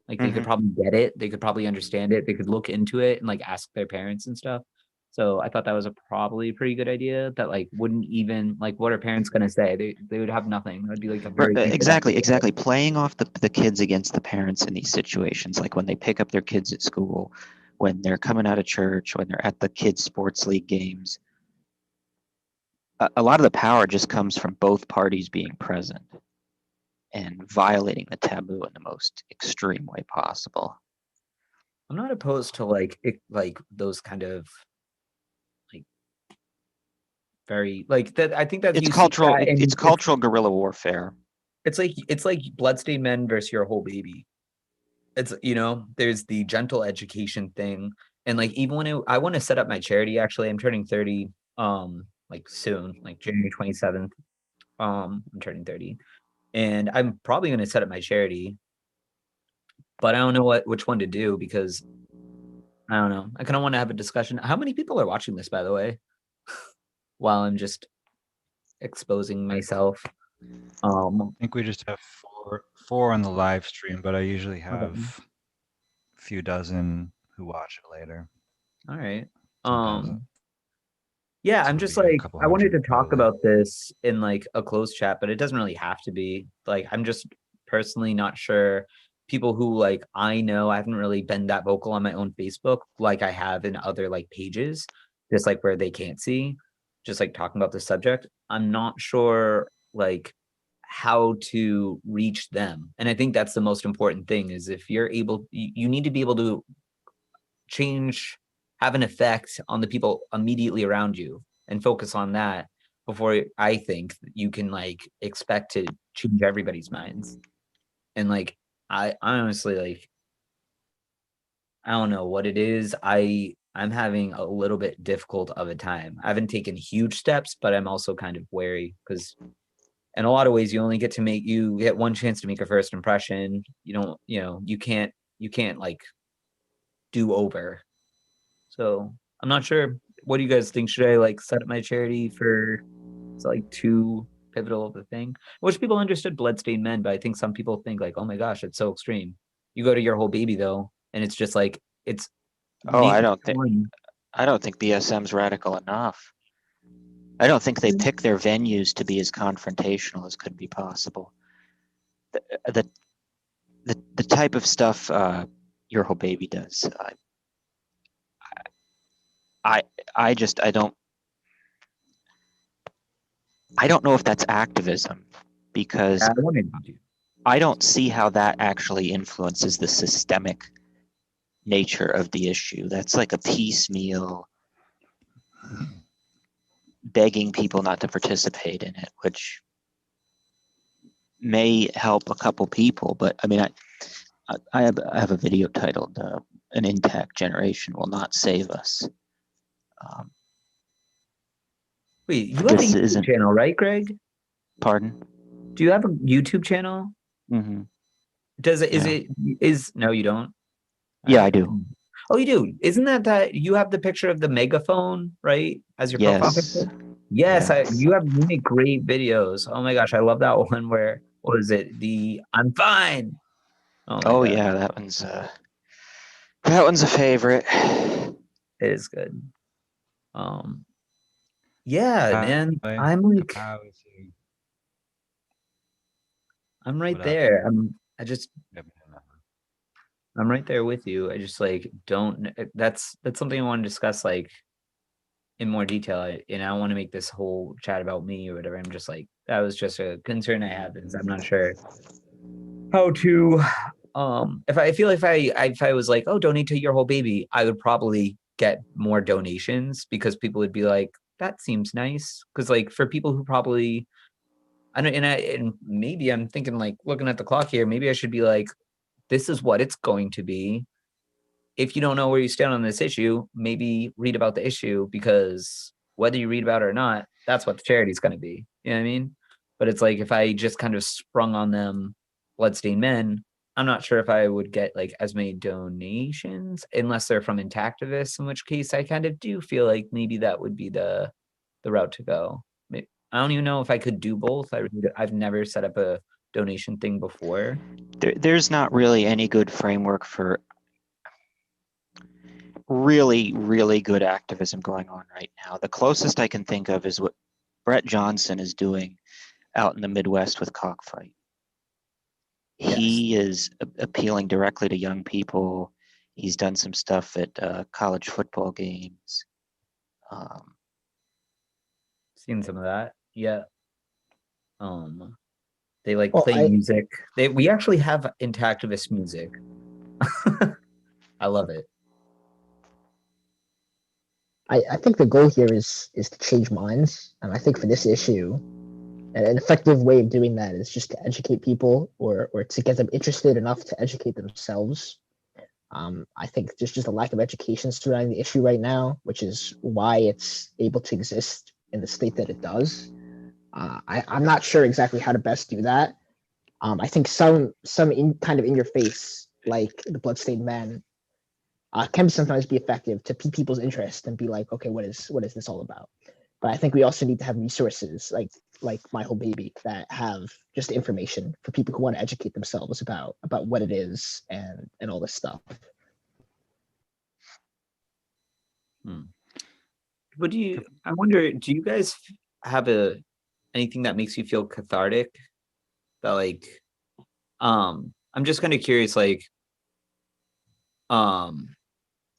Speaker 2: Like they could
Speaker 4: Mhm.
Speaker 2: probably get it. They could probably understand it. They could look into it and like ask their parents and stuff. So I thought that was a probably pretty good idea that like wouldn't even like what are parents gonna say? They would have nothing. It would be like a very
Speaker 4: Exactly. Playing off the kids against the parents in these situations, like when they pick up their kids at school, when they're coming out of church, when they're at the kids' sports league games. A lot of the power just comes from both parties being present and violating the taboo in the most extreme way possible.
Speaker 2: I'm not opposed to like those kind of like very like that. I think that
Speaker 4: It's
Speaker 2: you see
Speaker 4: cultural.
Speaker 2: that
Speaker 4: It's
Speaker 2: and
Speaker 4: cultural guerrilla warfare.
Speaker 2: it's like Bloodstained Men versus Your Whole Baby. It's there's the gentle education thing, and like even when I want to set up my charity. Actually, I'm turning 30 like soon, like January 27th. I'm turning 30, and I'm probably going to set up my charity, but I don't know which one to do because I don't know. I kind of want to have a discussion. How many people are watching this, by the way, while I'm just exposing myself?
Speaker 1: I think we just have four on the live stream, but I usually have a few dozen who watch it later.
Speaker 2: All right.
Speaker 1: Sometimes
Speaker 2: Yeah,
Speaker 1: so
Speaker 2: I'm
Speaker 1: it'll
Speaker 2: just
Speaker 1: be a
Speaker 2: like
Speaker 1: couple
Speaker 2: I wanted to
Speaker 1: hundred
Speaker 2: talk
Speaker 1: probably.
Speaker 2: about this in like a closed chat, but it doesn't really have to be. Like I'm just personally not sure people who like I know I haven't really been that vocal on my own Facebook like I have in other like pages, just like where they can't see, just like talking about the subject. I'm not sure like how to reach them. And I think that's the most important thing is if you're able you need to be able to have an effect on the people immediately around you and focus on that before I think you can like expect to change everybody's minds. And like I honestly like I don't know what it is. I'm having a little bit difficult of a time. I haven't taken huge steps, but I'm also kind of wary because in a lot of ways you only you get one chance to make a first impression. You don't, you can't like do over. So I'm not sure. What do you guys think? Should I like set up my charity for it's like too pivotal of a thing? I wish people understood Bloodstained Men, but I think some people think like, oh my gosh, it's so extreme. You go to Your Whole Baby though, and it's just like it's
Speaker 4: Oh,
Speaker 2: maybe one.
Speaker 4: I don't think BSM's radical enough. I don't think they pick their venues to be as confrontational as could be possible. The type of stuff Your Whole Baby does, I don't know if that's activism because
Speaker 2: I wanted to do.
Speaker 4: I don't see how that actually influences the systemic nature of the issue. That's like a piecemeal begging people not to participate in it, which may help a couple people. But I mean, I have a video titled "An Intact Generation Will Not Save Us."
Speaker 2: Wait, you have a
Speaker 4: This
Speaker 2: YouTube
Speaker 4: isn't,
Speaker 2: channel, right, Greg?
Speaker 4: pardon?
Speaker 2: Do you have a YouTube channel?
Speaker 4: Hmm.
Speaker 2: Does it,
Speaker 4: Yeah.
Speaker 2: no, you don't?
Speaker 4: Yeah, I do.
Speaker 2: Oh, you do? Isn't that you have the picture of the megaphone, right? As your profile
Speaker 4: Yes.
Speaker 2: picture? Yes,
Speaker 4: Yeah.
Speaker 2: you make great videos. Oh my gosh, I love that one where, what is it? I'm fine. Oh my
Speaker 4: Oh
Speaker 2: God,
Speaker 4: yeah, that one's a favorite.
Speaker 2: it is good. Yeah, man,
Speaker 1: Hi,
Speaker 2: I'm like,
Speaker 1: Kapow is here.
Speaker 2: I'm right
Speaker 1: What up?
Speaker 2: there.
Speaker 1: Yep.
Speaker 2: I'm right there with you. I just like don't. That's something I want to discuss like in more detail. And I don't want to make this whole chat about me or whatever. I'm just like that was just a concern I have because I'm not sure how to. If I feel if I was like, oh, donate to your whole baby, I would probably get more donations because people would be like, that seems nice. Because like for people who probably I don't, and maybe I'm thinking like looking at the clock here, maybe I should be like, this is what it's going to be. If you don't know where you stand on this issue, maybe read about the issue because whether you read about it or not, that's what the charity is going to be. You know what I mean? But it's like if I just kind of sprung on them bloodstained men, I'm not sure if I would get like as many donations unless they're from Intactivists, in which case I kind of do feel like maybe that would be the route to go. I don't even know if I could do both. I've never set up a donation thing before.
Speaker 4: There's not really any good framework for really, really good activism going on right now. The closest I can think of is what Brett Johnson is doing out in the Midwest with Cockfight.
Speaker 2: Yes.
Speaker 4: He is appealing directly to young people. He's done some stuff at college football games.
Speaker 2: Seen some of that. Yeah. They like
Speaker 3: Well,
Speaker 2: play music. We actually have Intactivist music. I love it.
Speaker 3: I think the goal here is to change minds, and I think for this issue, an effective way of doing that is just to educate people or to get them interested enough to educate themselves. I think there's just a lack of education surrounding the issue right now, which is why it's able to exist in the state that it does. I'm not sure exactly how to best do that. I think some kind of in your face, like the Bloodstained Man, can sometimes be effective to pique people's interest and be like, okay, what is this all about? But I think we also need to have resources like My Whole Baby that have just information for people who want to educate themselves about what it is and all this stuff.
Speaker 2: What do you? I wonder. Do you guys have anything that makes you feel cathartic? That like, I'm just kind of curious. Like,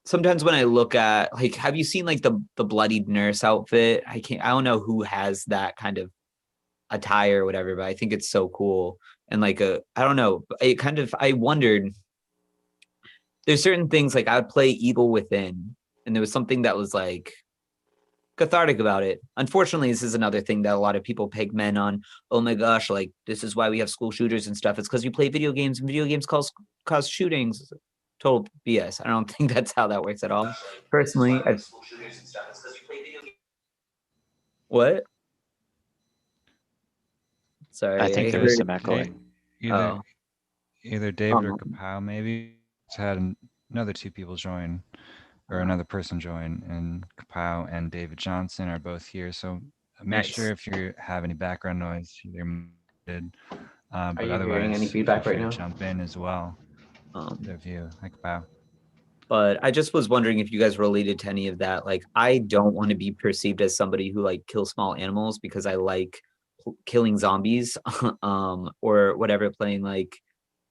Speaker 2: sometimes when I look at like, have you seen like the bloodied nurse outfit? I don't know who has that kind of attire or whatever, but I think it's so cool. And like I don't know, I wondered. There's certain things like I would play Evil Within, and there was something that was like cathartic about it. Unfortunately, this is another thing that a lot of people peg men on. Oh my gosh, like this is why we have school shooters and stuff. It's because you play video games and video games cause shootings. Total BS. I don't think that's how that works at all. Personally, what? Sorry,
Speaker 4: I think there was some echoing.
Speaker 1: Either David or Kapow maybe had another two people join or another person join, and Kapow and David Johnson are both here. So make sure if you have any background noise, they're muted. But
Speaker 5: you
Speaker 1: otherwise,
Speaker 5: hearing any feedback
Speaker 1: feel
Speaker 5: right
Speaker 1: free
Speaker 5: now?
Speaker 1: to jump in as well. Their view, like Kapow.
Speaker 2: But I just was wondering if you guys related to any of that. Like, I don't want to be perceived as somebody who like kills small animals because I like killing zombies, or whatever, playing like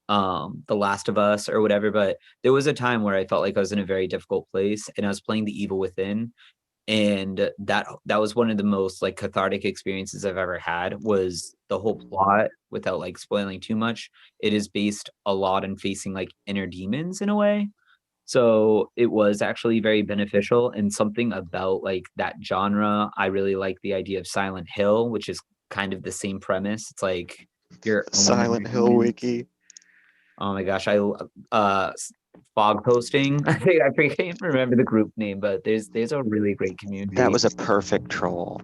Speaker 2: The Last of Us or whatever. But there was a time where I felt like I was in a very difficult place and I was playing The Evil Within, and that was one of the most like cathartic experiences I've ever had. Was the whole plot, without like spoiling too much, it is based a lot on facing like inner demons in a way. So it was actually very beneficial, and something about like that genre. I really like the idea of Silent Hill, which is kind of the same premise. It's like your
Speaker 4: Silent Hill wiki.
Speaker 2: Oh my gosh, fog posting. I can't remember the group name, but there's a really great community.
Speaker 4: That was a perfect troll.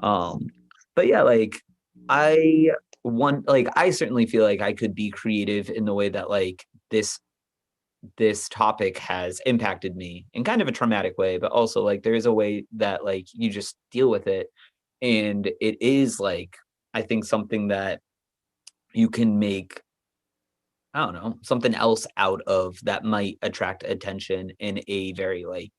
Speaker 2: But yeah, like I I certainly feel like I could be creative in the way that like this topic has impacted me in kind of a traumatic way, but also like there is a way that like you just deal with it. And it is like I think something that you can make, I don't know, something else out of that might attract attention in a very like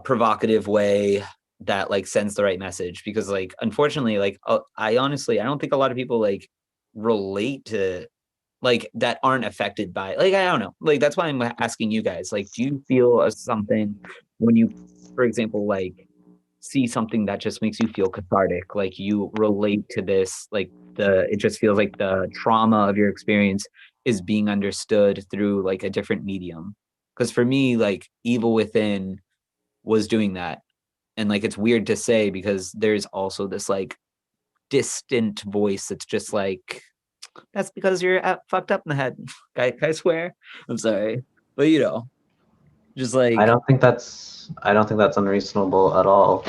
Speaker 2: provocative way that like sends the right message. Because like unfortunately like I honestly I don't think a lot of people like relate to like that aren't affected by like I don't know, like that's why I'm asking you guys, like do you feel something when you, for example, like see something that just makes you feel cathartic, like you relate to this, like the it just feels like the trauma of your experience is being understood through like a different medium? Because for me like Evil Within was doing that. And like it's weird to say because there's also this like distant voice that's just like, that's because you're fucked up in the head. I swear. I'm sorry. But you know, just
Speaker 5: I
Speaker 2: like,
Speaker 5: don't think that's unreasonable at all.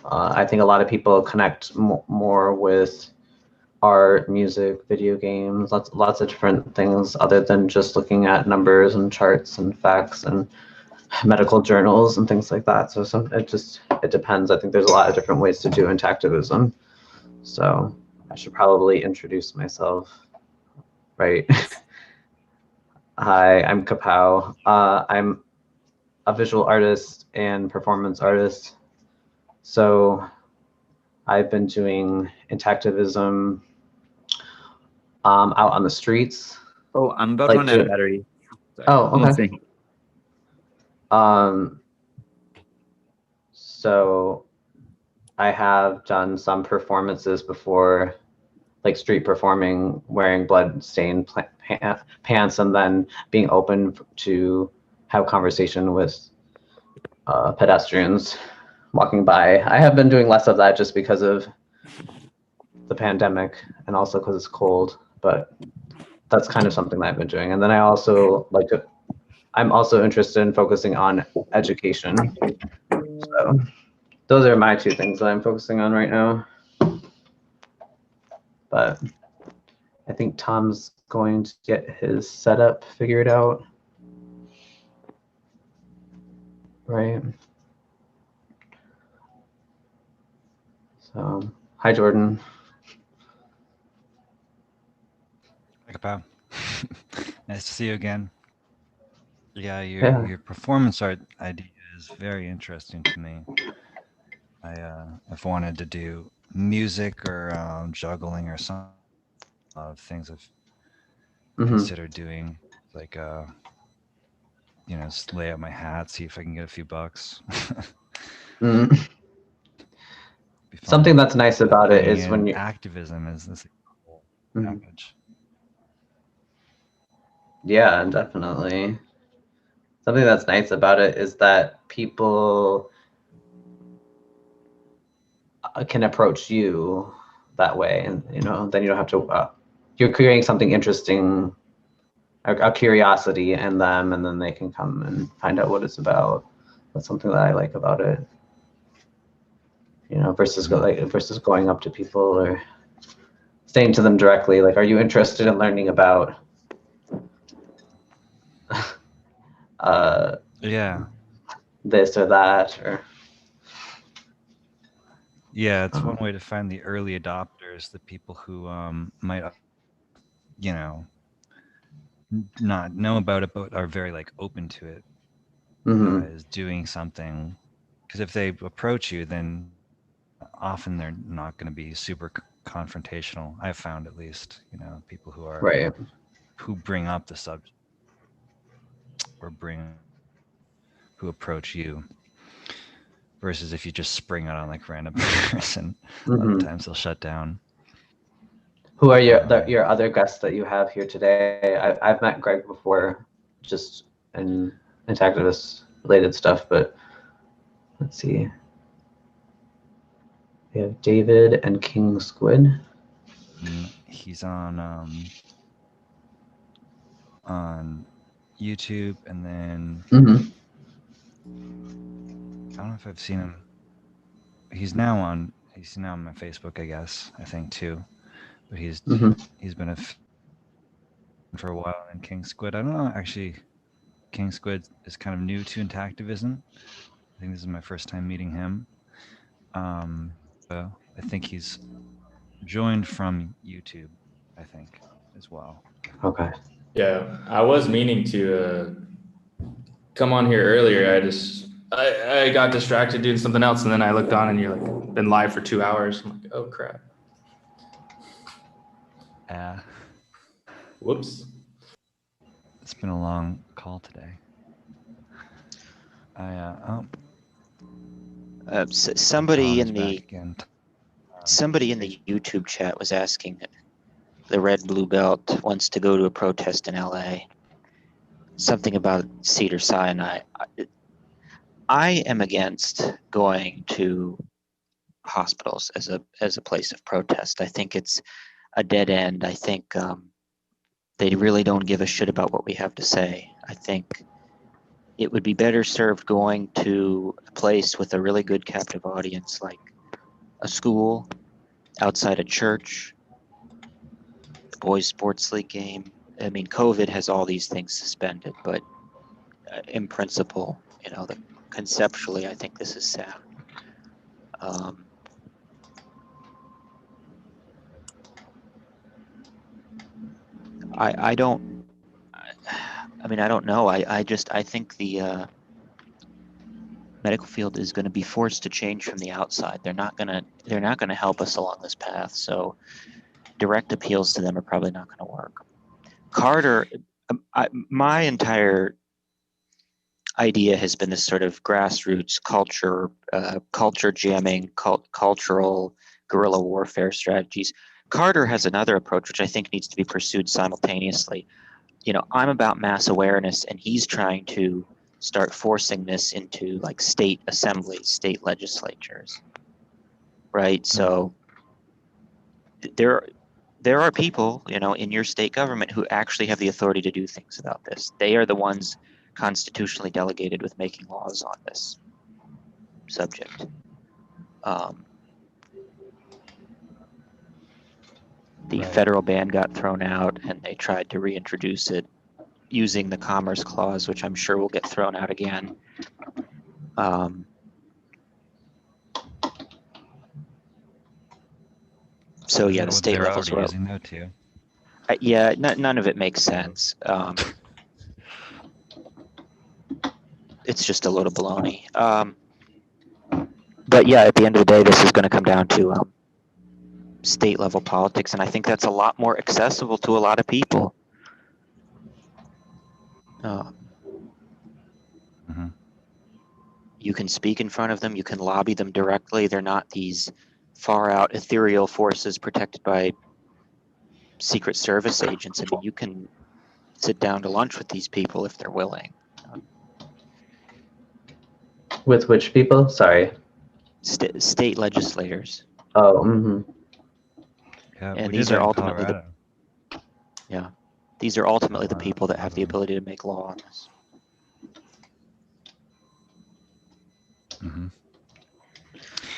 Speaker 5: I think a lot of people connect more with art, music, video games, lots of different things other than just looking at numbers and charts and facts and medical journals and things like that. So it depends. I think there's a lot of different ways to do intactivism. So I should probably introduce myself, right? Hi, I'm Kapow. I'm a visual artist and performance artist. So I've been doing intactivism out on the streets.
Speaker 2: oh, I'm about to
Speaker 5: Like,
Speaker 2: run out of battery. Sorry.
Speaker 5: oh,
Speaker 2: I'm
Speaker 5: okay.
Speaker 2: listening.
Speaker 5: Um, so I have done some performances before, like street performing, wearing blood-stained pants, and then being open to have conversation with pedestrians walking by. I have been doing less of that just because of the pandemic and also because it's cold, but that's kind of something that I've been doing. And then I'm also interested in focusing on education. So those are my two things that I'm focusing on right now. But I think Tom's going to get his setup figured out. Right. So, hi, Jordan.
Speaker 1: Kapow. Nice to see you again. Yeah,
Speaker 5: Yeah.
Speaker 1: your performance art idea is very interesting to me. I've wanted to do music or juggling or some things I've considered doing, like just lay out my hat, see if I can get a few bucks.
Speaker 5: Mm.
Speaker 1: Be fun.
Speaker 5: Something that's nice about it
Speaker 1: Bringing
Speaker 5: is when
Speaker 1: in
Speaker 5: you
Speaker 1: activism is this whole
Speaker 5: Mhm.
Speaker 1: package.
Speaker 5: Yeah, definitely. Something that's nice about it is that people can approach you that way, and then you don't have to. You're creating something interesting, a curiosity in them, and then they can come and find out what it's about. That's something that I like about it. Versus going up to people or saying to them directly, like, "Are you interested in learning about?"
Speaker 1: Yeah.
Speaker 5: This or that, or
Speaker 1: Yeah, it's one way to find the early adopters, the people who might not know about it but are very like open to it, is doing something. Because if they approach you, then often they're not going to be super confrontational. I've found, at least, people who are
Speaker 5: right.
Speaker 1: who bring up the subject or who approach you, versus if you just spring out on like random person, a lot of times they'll shut down.
Speaker 5: Who are your other guests that you have here today? I've met Greg before, just in intactivist related stuff, but let's see. We have David and King Squid.
Speaker 1: He's on YouTube, and then I don't know if I've seen him he's now on my Facebook, I guess, I think too. But he's been for a while in King Squid. I don't know, actually. King Squid is kind of new to Intactivism. I think this is my first time meeting him. So I think he's joined from YouTube, I think, as well.
Speaker 5: Okay.
Speaker 6: Yeah, I was meaning to come on here earlier. I got distracted doing something else, and then I looked on, and you're like been live for 2 hours. I'm like, oh crap. Whoops.
Speaker 1: It's been a long call today.
Speaker 4: Somebody in the
Speaker 1: again.
Speaker 4: somebody in the YouTube chat was asking, the Red Blue Belt wants to go to a protest in LA. Something about Cedar Sinai. I am against going to hospitals as a place of protest. I think it's a dead end. I think they really don't give a shit about what we have to say. I think it would be better served going to a place with a really good captive audience, like a school, outside a church, the boys' sports league game. I mean, COVID has all these things suspended, but in principle, conceptually, I think this is sound. I don't know. I think the medical field is going to be forced to change from the outside. They're not going to help us along this path. So direct appeals to them are probably not going to work. Carter, my entire idea has been this sort of grassroots culture jamming, cultural guerrilla warfare strategies. Carter has another approach, which I think needs to be pursued simultaneously. I'm about mass awareness, and he's trying to start forcing this into like state assemblies, state legislatures, right? So there are people, in your state government who actually have the authority to do things about this. They are the ones constitutionally delegated with making laws on this subject. The federal ban got thrown out, and they tried to reintroduce it using the Commerce Clause, which I'm sure will get thrown out again. So yeah, the state levels were
Speaker 1: using that too.
Speaker 4: Yeah, none of it makes sense. It's just a load of baloney. But yeah, at the end of the day, this is going to come down to state level politics, and I think that's a lot more accessible to a lot of people. You can speak in front of them, you can lobby them directly. They're not these far out ethereal forces protected by Secret Service agents. I mean, you can sit down to lunch with these people if they're willing.
Speaker 5: With which people? Sorry.
Speaker 4: State legislators.
Speaker 5: Oh,
Speaker 1: Yeah,
Speaker 4: and these are ultimately these are ultimately the people that have the ability to make law on this.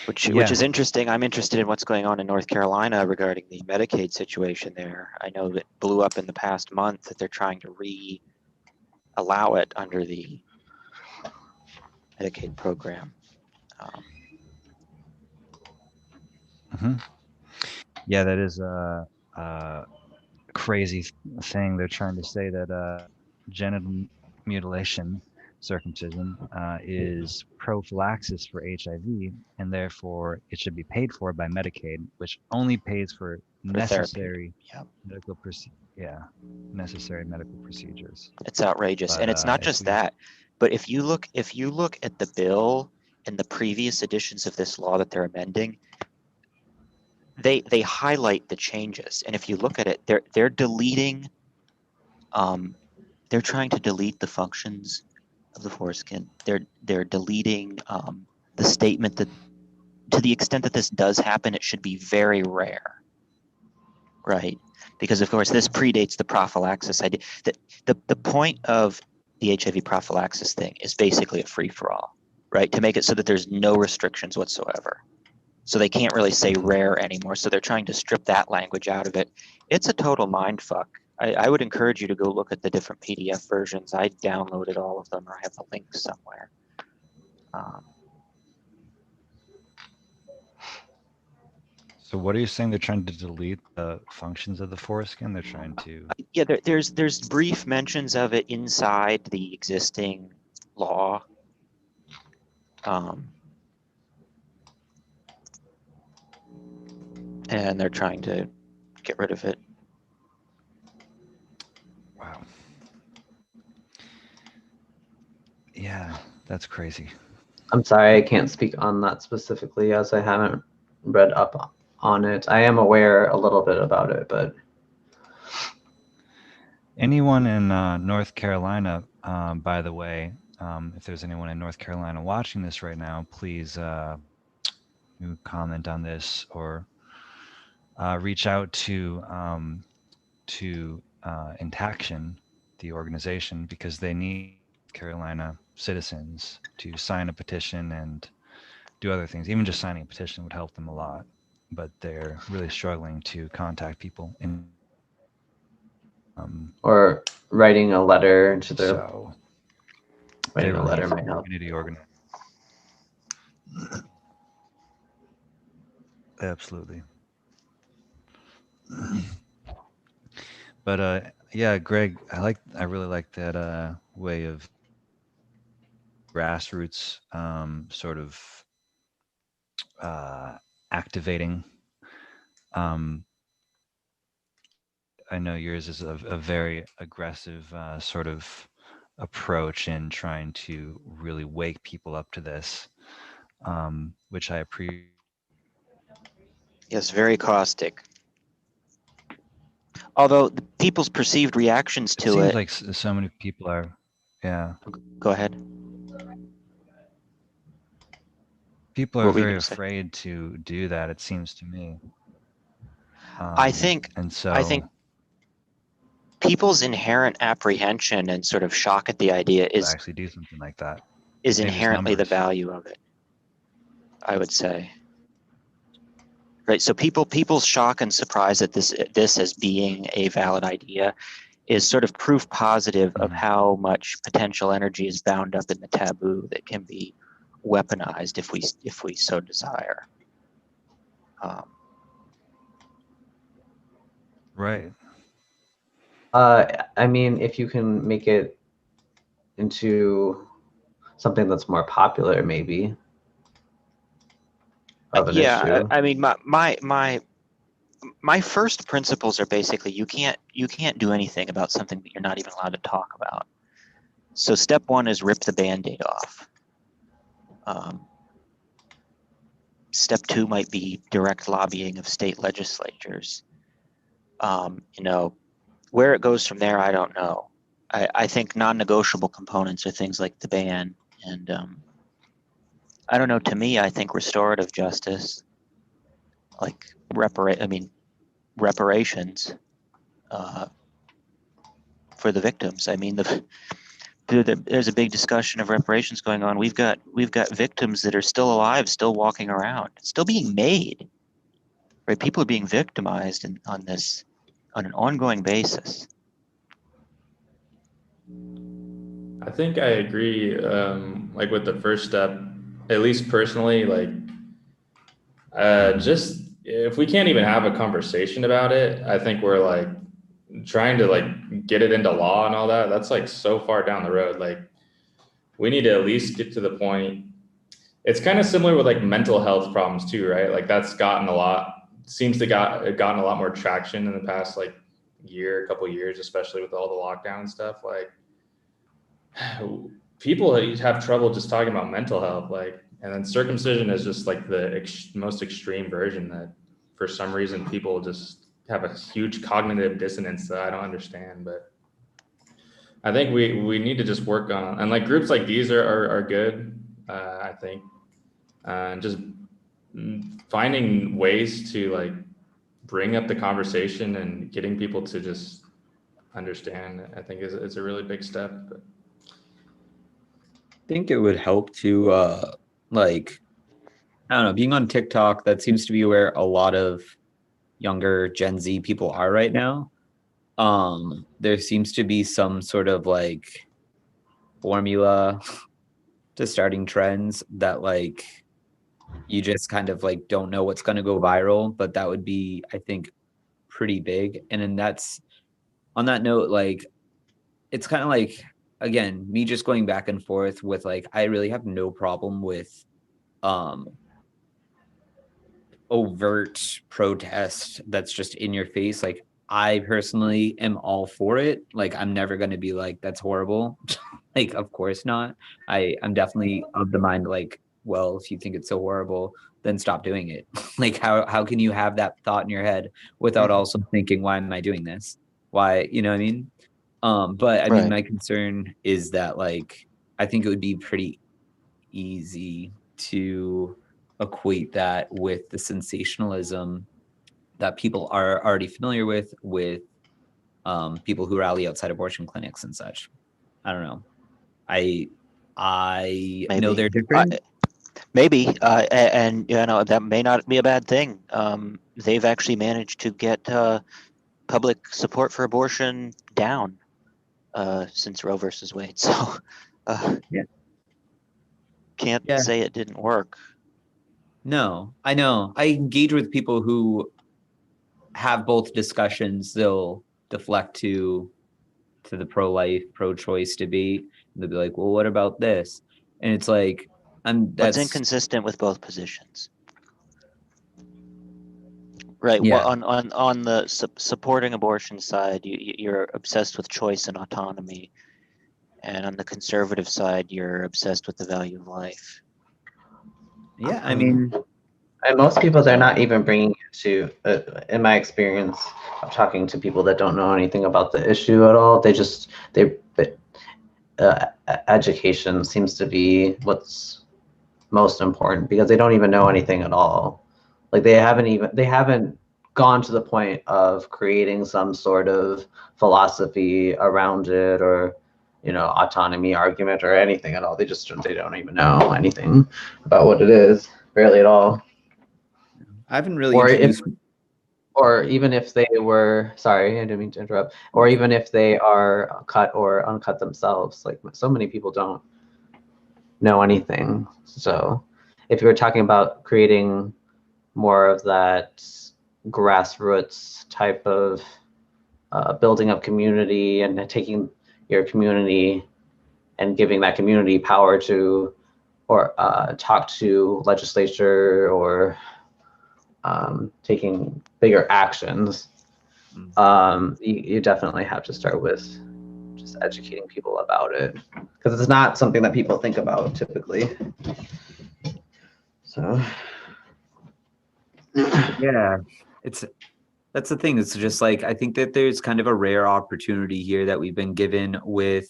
Speaker 4: Which is interesting. I'm interested in what's going on in North Carolina regarding the Medicaid situation there. I know that blew up in the past month that they're trying to allow it under the Medicaid program.
Speaker 1: Yeah, that is a crazy thing. They're trying to say that genital mutilation, circumcision, is prophylaxis for HIV, and therefore it should be paid for by Medicaid, which only pays for necessary medical necessary medical procedures.
Speaker 4: It's outrageous, and it's not just that. But if you look at the bill and the previous editions of this law that they're amending, they highlight the changes, and if you look at it, they're deleting. They're trying to delete the functions of the foreskin. They're deleting the statement that, to the extent that this does happen, it should be very rare, right? Because of course this predates the prophylaxis idea. The point of the HIV prophylaxis thing is basically a free-for-all, right? To make it so that there's no restrictions whatsoever. So they can't really say rare anymore. So they're trying to strip that language out of it. It's a total mind fuck. I would encourage you to go look at the different PDF versions. I downloaded all of them, or I have the link somewhere.
Speaker 1: So what are you saying? They're trying to delete the functions of the foreskin? They're trying to.
Speaker 4: Yeah, there's brief mentions of it inside the existing law. And they're trying to get rid of it.
Speaker 1: Wow. Yeah, that's crazy.
Speaker 5: I'm sorry, I can't speak on that specifically as I haven't read up on it. I am aware a little bit about it, but
Speaker 1: Anyone in North Carolina, by the way, if there's anyone in North Carolina watching this right now, please comment on this or reach out to Intaction, the organization, because they need Carolina citizens to sign a petition and do other things. Even just signing a petition would help them a lot, but they're really struggling to contact people.
Speaker 5: or writing a letter to their
Speaker 1: So they
Speaker 5: writing a
Speaker 1: really
Speaker 5: letter
Speaker 1: need
Speaker 5: might help.
Speaker 1: community organization. Absolutely. But yeah, Greg, I really like that way of grassroots sort of activating. I know yours is a very aggressive sort of approach in trying to really wake people up to this, which I appreciate.
Speaker 4: Yes, very caustic. Although the people's perceived reactions
Speaker 1: It
Speaker 4: to
Speaker 1: seems
Speaker 4: it.
Speaker 1: like so many people are, yeah.
Speaker 4: Go ahead.
Speaker 1: People are
Speaker 4: What were you
Speaker 1: very
Speaker 4: gonna say?
Speaker 1: afraid to do that, it seems to me.
Speaker 4: I think people's inherent apprehension and sort of shock at the idea
Speaker 1: to actually do something like that
Speaker 4: is
Speaker 1: Maybe it's
Speaker 4: inherently the
Speaker 1: numbers.
Speaker 4: value of it, I would say. Right. So people's shock and surprise at this as being a valid idea is sort of proof positive of
Speaker 1: Mhm.
Speaker 4: how much potential energy is bound up in the taboo that can be weaponized if we so desire.
Speaker 1: Right.
Speaker 5: I mean, if you can make it into something that's more popular, maybe of an issue.
Speaker 4: I mean, my first principles are basically you can't do anything about something that you're not even allowed to talk about. So step one is rip the Band-Aid off. Step two might be direct lobbying of state legislatures. You know, where it goes from there, I don't know. I think non-negotiable components are things like the ban and I don't know. To me, I think restorative justice, like reparations for the victims. I mean, there's a big discussion of reparations going on. We've got victims that are still alive, still walking around, still being made. Right? People are being victimized on an ongoing basis.
Speaker 6: I think I agree. Like with the first step, at least personally, like just if we can't even have a conversation about it, I think we're like trying to like get it into law and all that. That's like so far down the road. Like we need to at least get to the point. It's kind of similar with like mental health problems too, right? Like that's gotten seems to gotten a lot more traction in the past like couple years, especially with all the lockdown stuff. Like people have trouble just talking about mental health, like, and then circumcision is just like the most extreme version that for some reason people just have a huge cognitive dissonance that I don't understand. But I think we need to just work on, and like groups like these are good. I think, and just finding ways to like bring up the conversation and getting people to just understand, I think is a really big step. But
Speaker 2: think it would help to like I don't know, being on TikTok, that seems to be where a lot of younger Gen Z people are right now. There seems to be some sort of like formula to starting trends that like you just kind of like don't know what's going to go viral, but that would be, I think, pretty big. And then that's on that note, like it's kind of like, again, me just going back and forth with like, I really have no problem with overt protest that's just in your face. Like I personally am all for it. Like I'm never going to be like, that's horrible. Like of course not. I'm definitely of the mind like, well, if you think it's so horrible, then stop doing it. Like how can you have that thought in your head without also thinking, why am I doing this? Why, you know what I mean? But I mean,
Speaker 4: Right.
Speaker 2: my concern is that like I think it would be pretty easy to equate that with the sensationalism that people are already familiar with people who rally outside abortion clinics and such. I don't know. I know
Speaker 4: Maybe.
Speaker 2: they're different.
Speaker 4: Maybe, and you know that may not be a bad thing. They've actually managed to get public support for abortion down since Roe versus Wade. So
Speaker 2: Yeah.
Speaker 4: can't
Speaker 2: Yeah.
Speaker 4: say it didn't work.
Speaker 2: No, I know. I engage with people who have both discussions. They'll deflect to the pro-life, pro-choice debate. They'll be like, well, what about this? And it's like,
Speaker 4: But
Speaker 2: that's
Speaker 4: it's inconsistent with both positions. Right.
Speaker 2: Yeah.
Speaker 4: Well, on the supporting abortion side, you're obsessed with choice and autonomy, and on the conservative side, you're obsessed with the value of life.
Speaker 2: Yeah, I mean,
Speaker 5: And most people, they're not even bringing it to, in my experience of talking to people that don't know anything about the issue at all, education seems to be what's most important because they don't even know anything at all. Like they haven't gone to the point of creating some sort of philosophy around it or, you know, autonomy argument or anything at all. They don't even know anything about what it is, barely at all.
Speaker 2: I haven't really
Speaker 5: Or
Speaker 2: introduced.
Speaker 5: or even if they were, sorry, I didn't mean to interrupt, or even if they are cut or uncut themselves, like so many people don't know anything. So if you were talking about creating more of that grassroots type of building up community and taking your community and giving that community power to or talk to legislature or taking bigger actions, you definitely have to start with just educating people about it because it's not something that people think about typically. So
Speaker 2: Yeah, that's the thing. It's just like I think that there's kind of a rare opportunity here that we've been given with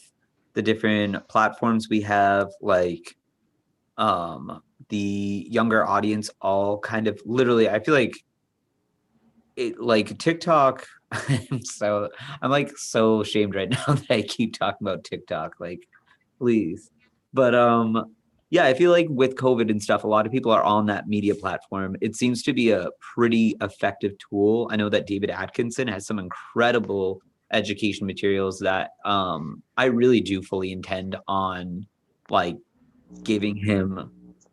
Speaker 2: the different platforms we have, like the younger audience all kind of literally, I feel like it like TikTok. I'm like so ashamed right now that I keep talking about TikTok, like please. But yeah, I feel like with COVID and stuff, a lot of people are on that media platform. It seems to be a pretty effective tool. I know that David Atkinson has some incredible education materials that I really do fully intend on like giving him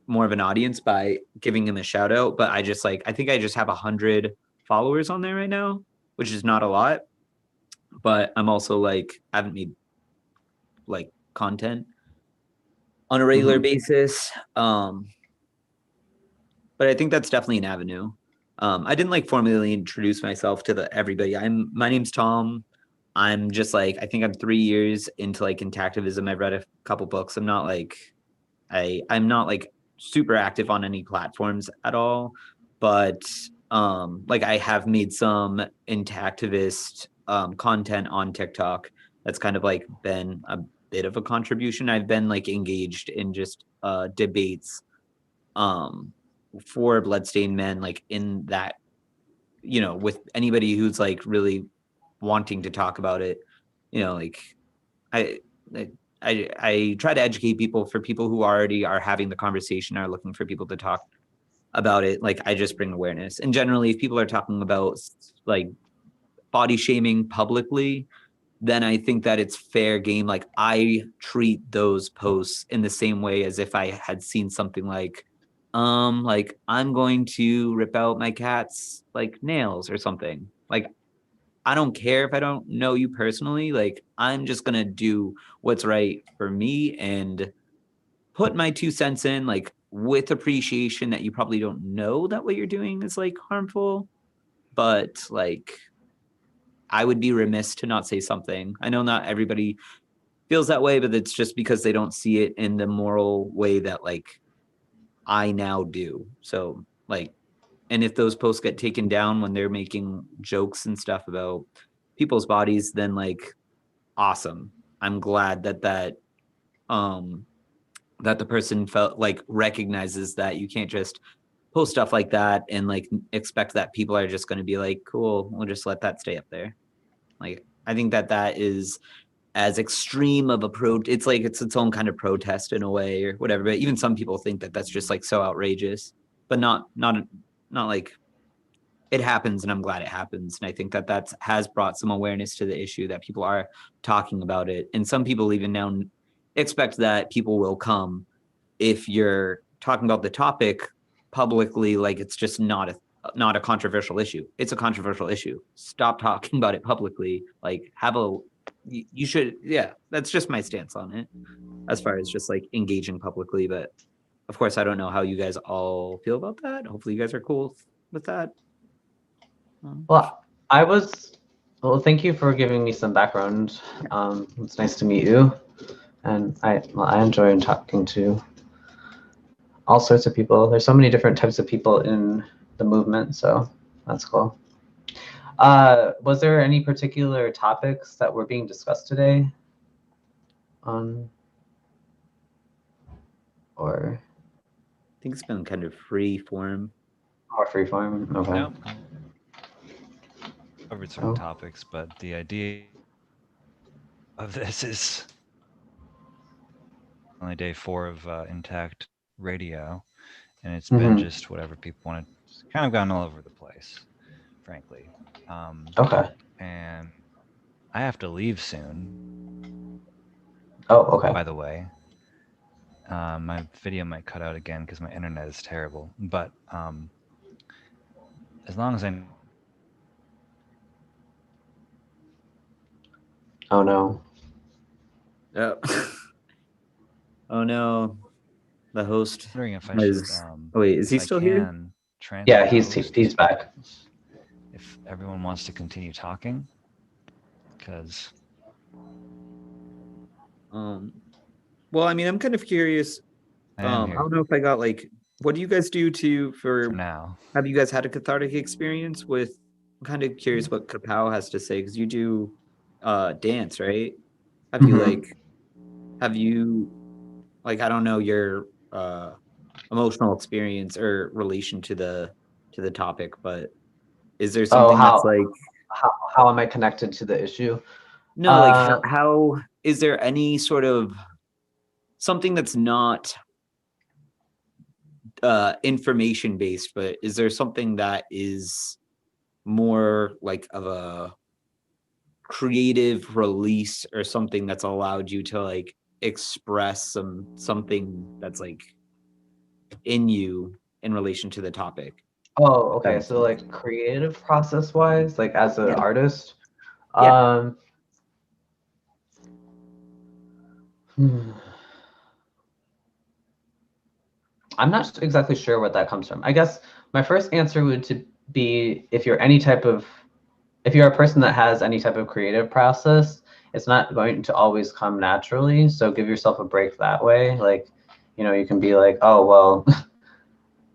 Speaker 2: more of an audience by giving him a shout out. But I just like, I think I just have 100 followers on there right now, which is not a lot. But I'm also like, I haven't made like content on a regular basis. But I think that's definitely an avenue. I didn't like formally introduce myself to everybody. My name's Tom. I'm just like, I think I'm 3 years into like intactivism. I've read a couple books. I'm not like super active on any platforms at all, but like I have made some intactivist content on TikTok. That's kind of like been a bit of a contribution. I've been like engaged in just debates for bloodstained men, like in that, you know, with anybody who's like really wanting to talk about it, you know, like I try to educate people for people who already are having the conversation, are looking for people to talk about it, like I just bring awareness. And generally, if people are talking about like body shaming publicly, then I think that it's fair game. Like I treat those posts in the same way as if I had seen something like I'm going to rip out my cat's like nails or something. Like I don't care if I don't know you personally. Like I'm just gonna do what's right for me and put my 2 cents in, like with appreciation that you probably don't know that what you're doing is like harmful, but like I would be remiss to not say something. I know not everybody feels that way, but it's just because they don't see it in the moral way that like I now do. So like, and if those posts get taken down when they're making jokes and stuff about people's bodies, then like awesome. I'm glad um that the person felt like recognizes that you can't just post stuff like that and like expect that people are just going to be like, cool, we'll just let that stay up there. Like I think that is as extreme of a it's like it's its own kind of protest in a way or whatever, but even some people think that that's just like so outrageous, but not like it happens, and I'm glad it happens. And I think that has brought some awareness to the issue, that people are talking about it, and some people even now expect that people will come if you're talking about the topic publicly, like it's just not a controversial issue. It's a controversial issue. Stop talking about it publicly. Like you should, yeah, that's just my stance on it as far as just like engaging publicly. But of course, I don't know how you guys all feel about that. Hopefully you guys are cool with that.
Speaker 5: Well, thank you for giving me some background. It's nice to meet you. And I enjoy talking to all sorts of people. There's so many different types of people in the movement, so that's cool. Was there any particular topics that were being discussed today? Or
Speaker 2: I think it's been kind of free form.
Speaker 5: More free form? Okay.
Speaker 1: Nope. Covered certain topics, but the idea of this is only day 4 of Intact Radio, and it's been just whatever people want to. It's kind of gone all over the place, frankly.
Speaker 5: Okay.
Speaker 1: And I have to leave soon.
Speaker 5: Oh, okay.
Speaker 1: By the way, my video might cut out again because my internet is terrible. But as long as I.
Speaker 5: Oh no.
Speaker 2: Oh. Oh no. The host.
Speaker 1: I'm wondering if I
Speaker 2: is,
Speaker 1: should.
Speaker 2: wait, is he still here?
Speaker 5: Yeah, he's back.
Speaker 1: If everyone wants to continue talking, because.
Speaker 2: Well, I mean, I'm kind of curious. I don't know if I got like, what do you guys do for
Speaker 1: now? Have
Speaker 2: you guys had a cathartic experience with? I'm kind of curious what Kapow has to say, because you do dance, right? Have you like, I don't know your emotional experience or relation to the topic, but is there something that's like
Speaker 5: how am I connected to the issue?
Speaker 2: No, like how is there any sort of something that's not information based, but is there something that is more like of a creative release or something that's allowed you to like express something that's like in you in relation to the topic?
Speaker 5: Oh, okay. So like creative process wise, like as an artist,
Speaker 2: Yeah.
Speaker 5: I'm not exactly sure what that comes from. I guess my first answer would be if you're a person that has any type of creative process, it's not going to always come naturally. So give yourself a break that way. Like, you can be like, oh, well,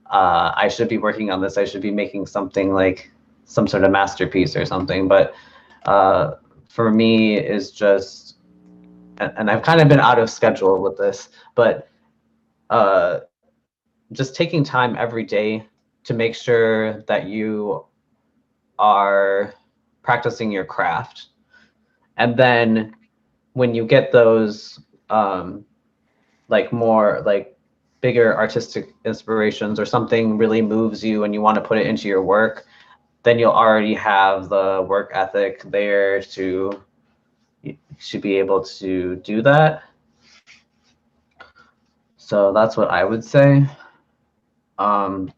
Speaker 5: I should be working on this. I should be making something like some sort of masterpiece or something. But for me is just, and I've kind of been out of schedule with this, but just taking time every day to make sure that you are practicing your craft. And then when you get those like more like bigger artistic inspirations or something really moves you and you want to put it into your work, then you'll already have the work ethic there to be able to do that. So that's what I would say.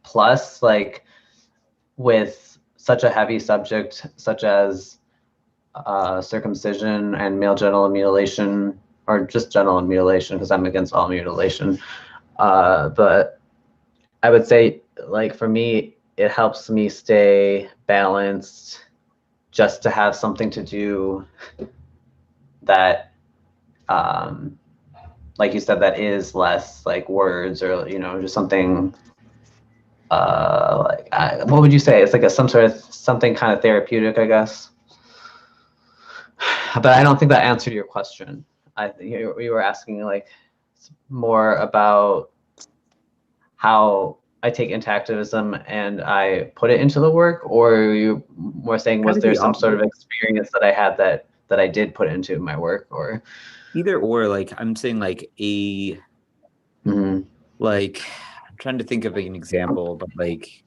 Speaker 5: Plus, like with such a heavy subject such as circumcision and male genital mutilation, or just genital mutilation, because I'm against all mutilation. But I would say, like, for me, it helps me stay balanced just to have something to do that, like you said, that is less like words, or, you know, just something like, what would you say? It's like some sort of something kind of therapeutic, I guess. But I don't think that answered your question. I think you were asking like more about how I take interactivism and I put it into the work, or you were saying, was there some sort of experience that I had that I did put into my work? Or
Speaker 2: either or, like I'm saying like a like I'm trying to think of an example, but like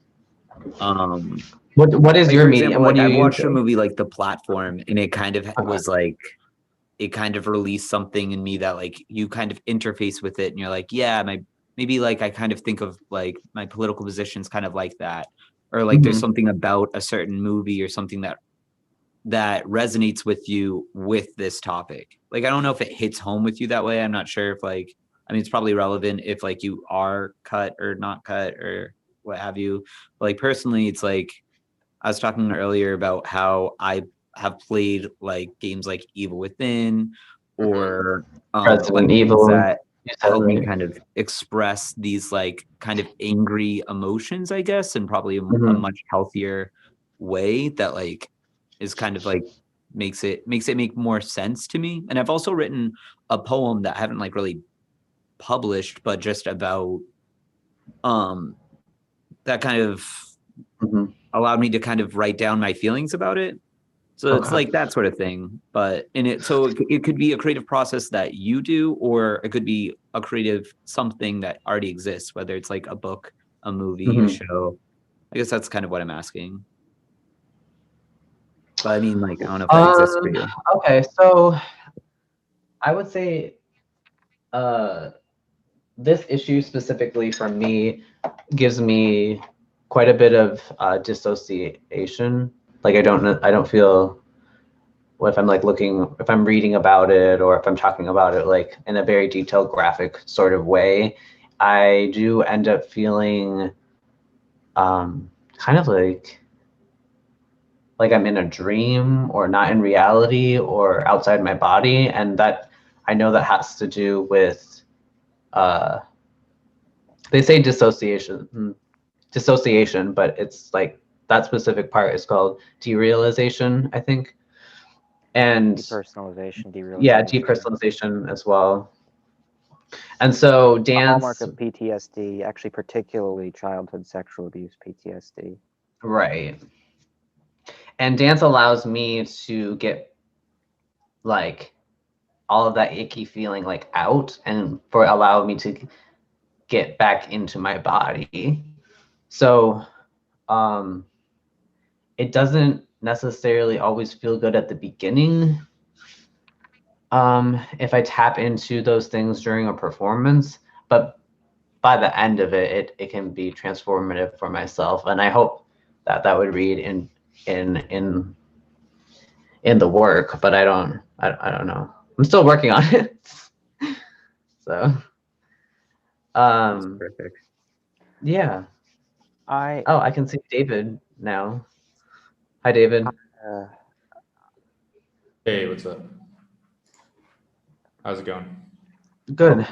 Speaker 5: what is
Speaker 2: like,
Speaker 5: your
Speaker 2: for
Speaker 5: medium?
Speaker 2: example,
Speaker 5: What
Speaker 2: like
Speaker 5: do
Speaker 2: I
Speaker 5: you
Speaker 2: watched
Speaker 5: use?
Speaker 2: a movie like The Platform, and it kind of was like, it kind of released something in me that like you kind of interface with it and you're like, yeah, maybe like I kind of think of like my political positions kind of like that, or like there's something about a certain movie or something that resonates with you with this topic. Like, I don't know if it hits home with you that way. I'm not sure if like, I mean, it's probably relevant if like you are cut or not cut or what have you. But like personally, it's like, I was talking earlier about how I have played like games like Evil Within or
Speaker 5: Resident
Speaker 2: like
Speaker 5: Evil.
Speaker 2: things that help me
Speaker 5: Right.
Speaker 2: kind of express these like kind of angry emotions, I guess, in probably a much healthier way that like is kind of like makes it make more sense to me. And I've also written a poem that I haven't like really published, but just about that kind of allowed me to kind of write down my feelings about it. So it's like that sort of thing. But so it could be a creative process that you do, or it could be a creative something that already exists, whether it's like a book, a movie, a show. I guess that's kind of what I'm asking. But I mean, like, I don't know if that exists for you.
Speaker 5: Okay, so I would say this issue specifically for me gives me quite a bit of dissociation. Like I don't feel, if I'm like if I'm reading about it or if I'm talking about it like in a very detailed graphic sort of way, I do end up feeling kind of like I'm in a dream or not in reality or outside my body. And that, I know that has to do with they say dissociation, but it's like that specific part is called derealization, I think. And
Speaker 7: Depersonalization, derealization.
Speaker 5: Yeah, depersonalization as well. And so dance,
Speaker 7: a hallmark of PTSD, actually particularly childhood sexual abuse PTSD.
Speaker 5: Right. And dance allows me to get like all of that icky feeling like out, and allow me to get back into my body. So it doesn't necessarily always feel good at the beginning if I tap into those things during a performance, but by the end of it, it can be transformative for myself. And I hope that would read in the work, but I don't know. I'm still working on it. So
Speaker 2: That's perfect.
Speaker 5: Yeah. I can see David now. Hi, David.
Speaker 6: Hey, what's up? How's it going?
Speaker 5: Good.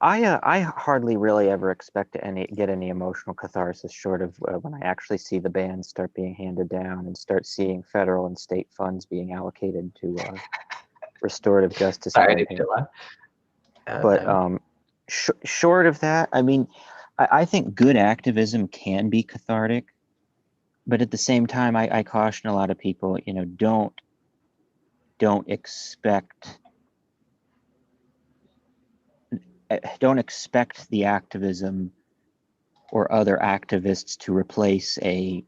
Speaker 7: I hardly really ever expect to get any emotional catharsis short of when I actually see the bans start being handed down and start seeing federal and state funds being allocated to restorative justice.
Speaker 5: Sorry,
Speaker 7: but short of that, I mean, I think good activism can be cathartic, but at the same time, I caution a lot of people, you know, don't expect don't expect the activism or other activists to replace a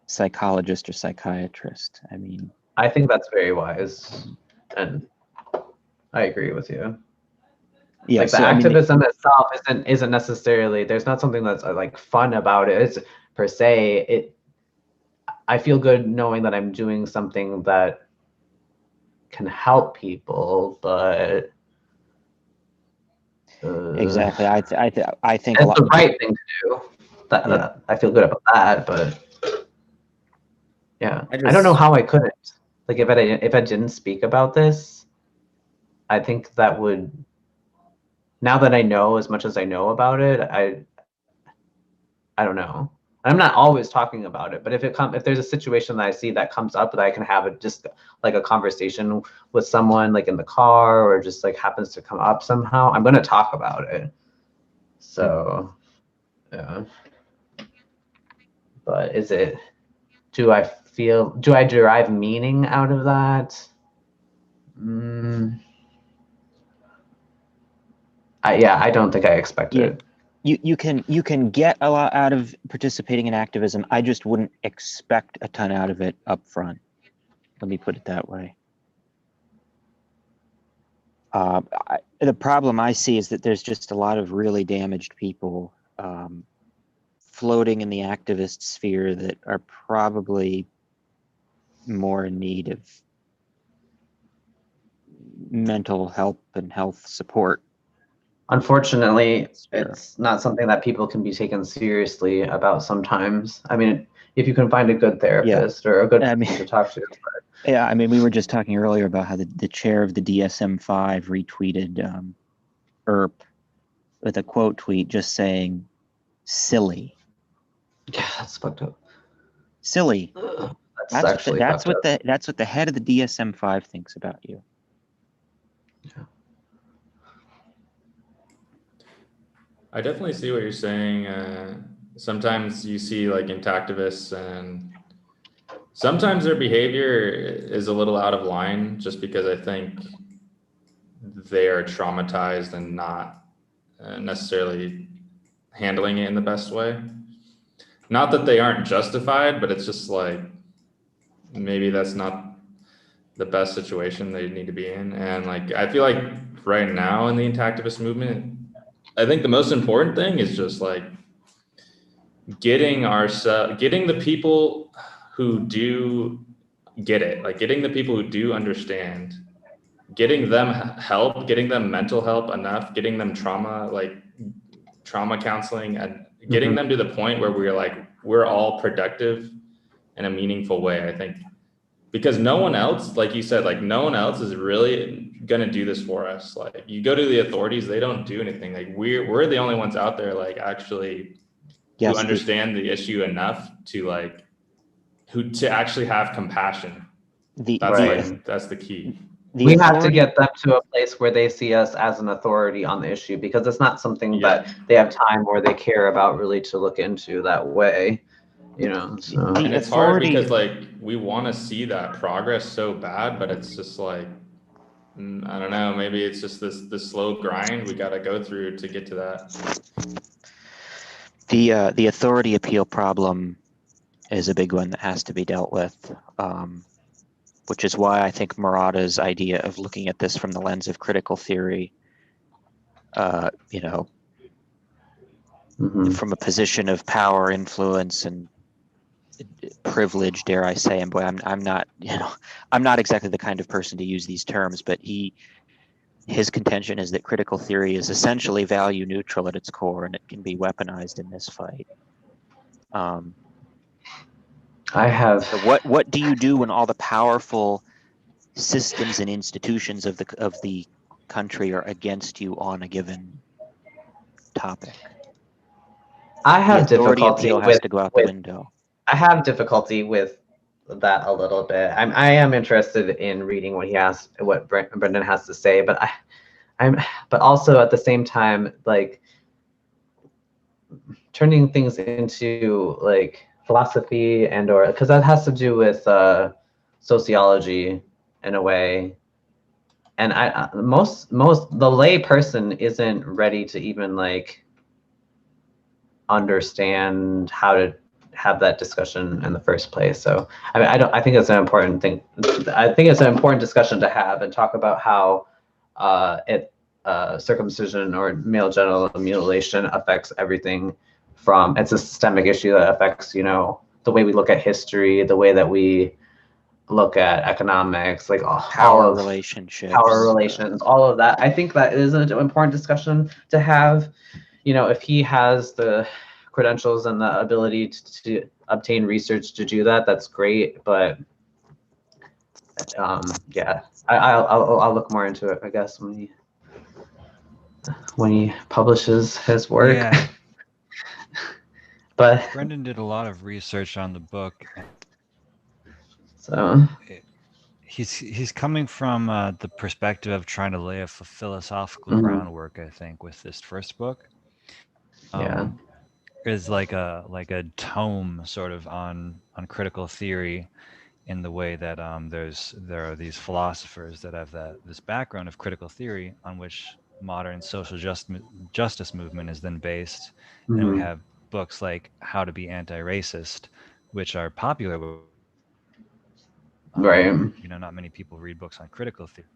Speaker 7: psychologist or psychiatrist. I mean,
Speaker 5: I think that's very wise, and I agree with you.
Speaker 7: yeah.
Speaker 5: Like the
Speaker 7: So I mean,
Speaker 5: activism itself isn't necessarily, there's not something that's like fun about it. It's per se. I feel good knowing that I'm doing something that can help people, but
Speaker 7: exactly. I think a
Speaker 5: it's
Speaker 7: lot.
Speaker 5: the right thing to do. That I feel good about that, but yeah, I don't know how I couldn't. Like if I didn't speak about this, I think that would. Now that I know as much as I know about it, I don't know. I'm not always talking about it, but if there's a situation that I see that comes up that I can have it just like a conversation with someone like in the car or just like happens to come up somehow, I'm gonna talk about it. So yeah. But do I derive meaning out of that? I don't think I expected it.
Speaker 7: You can get a lot out of participating in activism. I just wouldn't expect a ton out of it up front. Let me put it that way. The problem I see is that there's just a lot of really damaged people floating in the activist sphere that are probably more in need of mental help and health support.
Speaker 5: Unfortunately, it's not something that people can be taken seriously about sometimes. I mean, if you can find a good therapist or a good person to talk to. But.
Speaker 7: Yeah, I mean, we were just talking earlier about how the chair of the DSM-5 retweeted Earp with a quote tweet just saying, "Silly."
Speaker 5: Yeah, that's fucked up.
Speaker 7: Silly.
Speaker 5: That's
Speaker 7: what the head of the DSM-5 thinks about you.
Speaker 5: Yeah.
Speaker 6: I definitely see what you're saying. Sometimes you see like activists, and sometimes their behavior is a little out of line just because I think they are traumatized and not necessarily handling it in the best way. Not that they aren't justified, but it's just like maybe that's not the best situation they need to be in. And like I feel like right now in the activist movement, I think the most important thing is just like getting the people who do get it, like getting the people who do understand, getting them help, getting them mental help enough, getting them trauma counseling, and getting them to the point where we're all productive in a meaningful way. I think because no one else, like you said, like no one else is really gonna do this for us. Like you go to the authorities, they don't do anything. Like we're the only ones out there like actually who understand the issue enough to actually have compassion. That's the key.
Speaker 5: We have to get them to a place where they see us as an authority on the issue, because it's not something that they have time or they care about really to look into that way. So.
Speaker 6: And it's hard because like we want to see that progress so bad, but it's just like I don't know, maybe it's just this slow grind we got to go through to get to that.
Speaker 7: The authority appeal problem is a big one that has to be dealt with, which is why I think Murata's idea of looking at this from the lens of critical theory, from a position of power, influence, and privilege, dare I say, and boy, I'm not exactly the kind of person to use these terms, but his contention is that critical theory is essentially value neutral at its core, and it can be weaponized in this fight. So what do you do when all the powerful systems and institutions of the country are against you on a given topic?
Speaker 5: I have difficulty
Speaker 7: has to go out the window.
Speaker 5: I have difficulty with that a little bit. I am interested in reading what Brendan has to say, but but also at the same time, like turning things into like philosophy or because that has to do with sociology in a way, and the lay person isn't ready to even like understand how to have that discussion in the first place. So I mean, I think it's an important thing. I think it's an important discussion to have and talk about how circumcision or male genital mutilation affects everything. From it's a systemic issue that affects, you know, the way we look at history, the way that we look at economics, like
Speaker 7: Power relationships.
Speaker 5: power relations, all of that. I think that is an important discussion to have. You know, if he has the credentials and the ability to obtain research to do that, that's great. But yeah, I'll look more into it, I guess, when he publishes his work.
Speaker 1: Yeah.
Speaker 5: But
Speaker 1: Brendan did a lot of research on the book.
Speaker 5: so
Speaker 1: He's coming from the perspective of trying to lay a philosophical
Speaker 5: Mhm.
Speaker 1: groundwork, I think, with this first book.
Speaker 5: Yeah.
Speaker 1: Is like a tome sort of on critical theory, in the way that there are these philosophers that have this background of critical theory on which modern social justice movement is then based. And we
Speaker 5: Mhm.
Speaker 1: have books like How to Be Anti-Racist, which are popular.
Speaker 5: Right.
Speaker 1: You know, not many people read books on critical theory,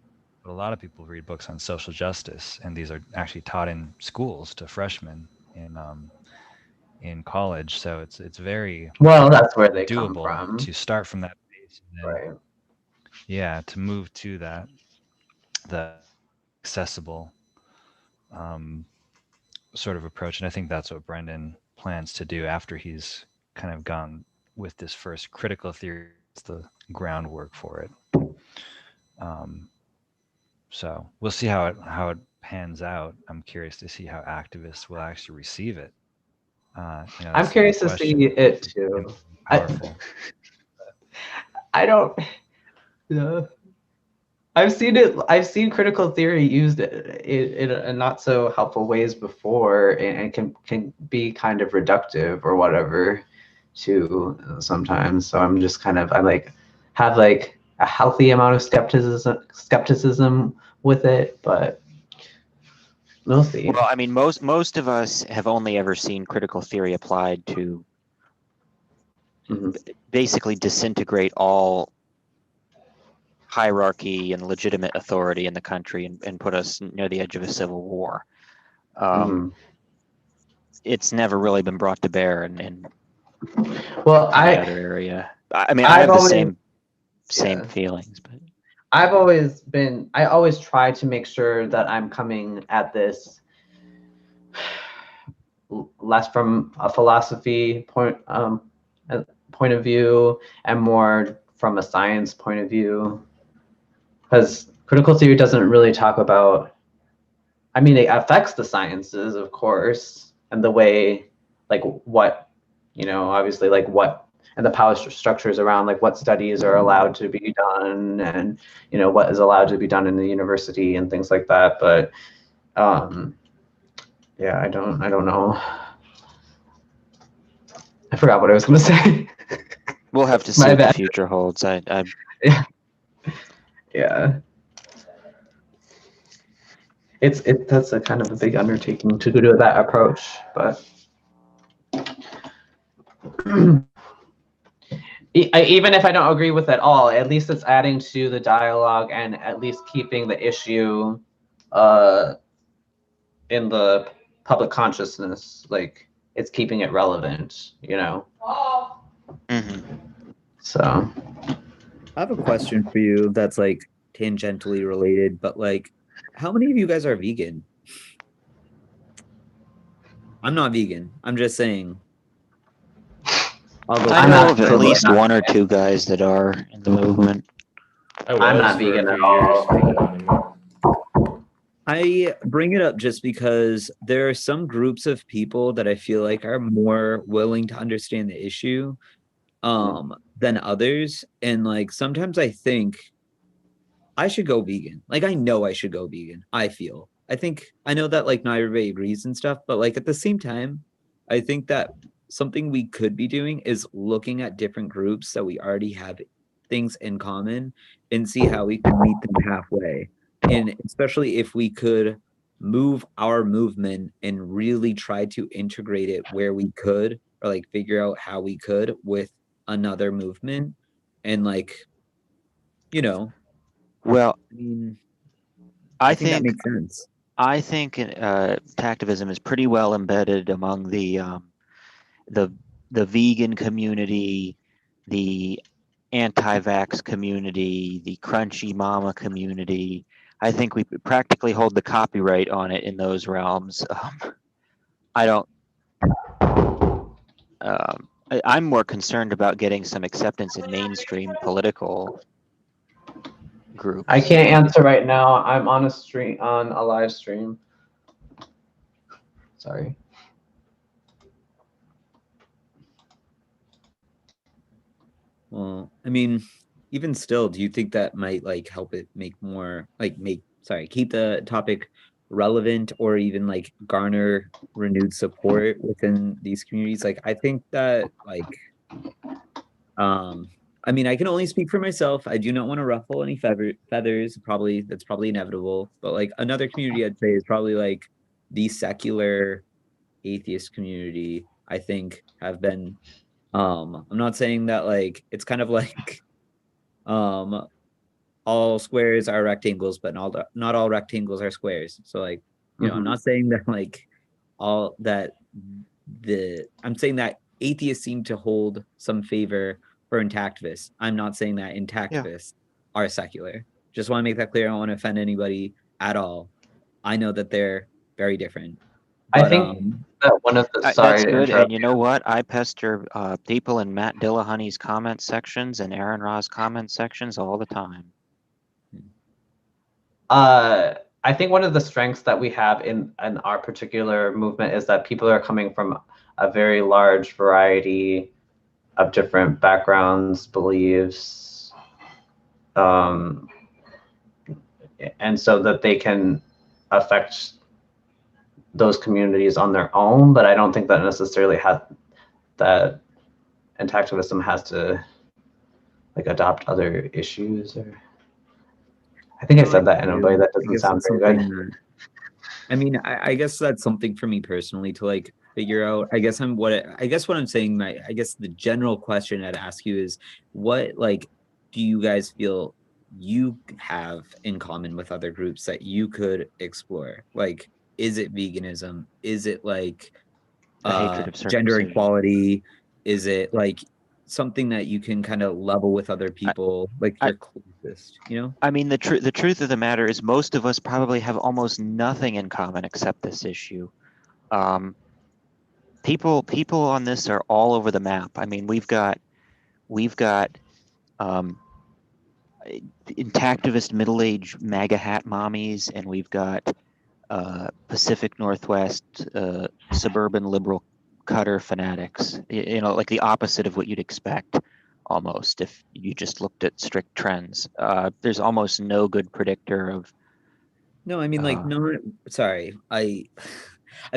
Speaker 1: but a lot of people read books on social justice, and these are actually taught in schools to freshmen in college. So it's very
Speaker 5: Well, that's where they come
Speaker 1: doable
Speaker 5: from.
Speaker 1: to start from that base, and then,
Speaker 5: Right.
Speaker 1: yeah, to move to the accessible sort of approach. And I think that's what Brendan plans to do after he's kind of gone with this first critical theory, the groundwork for it. So we'll see how it pans out. I'm curious to see how activists will actually receive it. You know,
Speaker 5: I'm
Speaker 1: that's the
Speaker 5: curious to
Speaker 1: question.
Speaker 5: see it too.
Speaker 1: Powerful.
Speaker 5: I don't. Yeah. I've seen critical theory used in not so helpful ways before, and can be kind of reductive or whatever too sometimes. So I'm just kind of have like a healthy amount of skepticism with it, but we'll see.
Speaker 7: Well, I mean, most of us have only ever seen critical theory applied to
Speaker 5: Mhm.
Speaker 7: basically disintegrate all hierarchy and legitimate authority in the country and put us near the edge of a civil war.
Speaker 5: Mhm.
Speaker 7: It's never really been brought to bear in
Speaker 5: Well,
Speaker 7: any other area. I mean, I
Speaker 5: I've
Speaker 7: have the
Speaker 5: always-
Speaker 7: same
Speaker 5: yeah.
Speaker 7: feelings, but
Speaker 5: I always try to make sure that I'm coming at this less from a philosophy point of view and more from a science point of view, because critical theory doesn't really talk about, I mean, it affects the sciences, of course, and the way, like what, you know, obviously like what, and the power structures around like what studies are allowed to be done, and you know what is allowed to be done in the university and things like that. But yeah, I don't know. I forgot what I was going to say.
Speaker 7: we'll have to see
Speaker 5: My
Speaker 7: what the
Speaker 5: bad.
Speaker 7: future holds.
Speaker 5: Yeah. That's a kind of a big undertaking to do that approach, but even if I don't agree with it all, at least it's adding to the dialogue and at least keeping the issue in the public consciousness. Like it's keeping it relevant, you know.
Speaker 7: Mhm.
Speaker 5: So
Speaker 2: I have a question for you that's like tangentially related, but like, how many of you guys are vegan? I'm not vegan. I'm just saying. I'll go.
Speaker 7: I
Speaker 5: I'm
Speaker 7: know
Speaker 5: not
Speaker 7: of at
Speaker 5: vegan.
Speaker 7: least one or two guys that are in the movement.
Speaker 6: I was
Speaker 5: I'm not
Speaker 6: for
Speaker 5: vegan
Speaker 6: a
Speaker 5: at
Speaker 6: few years,
Speaker 5: all.
Speaker 6: but not anymore.
Speaker 2: I bring it up just because there are some groups of people that I feel like are more willing to understand the issue than others. And like sometimes I think I should go vegan. Like I know I should go vegan. I think I know that like not everybody agrees and stuff, but like at the same time, I think that something we could be doing is looking at different groups that we already have things in common and see how we can meet them halfway. and especially if we could move our movement and really try to integrate it where we could, or like figure out how we could with another movement, and like, you know,
Speaker 7: Well,
Speaker 2: I mean,
Speaker 7: I
Speaker 2: I think that
Speaker 7: think
Speaker 2: makes sense.
Speaker 7: Tactivism is pretty well embedded among the vegan community, the anti-vax community, the crunchy mama community. I think we practically hold the copyright on it in those realms. I don't. I'm more concerned about getting some acceptance in mainstream political groups.
Speaker 5: I can't answer right now. I'm on a live stream. Sorry.
Speaker 2: Well, I mean, even still, do you think that might like help it make more like keep the topic relevant, or even like garner renewed support within these communities? Like, I think that like I mean, I can only speak for myself. I do not want to ruffle any feathers. Probably that's probably inevitable. But like another community I'd say is probably like the secular atheist community. I think have been I'm not saying that like it's kind of like all squares are rectangles, but not all rectangles are squares. So like, you know, I'm not saying that like all that I'm saying that atheists seem to hold some favor for intactivists. I'm not saying that intactivists are secular. Just want to make that clear. I don't want to offend anybody at all. I know that they're very different.
Speaker 5: I think that one of the
Speaker 7: That's good. And you know what? I pester people in Matt Dillahunty's comment sections and Aaron Ra's comment sections all the time.
Speaker 5: I think one of the strengths that we have in our particular movement is that people are coming from a very large variety of different backgrounds, beliefs, and so that they can affect those communities on their own. But I don't think that necessarily that intactivism has to like adopt other issues. Or I think I said that in a way that doesn't sound very good.
Speaker 2: I mean, I guess that's something for me personally to like figure out. I guess what I'm saying, I guess the general question I'd ask you is, what like do you guys feel you have in common with other groups that you could explore? Like, is it veganism? Is it like
Speaker 7: hatred of
Speaker 2: gender
Speaker 7: circumcision.
Speaker 2: equality? Is it like something that you can kind of level with other people, like your closest, you know?
Speaker 7: I mean, the truth of the matter is most of us probably have almost nothing in common except this issue. People on this are all over the map. I mean, we've got intactivist middle-aged MAGA hat mommies, and we've got Pacific Northwest suburban liberal cutter fanatics. You know, like the opposite of what you'd expect almost if you just looked at strict trends. There's almost no good predictor of.
Speaker 2: No, I mean, like, no, sorry. I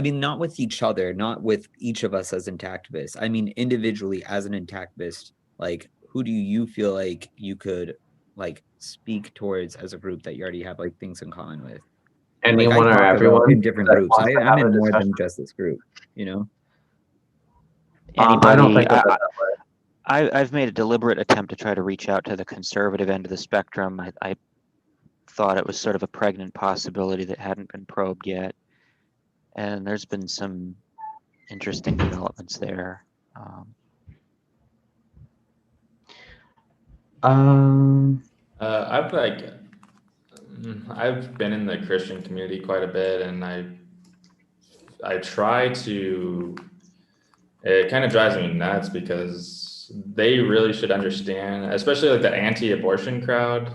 Speaker 2: mean, not with each other, not with each of us as intactivists. I mean, individually as an intactivist, like, who do you feel like you could like speak towards as a group that you already have like things in common with?
Speaker 5: Anyone
Speaker 2: like,
Speaker 5: or everyone
Speaker 2: in different groups. I'm in more than just this group, you know.
Speaker 7: Anybody,
Speaker 5: I don't think
Speaker 7: I've made a deliberate attempt to try to reach out to the conservative end of the spectrum. I thought it was sort of a pregnant possibility that hadn't been probed yet, and there's been some interesting developments there.
Speaker 6: I've been in the Christian community quite a bit, and I try to. It kind of drives me nuts because they really should understand, especially like the anti-abortion crowd.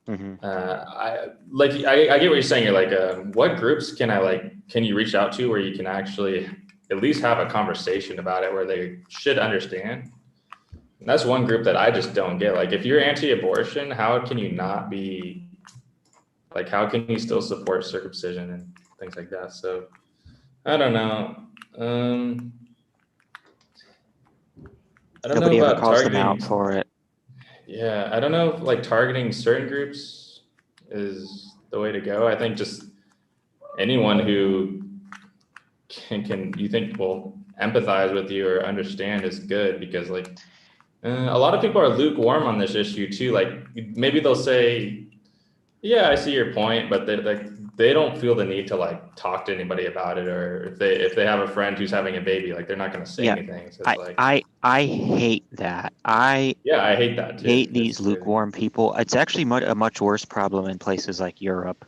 Speaker 7: Mm-hmm.
Speaker 6: I get what you're saying. You're like, what groups can you reach out to where you can actually at least have a conversation about it where they should understand? And that's one group that I just don't get. Like, if you're anti-abortion, how can you not be like, how can you still support circumcision and things like that? So I don't know. I don't
Speaker 7: Nobody
Speaker 6: know
Speaker 7: ever
Speaker 6: about
Speaker 7: calls them
Speaker 6: targeting.
Speaker 7: out for it.
Speaker 6: Yeah, I don't know if like targeting certain groups is the way to go. I think just anyone who can you think will empathize with you or understand is good, because like a lot of people are lukewarm on this issue too. Like maybe they'll say, yeah, I see your point, but they don't feel the need to like talk to anybody about it, or if they have a friend who's having a baby, like they're not going to say
Speaker 4: Yeah,
Speaker 6: anything. So it's
Speaker 4: I hate that.
Speaker 6: Yeah, I hate that too.
Speaker 4: Hate these lukewarm people. It's actually a much worse problem in places like Europe,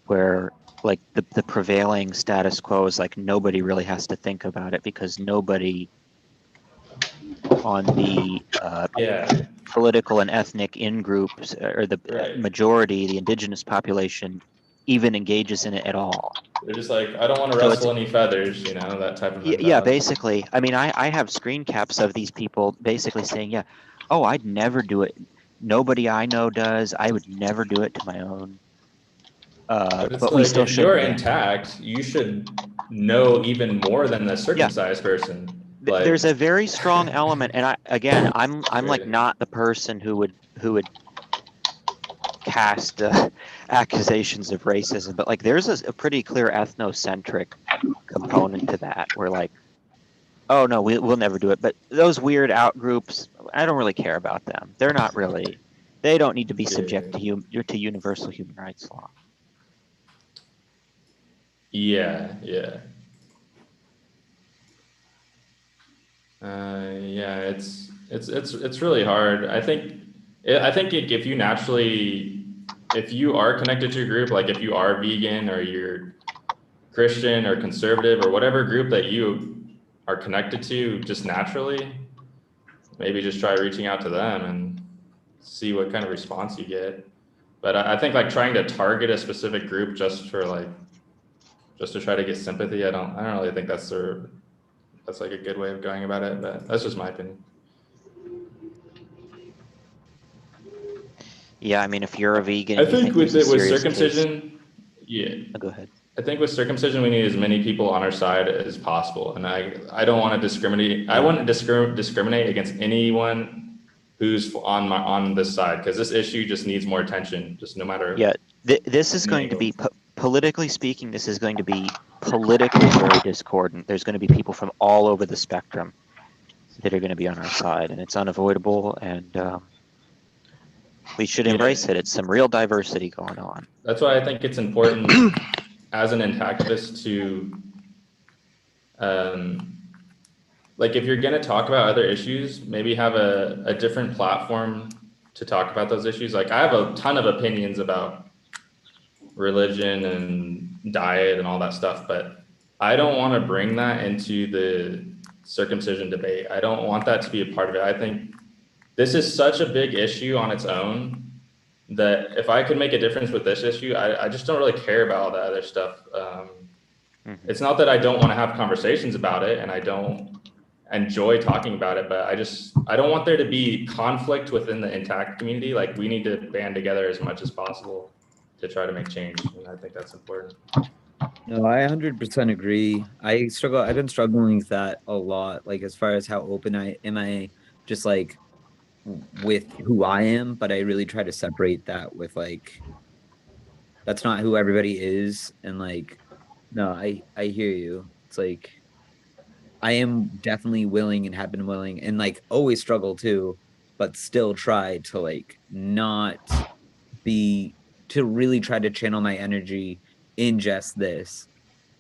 Speaker 4: where like the prevailing status quo is like nobody really has to think about it, because nobody on the
Speaker 6: Yeah,
Speaker 4: political and ethnic in-groups, or the
Speaker 6: Right.
Speaker 4: majority, the indigenous population, even engages in it at all.
Speaker 6: they're just like, I don't want to
Speaker 4: So
Speaker 6: rustle any feathers, you know, that type of
Speaker 4: Yeah,
Speaker 6: mentality.
Speaker 4: basically. I mean, I have screen caps of these people basically saying, yeah, oh, I'd never do it. Nobody I know does. I would never do it to my own.
Speaker 6: But it's
Speaker 4: But we
Speaker 6: like,
Speaker 4: still
Speaker 6: if you're
Speaker 4: should.
Speaker 6: intact, you should know even more than the circumcised person. Like,
Speaker 4: There's a very strong element, and I'm like
Speaker 6: Right.
Speaker 4: not the person who would cast accusations of racism, but like there's a pretty clear ethnocentric component to that, where like, oh no, we'll never do it. But those weird out groups, I don't really care about them. They're not really. They don't need to be subject to universal human rights law.
Speaker 6: Yeah. It's really hard. I think if you are connected to a group, like if you are vegan or you're Christian or conservative or whatever group that you are connected to, just naturally, maybe just try reaching out to them and see what kind of response you get. But I think like trying to target a specific group just to try to get sympathy, I don't really think that's like a good way of going about it, but that's just my opinion.
Speaker 4: Yeah, I mean, if you're a vegan,
Speaker 6: I
Speaker 4: and you
Speaker 6: think
Speaker 4: there's
Speaker 6: with
Speaker 4: a serious
Speaker 6: circumcision, yeah.
Speaker 4: Go ahead.
Speaker 6: I think with circumcision, we need as many people on our side as possible, and I don't want to discriminate. I wouldn't discriminate against anyone who's on this side, because this issue just needs more attention, just no matter.
Speaker 4: Yeah, this is going to be politically speaking. This is going to be politically very discordant. There's going to be people from all over the spectrum that are going to be on our side, and it's unavoidable. And we should embrace it. It's some real diversity going on.
Speaker 6: That's why I think it's important as an activist to, like, if you're going to talk about other issues, maybe have a different platform to talk about those issues. Like, I have a ton of opinions about religion and diet and all that stuff, but I don't want to bring that into the circumcision debate. I don't want that to be a part of it. I think this is such a big issue on its own that if I could make a difference with this issue, I just don't really care about all that other stuff. It's not that I don't want to have conversations about it and I don't enjoy talking about it, but I don't want there to be conflict within the intact community. Like, we need to band together as much as possible to try to make change. And I think that's important.
Speaker 2: No, I 100% agree. I've been struggling with that a lot. Like, as far as how open I just like with who I am, but I really try to separate that with like, that's not who everybody is. And like, no, I hear you. It's like, I am definitely willing and have been willing and like always struggle too, but still try to like to really try to channel my energy in just this,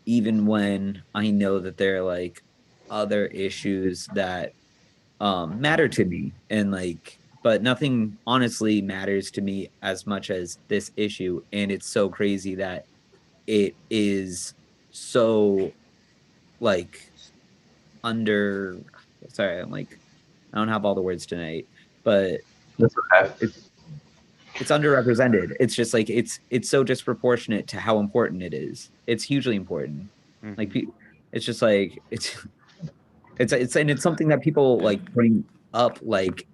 Speaker 2: even when I know that there are like other issues that matter to me, and like, but nothing honestly matters to me as much as this issue. And it's so crazy that it is so like sorry, I'm like, I don't have all the words tonight, but
Speaker 5: That's okay.
Speaker 2: it's underrepresented. It's just like it's so disproportionate to how important it is. It's hugely important.
Speaker 4: Mhm.
Speaker 2: Like, it's just like it's something that people like bring up like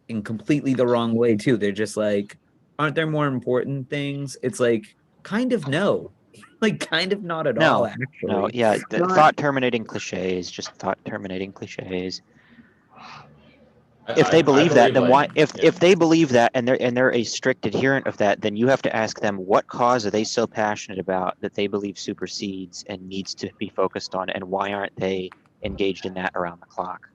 Speaker 2: in completely the wrong way too. They're just like, aren't there more important things? It's like, kind of no. Like, kind of not at all, actually.
Speaker 4: No, yeah, thought terminating cliches, just thought terminating cliches. If they believe that, then why? If
Speaker 6: yeah.
Speaker 4: they believe that and they're a strict adherent of that, then you have to ask them what cause are they so passionate about that they believe supersedes and needs to be focused on, and why aren't they engaged in that around the clock?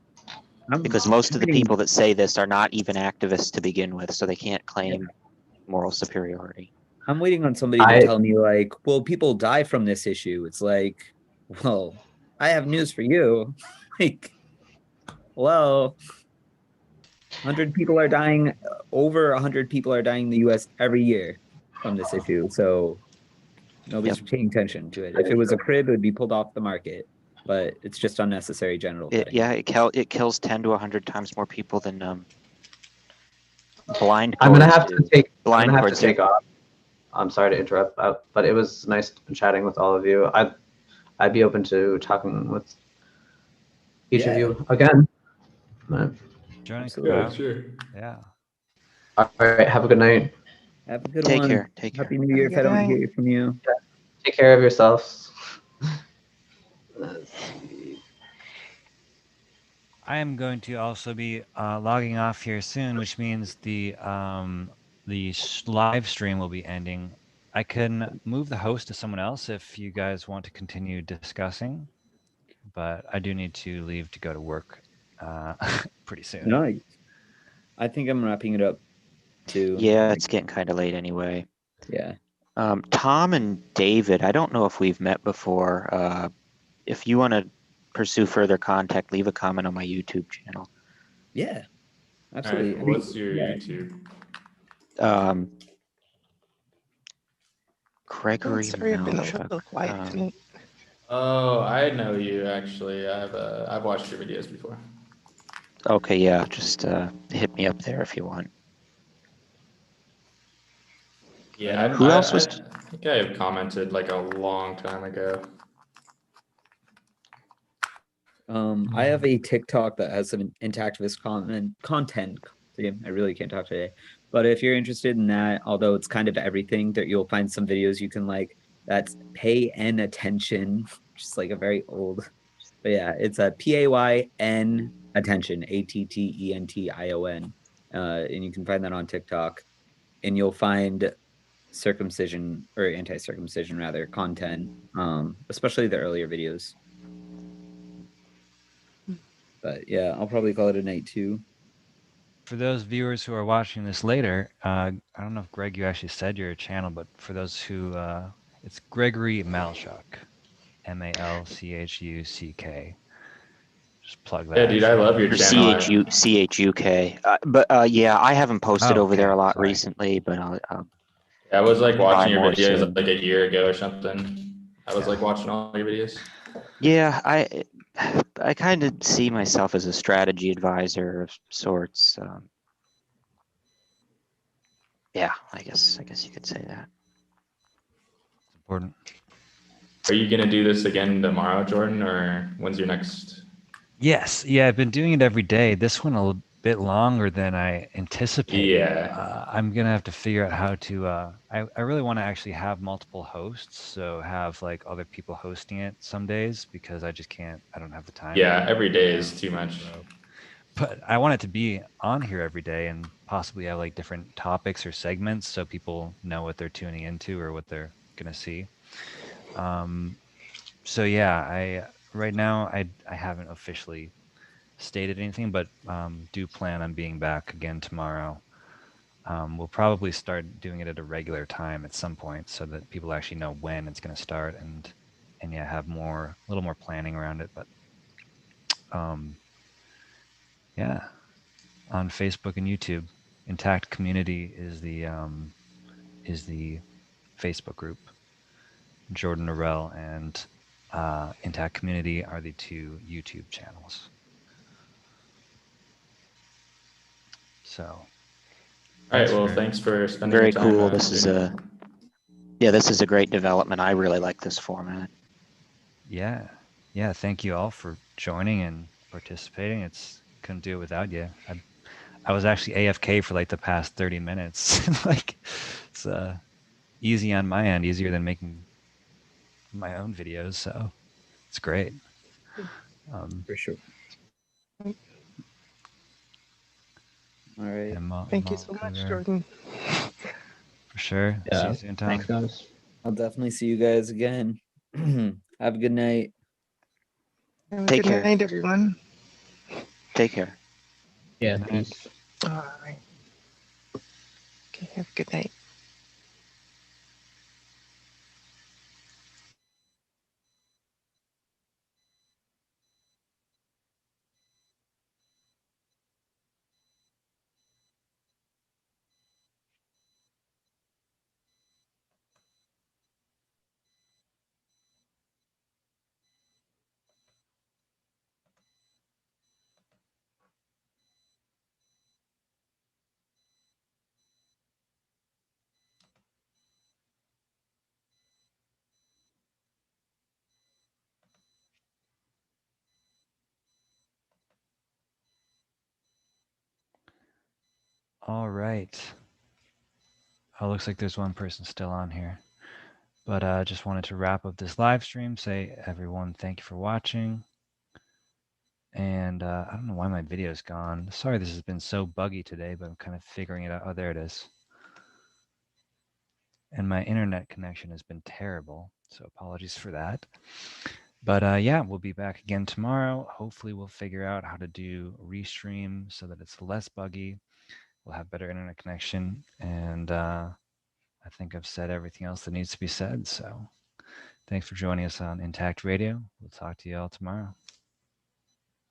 Speaker 4: Because most of the people that say this are not even activists to begin with, so they can't claim moral superiority.
Speaker 2: I'm waiting on somebody to tell me like, well, people die from this issue. It's like, well, I have news for you. Like, well, 100 people are dying, over 100 people are dying in the US every year from this issue. So nobody's paying attention to it. If it was a crib, it would be pulled off the market, but it's just unnecessary general cutting.
Speaker 4: It kills 10 to 100 times more people than blind.
Speaker 5: I'm gonna have to take
Speaker 4: off.
Speaker 5: I'm sorry to interrupt, but it was nice chatting with all of you. I'd be open to talking with each of you again.
Speaker 1: Joining.
Speaker 6: Yeah, sure.
Speaker 1: Yeah.
Speaker 5: All right. Have a good night.
Speaker 2: Have a good
Speaker 4: Take
Speaker 2: one.
Speaker 4: care. Take care.
Speaker 2: Happy New Year if I don't hear from you.
Speaker 5: Take care of yourselves.
Speaker 1: I am going to also be logging off here soon, which means the live stream will be ending. I can move the host to someone else if you guys want to continue discussing, but I do need to leave to go to work pretty soon.
Speaker 2: No, I think I'm wrapping it up too.
Speaker 4: Yeah, it's getting kind of late anyway.
Speaker 2: Yeah.
Speaker 4: Tom and David, I don't know if we've met before. If you want to pursue further contact, leave a comment on my YouTube channel.
Speaker 2: Yeah, absolutely.
Speaker 6: Right, what's your YouTube?
Speaker 4: Gregory
Speaker 8: Sorry, I've been a
Speaker 4: Malchuk.
Speaker 8: little quiet tonight.
Speaker 6: Oh, I know you actually. I've watched your videos before.
Speaker 4: Okay, yeah, just hit me up there if you want.
Speaker 6: Yeah,
Speaker 4: Who else was?
Speaker 6: I think I have commented like a long time ago.
Speaker 2: I have a TikTok that has some intactivist content. See, I really can't talk today. But if you're interested in that, although it's kind of everything, that you'll find some videos you can like. That's pay n attention, just like a very old. But yeah, it's a PAYN attention, ATTENTION, and you can find that on TikTok, and you'll find circumcision or anti-circumcision rather content, especially the earlier videos. But yeah, I'll probably call it a night too.
Speaker 1: For those viewers who are watching this later, I don't know if Greg, you actually said your channel, but for those who, it's Gregory Malchuk, MALCHUCK. Just plug that.
Speaker 6: Yeah, dude, I love your channel.
Speaker 4: CHUK. Yeah, I haven't posted over there a lot
Speaker 1: Sorry.
Speaker 4: recently, but I'll
Speaker 6: I was like watching your
Speaker 4: more
Speaker 6: videos
Speaker 4: soon.
Speaker 6: like a year ago or something. I was like watching all your videos.
Speaker 4: Yeah, I kind of see myself as a strategy advisor of sorts. Yeah, I guess you could say that.
Speaker 1: Important.
Speaker 6: Are you gonna do this again tomorrow, Jordan, or when's your next?
Speaker 1: Yes, yeah, I've been doing it every day. This one a little bit longer than I anticipated.
Speaker 6: Yeah.
Speaker 1: I'm gonna have to figure out how to. I really want to actually have multiple hosts, so have like other people hosting it some days because I just can't. I don't have the time.
Speaker 6: Yeah, every day is too much.
Speaker 1: But I want it to be on here every day and possibly have like different topics or segments so people know what they're tuning into or what they're gonna see. So yeah, right now I haven't officially stated anything, but do plan on being back again tomorrow. We'll probably start doing it at a regular time at some point so that people actually know when it's going to start and yeah, have a little more planning around it. But yeah, on Facebook and YouTube, Intact Community is the Facebook group. Jordan Norell and Intact Community are the two YouTube channels. So.
Speaker 6: All right. Well, thanks for spending
Speaker 4: Very
Speaker 6: your time.
Speaker 4: cool. This is a great development. I really like this format.
Speaker 1: Yeah. Thank you all for joining and participating. Couldn't do it without you. I was actually AFK for like the past 30 minutes. Like it's easy on my end, easier than making my own videos. So it's great.
Speaker 2: For sure. All right.
Speaker 1: And
Speaker 8: Thank you so much, Jordan.
Speaker 1: For sure. See
Speaker 5: Yeah.
Speaker 1: you soon, Tom.
Speaker 3: Thanks, guys.
Speaker 2: I'll definitely see you guys again. Have a good night.
Speaker 8: Have a
Speaker 4: Take
Speaker 8: good
Speaker 4: care.
Speaker 8: night, everyone.
Speaker 4: Take care.
Speaker 3: Yeah,
Speaker 1: Good night.
Speaker 3: peace.
Speaker 8: All right. Okay, have a good night.
Speaker 1: All right. Oh, looks like there's one person still on here. But just wanted to wrap up this live stream. Say, everyone, thank you for watching. And I don't know why my video's gone. Sorry this has been so buggy today, but I'm kind of figuring it out. Oh, there it is. And my internet connection has been terrible, so apologies for that. But yeah, we'll be back again tomorrow. Hopefully we'll figure out how to do restream so that it's less buggy. We'll have better internet connection. And I think I've said everything else that needs to be said. So thanks for joining us on Intact Radio. We'll talk to you all tomorrow.